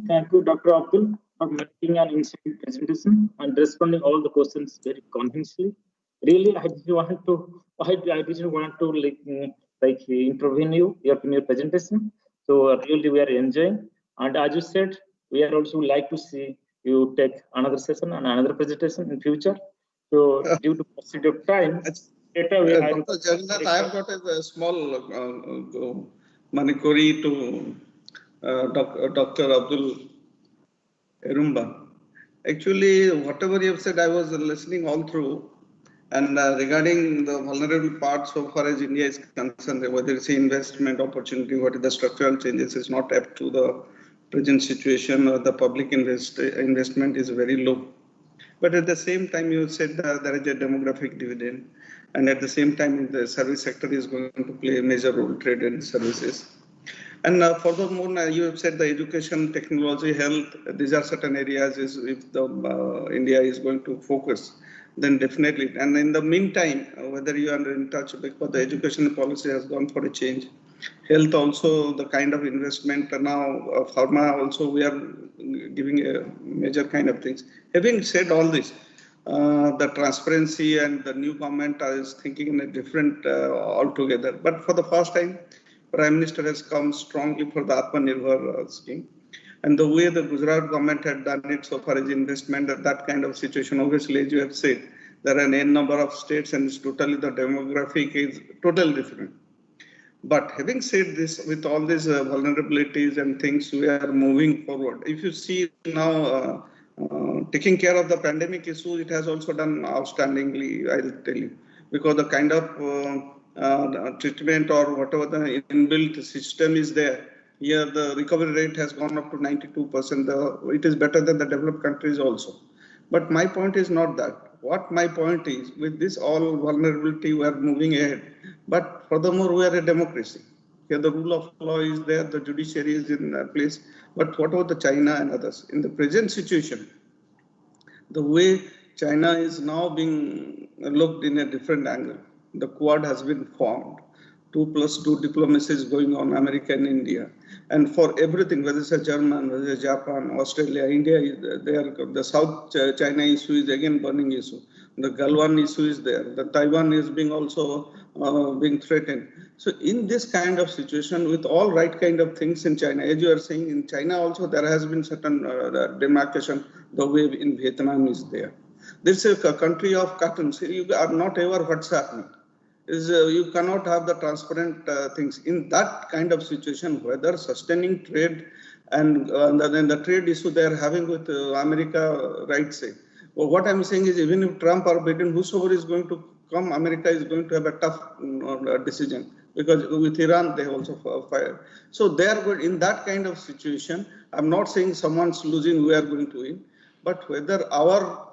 Thank you, Dr. Abdul, for making an insightful presentation and responding all the questions very convincingly. Really, I just want to, intervene in your presentation. So really, we are enjoying, and as you said, we are also like to see you take another session and another presentation in future. So due to paucity of time, later we have.
Dr. Jagannath, I have got a small manikori to Dr. Abdul Erumba. Actually, whatever you have said, I was listening all through. And regarding the vulnerable parts, so far as India is concerned, whether it's investment opportunity, what is the structural changes, is not up to the present situation, or the public investment is very low. But at the same time, you said that there is a demographic dividend, and at the same time, the service sector is going to play a major role, trade and services. And furthermore, you have said the education, technology, health, these are certain areas if the India is going to focus, then definitely. And in the meantime, whether you are in touch, because the education policy has gone for a change. Health also, the kind of investment now, pharma also, we are giving a major kind of things. Having said all this, the transparency and the new government is thinking in a different altogether. But for the first time, Prime Minister has come strongly for the Atmanirbhar scheme. And the way the Gujarat government had done it so far as investment, that kind of situation, obviously, as you have said, there are an n number of states and it's totally the demographic is totally different. But having said this, with all these vulnerabilities and things, we are moving forward. If you see now, taking care of the pandemic issue, it has also done outstandingly, I'll tell you, because the kind of treatment or whatever the inbuilt system is there, here the recovery rate has gone up to 92%. It is better than the developed countries also. But my point is not that. What my point is, with this all vulnerability, we are moving ahead. But furthermore, we are a democracy. Here the rule of law is there, the judiciary is in place. But what about the China and others? In the present situation, the way China is now being looked in a different angle. The Quad has been formed. 2+2 diplomacy is going on, America and India. And for everything, whether it's a German, whether it's Japan, Australia, India, the South China issue is again burning issue. The Galwan issue is there. The Taiwan is being also being threatened. So in this kind of situation, with all right kind of things in China, as you are saying, in China also there has been certain demarcation, the way in Vietnam is there. This is a country of cartoons. You are not aware what's happening. You cannot have the transparent things. In that kind of situation, whether sustaining trade and then the trade issue they are having with America, right say. Well, what I'm saying is even if Trump or Biden, whosoever is going to come, America is going to have a tough decision because with Iran they also fired. So they are good in that kind of situation. I'm not saying someone's losing, we are going to win, but whether our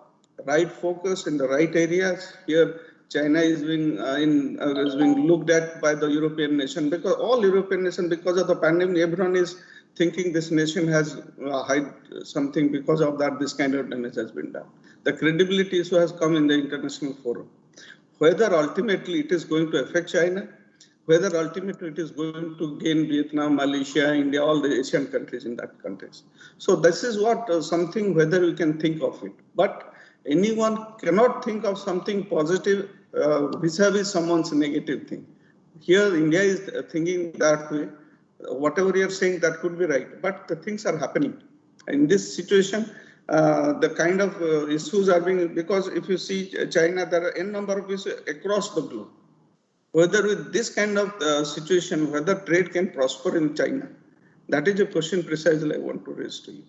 right focus in the right areas here. China is being looked at by the European nation because all European nation because of the pandemic, everyone is thinking this nation has hide something because of that. This kind of damage has been done. The credibility issue has come in the international forum. Whether ultimately it is going to affect China, whether ultimately it is going to gain Vietnam, Malaysia, India, all the Asian countries in that context. So this is what something whether we can think of it, but anyone cannot think of something positive vis-a-vis someone's negative thing. Here, India is thinking that way. Whatever you're saying, that could be right, but the things are happening. In this situation, the kind of issues are being, because if you see China, there are n number of issues across the globe. Whether with this kind of situation, whether trade can prosper in China, that is a question precisely I want to raise to you.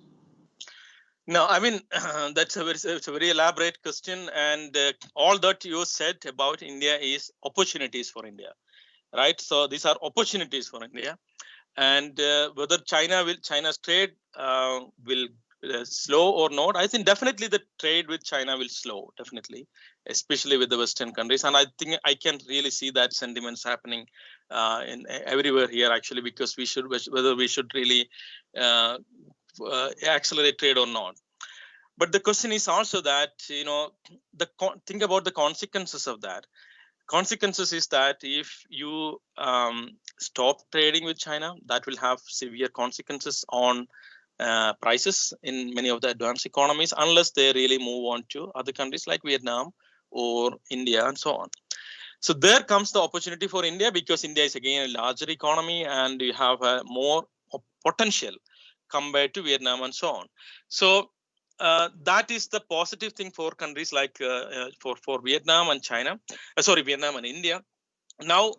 No, I mean, it's a very elaborate question. And all that you said about India is opportunities for India, right? So these are opportunities for India. And whether China's trade will slow or not. I think definitely the trade with China will slow, definitely, especially with the Western countries. And I think I can really see that sentiments happening in everywhere here, actually, because whether we should really accelerate trade or not. But the question is also that, think about the consequences of that. Consequences is that if you stop trading with China, that will have severe consequences on prices in many of the advanced economies, unless they really move on to other countries like Vietnam or India and so on. So there comes the opportunity for India, because India is again a larger economy and you have more potential compared to Vietnam and so on. So that is the positive thing for countries like for Vietnam and China, Vietnam and India. Now,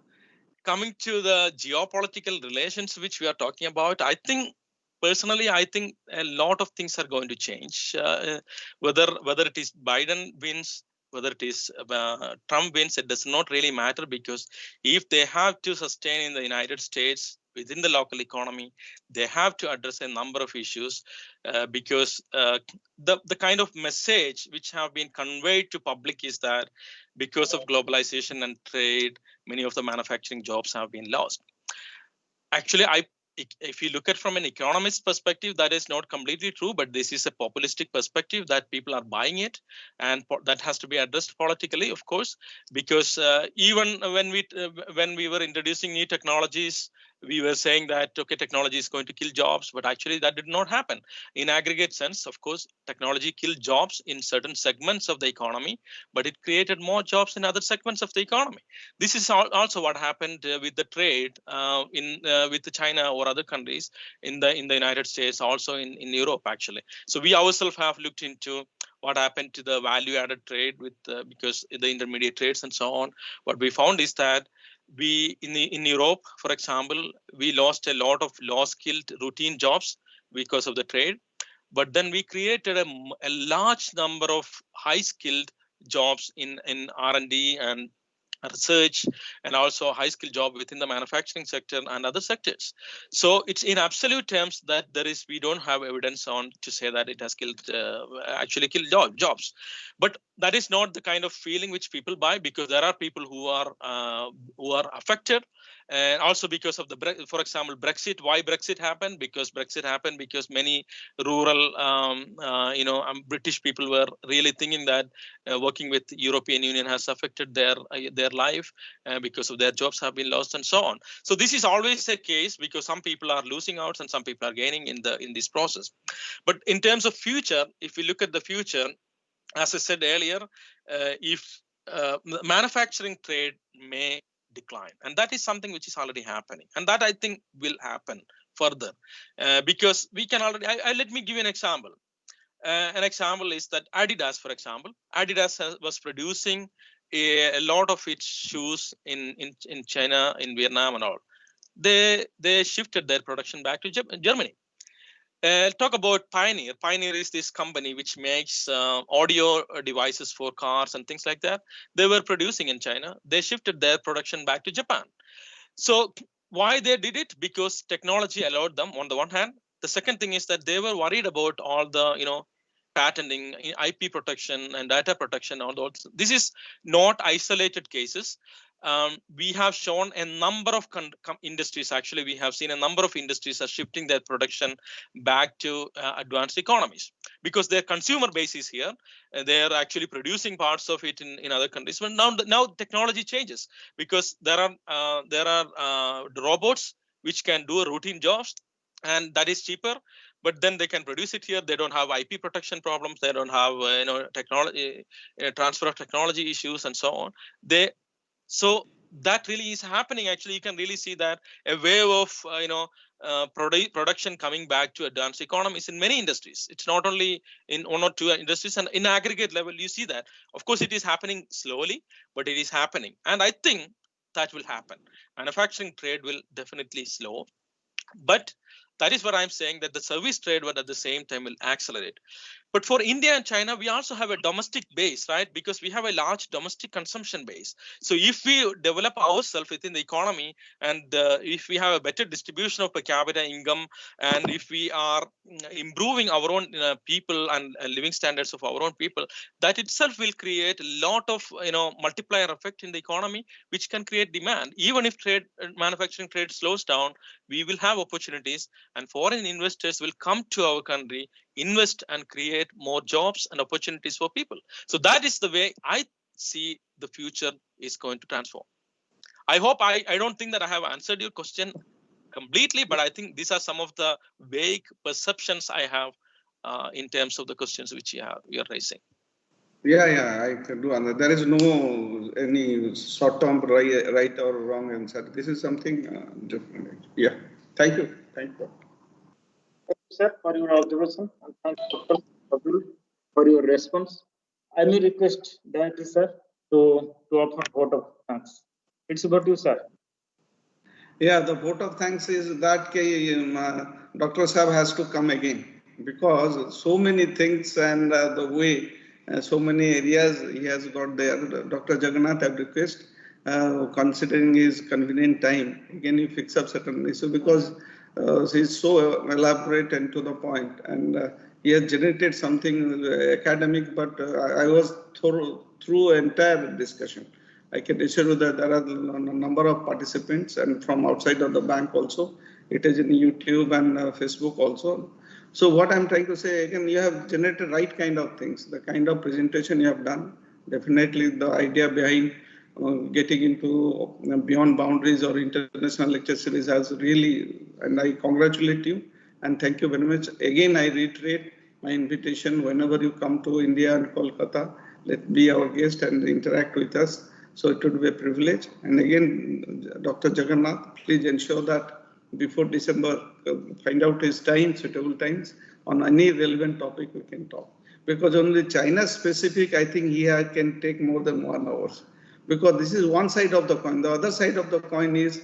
coming to the geopolitical relations which we are talking about, I think personally, I think a lot of things are going to change. Whether it is Biden wins, whether it is Trump wins, it does not really matter, because if they have to sustain in the United States within the local economy, they have to address a number of issues, because the kind of message which have been conveyed to public is that because of globalization and trade, many of the manufacturing jobs have been lost. Actually, if you look at from an economist perspective, that is not completely true, but this is a populistic perspective that people are buying it, and that has to be addressed politically, of course, because even when we were introducing new technologies, we were saying that, okay, technology is going to kill jobs, but actually that did not happen. In aggregate sense, of course, technology killed jobs in certain segments of the economy, but it created more jobs in other segments of the economy. This is also what happened with the trade with China or other countries in the United States, also in Europe, actually. So we ourselves have looked into what happened to the value-added trade with because the intermediate trades and so on. What we found is that in Europe, for example, we lost a lot of low-skilled routine jobs because of the trade, but then we created a large number of high-skilled jobs in R&D and research, and also a high skill job within the manufacturing sector and other sectors. So it's in absolute terms that we don't have evidence on to say that it has actually killed jobs. But that is not the kind of feeling which people buy, because there are people who are affected. And also because of for example, Brexit. Why Brexit happened? Because Brexit happened because many rural, British people were really thinking that working with European Union has affected their life, because of their jobs have been lost and so on. So this is always a case, because some people are losing out and some people are gaining in this process. But in terms of future, if we look at the future, as I said earlier, if manufacturing trade may decline, and that is something which is already happening, and that I think will happen further, because we can already. Let me give you an example. An example is that Adidas, for example, was producing a lot of its shoes in China, in Vietnam, and all. They shifted their production back to Germany. Talk about Pioneer. Pioneer is this company which makes audio devices for cars and things like that. They were producing in China. They shifted their production back to Japan. So why they did it? Because technology allowed them, on the one hand. The second thing is that they were worried about all the, patenting, IP protection and data protection. All those. This is not isolated cases. We have shown a number of industries. Actually, we have seen a number of industries are shifting their production back to advanced economies, because their consumer base is here. They are actually producing parts of it in other countries. But now technology changes, because there are robots which can do routine jobs, and that is cheaper. But then they can produce it here. They don't have IP protection problems. They don't have technology transfer of technology issues and so on. So that really is happening. Actually, you can really see that a wave of production coming back to advanced economies in many industries. It's not only in one or two industries, and in aggregate level, you see that. Of course, it is happening slowly, but it is happening, and I think that will happen. Manufacturing trade will definitely slow, but that is what I'm saying, that the service trade would at the same time will accelerate. But for India and China, we also have a domestic base, right? Because we have a large domestic consumption base. So if we develop ourselves within the economy, and if we have a better distribution of per capita income, and if we are improving our own people and living standards of our own people, that itself will create a lot of multiplier effect in the economy, which can create demand. Even if manufacturing trade slows down, we will have opportunities, and foreign investors will come to our country, invest, and create more jobs and opportunities for people. So that is the way I see the future is going to transform. I hope I don't think that I have answered your question completely, but I think these are some of the vague perceptions I have in terms of the questions which you are raising.
Yeah, I can do. And there is no any short-term right or wrong answer. This is something different. Yeah. Thank you.
Thank you, sir, for your observation, and thank you, Dr. Abdul, for your response. I may request Director sir to offer vote of thanks. It's about you, sir.
Yeah, the vote of thanks is that Dr. Saab has to come again, because so many things and the way so many areas he has got there. Dr. Jagannath, I request, considering his convenient time, again he fix up certain issues, because he's so elaborate and to the point, and he has generated something academic, but I was through entire discussion. I can assure you that there are a number of participants, and from outside of the bank also. It is in YouTube and Facebook also. So what I'm trying to say, again, you have generated right kind of things, the kind of presentation you have done. Definitely the idea behind getting into beyond boundaries or international lecture series has really, and I congratulate you and thank you very much. Again, I reiterate my invitation whenever you come to India and Kolkata, let be our guest and interact with us. So it would be a privilege. And again, Dr. Jagannath, please ensure that before December, find out his time, suitable times, on any relevant topic we can talk. Because only China specific, I think he can take more than 1 hour. Because this is one side of the coin. The other side of the coin is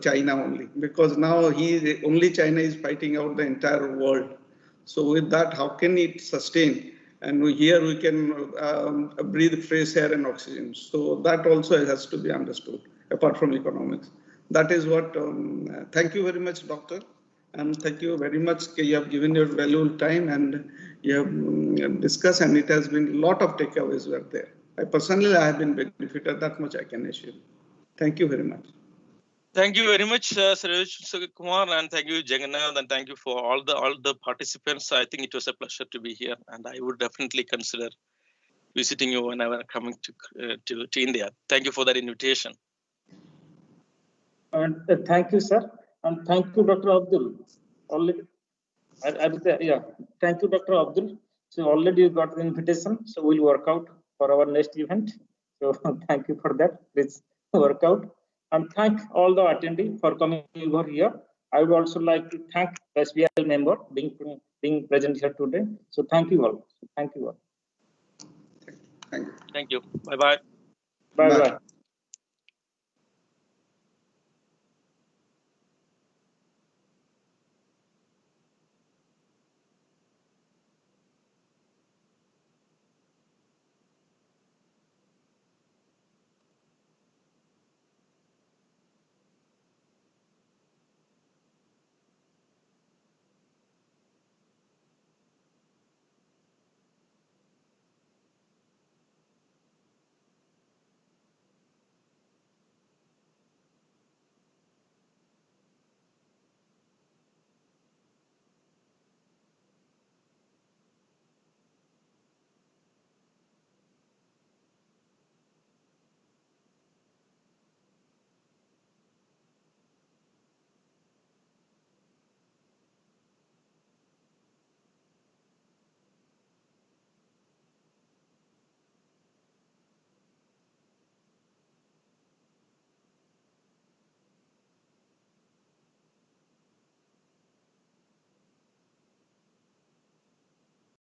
China only. Because now only China is fighting out the entire world. So with that, how can it sustain? And here we can breathe fresh air and oxygen. So that also has to be understood, apart from economics. That is what, thank you very much, Doctor. And thank you very much. You have given your valuable time and you have discussed, and it has been a lot of takeaways were there. I have been benefited, that much I can assure. Thank you very much.
Thank you very much, Suresh Kumar, and thank you, Jagannath, and thank you for all the participants. I think it was a pleasure to be here, and I would definitely consider visiting you whenever coming to India. Thank you for that invitation.
And thank you, sir, and thank you, Dr. Abdul. Already, thank you, Dr. Abdul. So already you got the invitation, so we'll work out for our next event. So thank you for that. Let's work out. And thank all the attendees for coming over here. I would also like to thank SBL member being present here today. So thank you all. Thank you all.
Thank you.
Thank you. Bye-bye.
Bye-bye.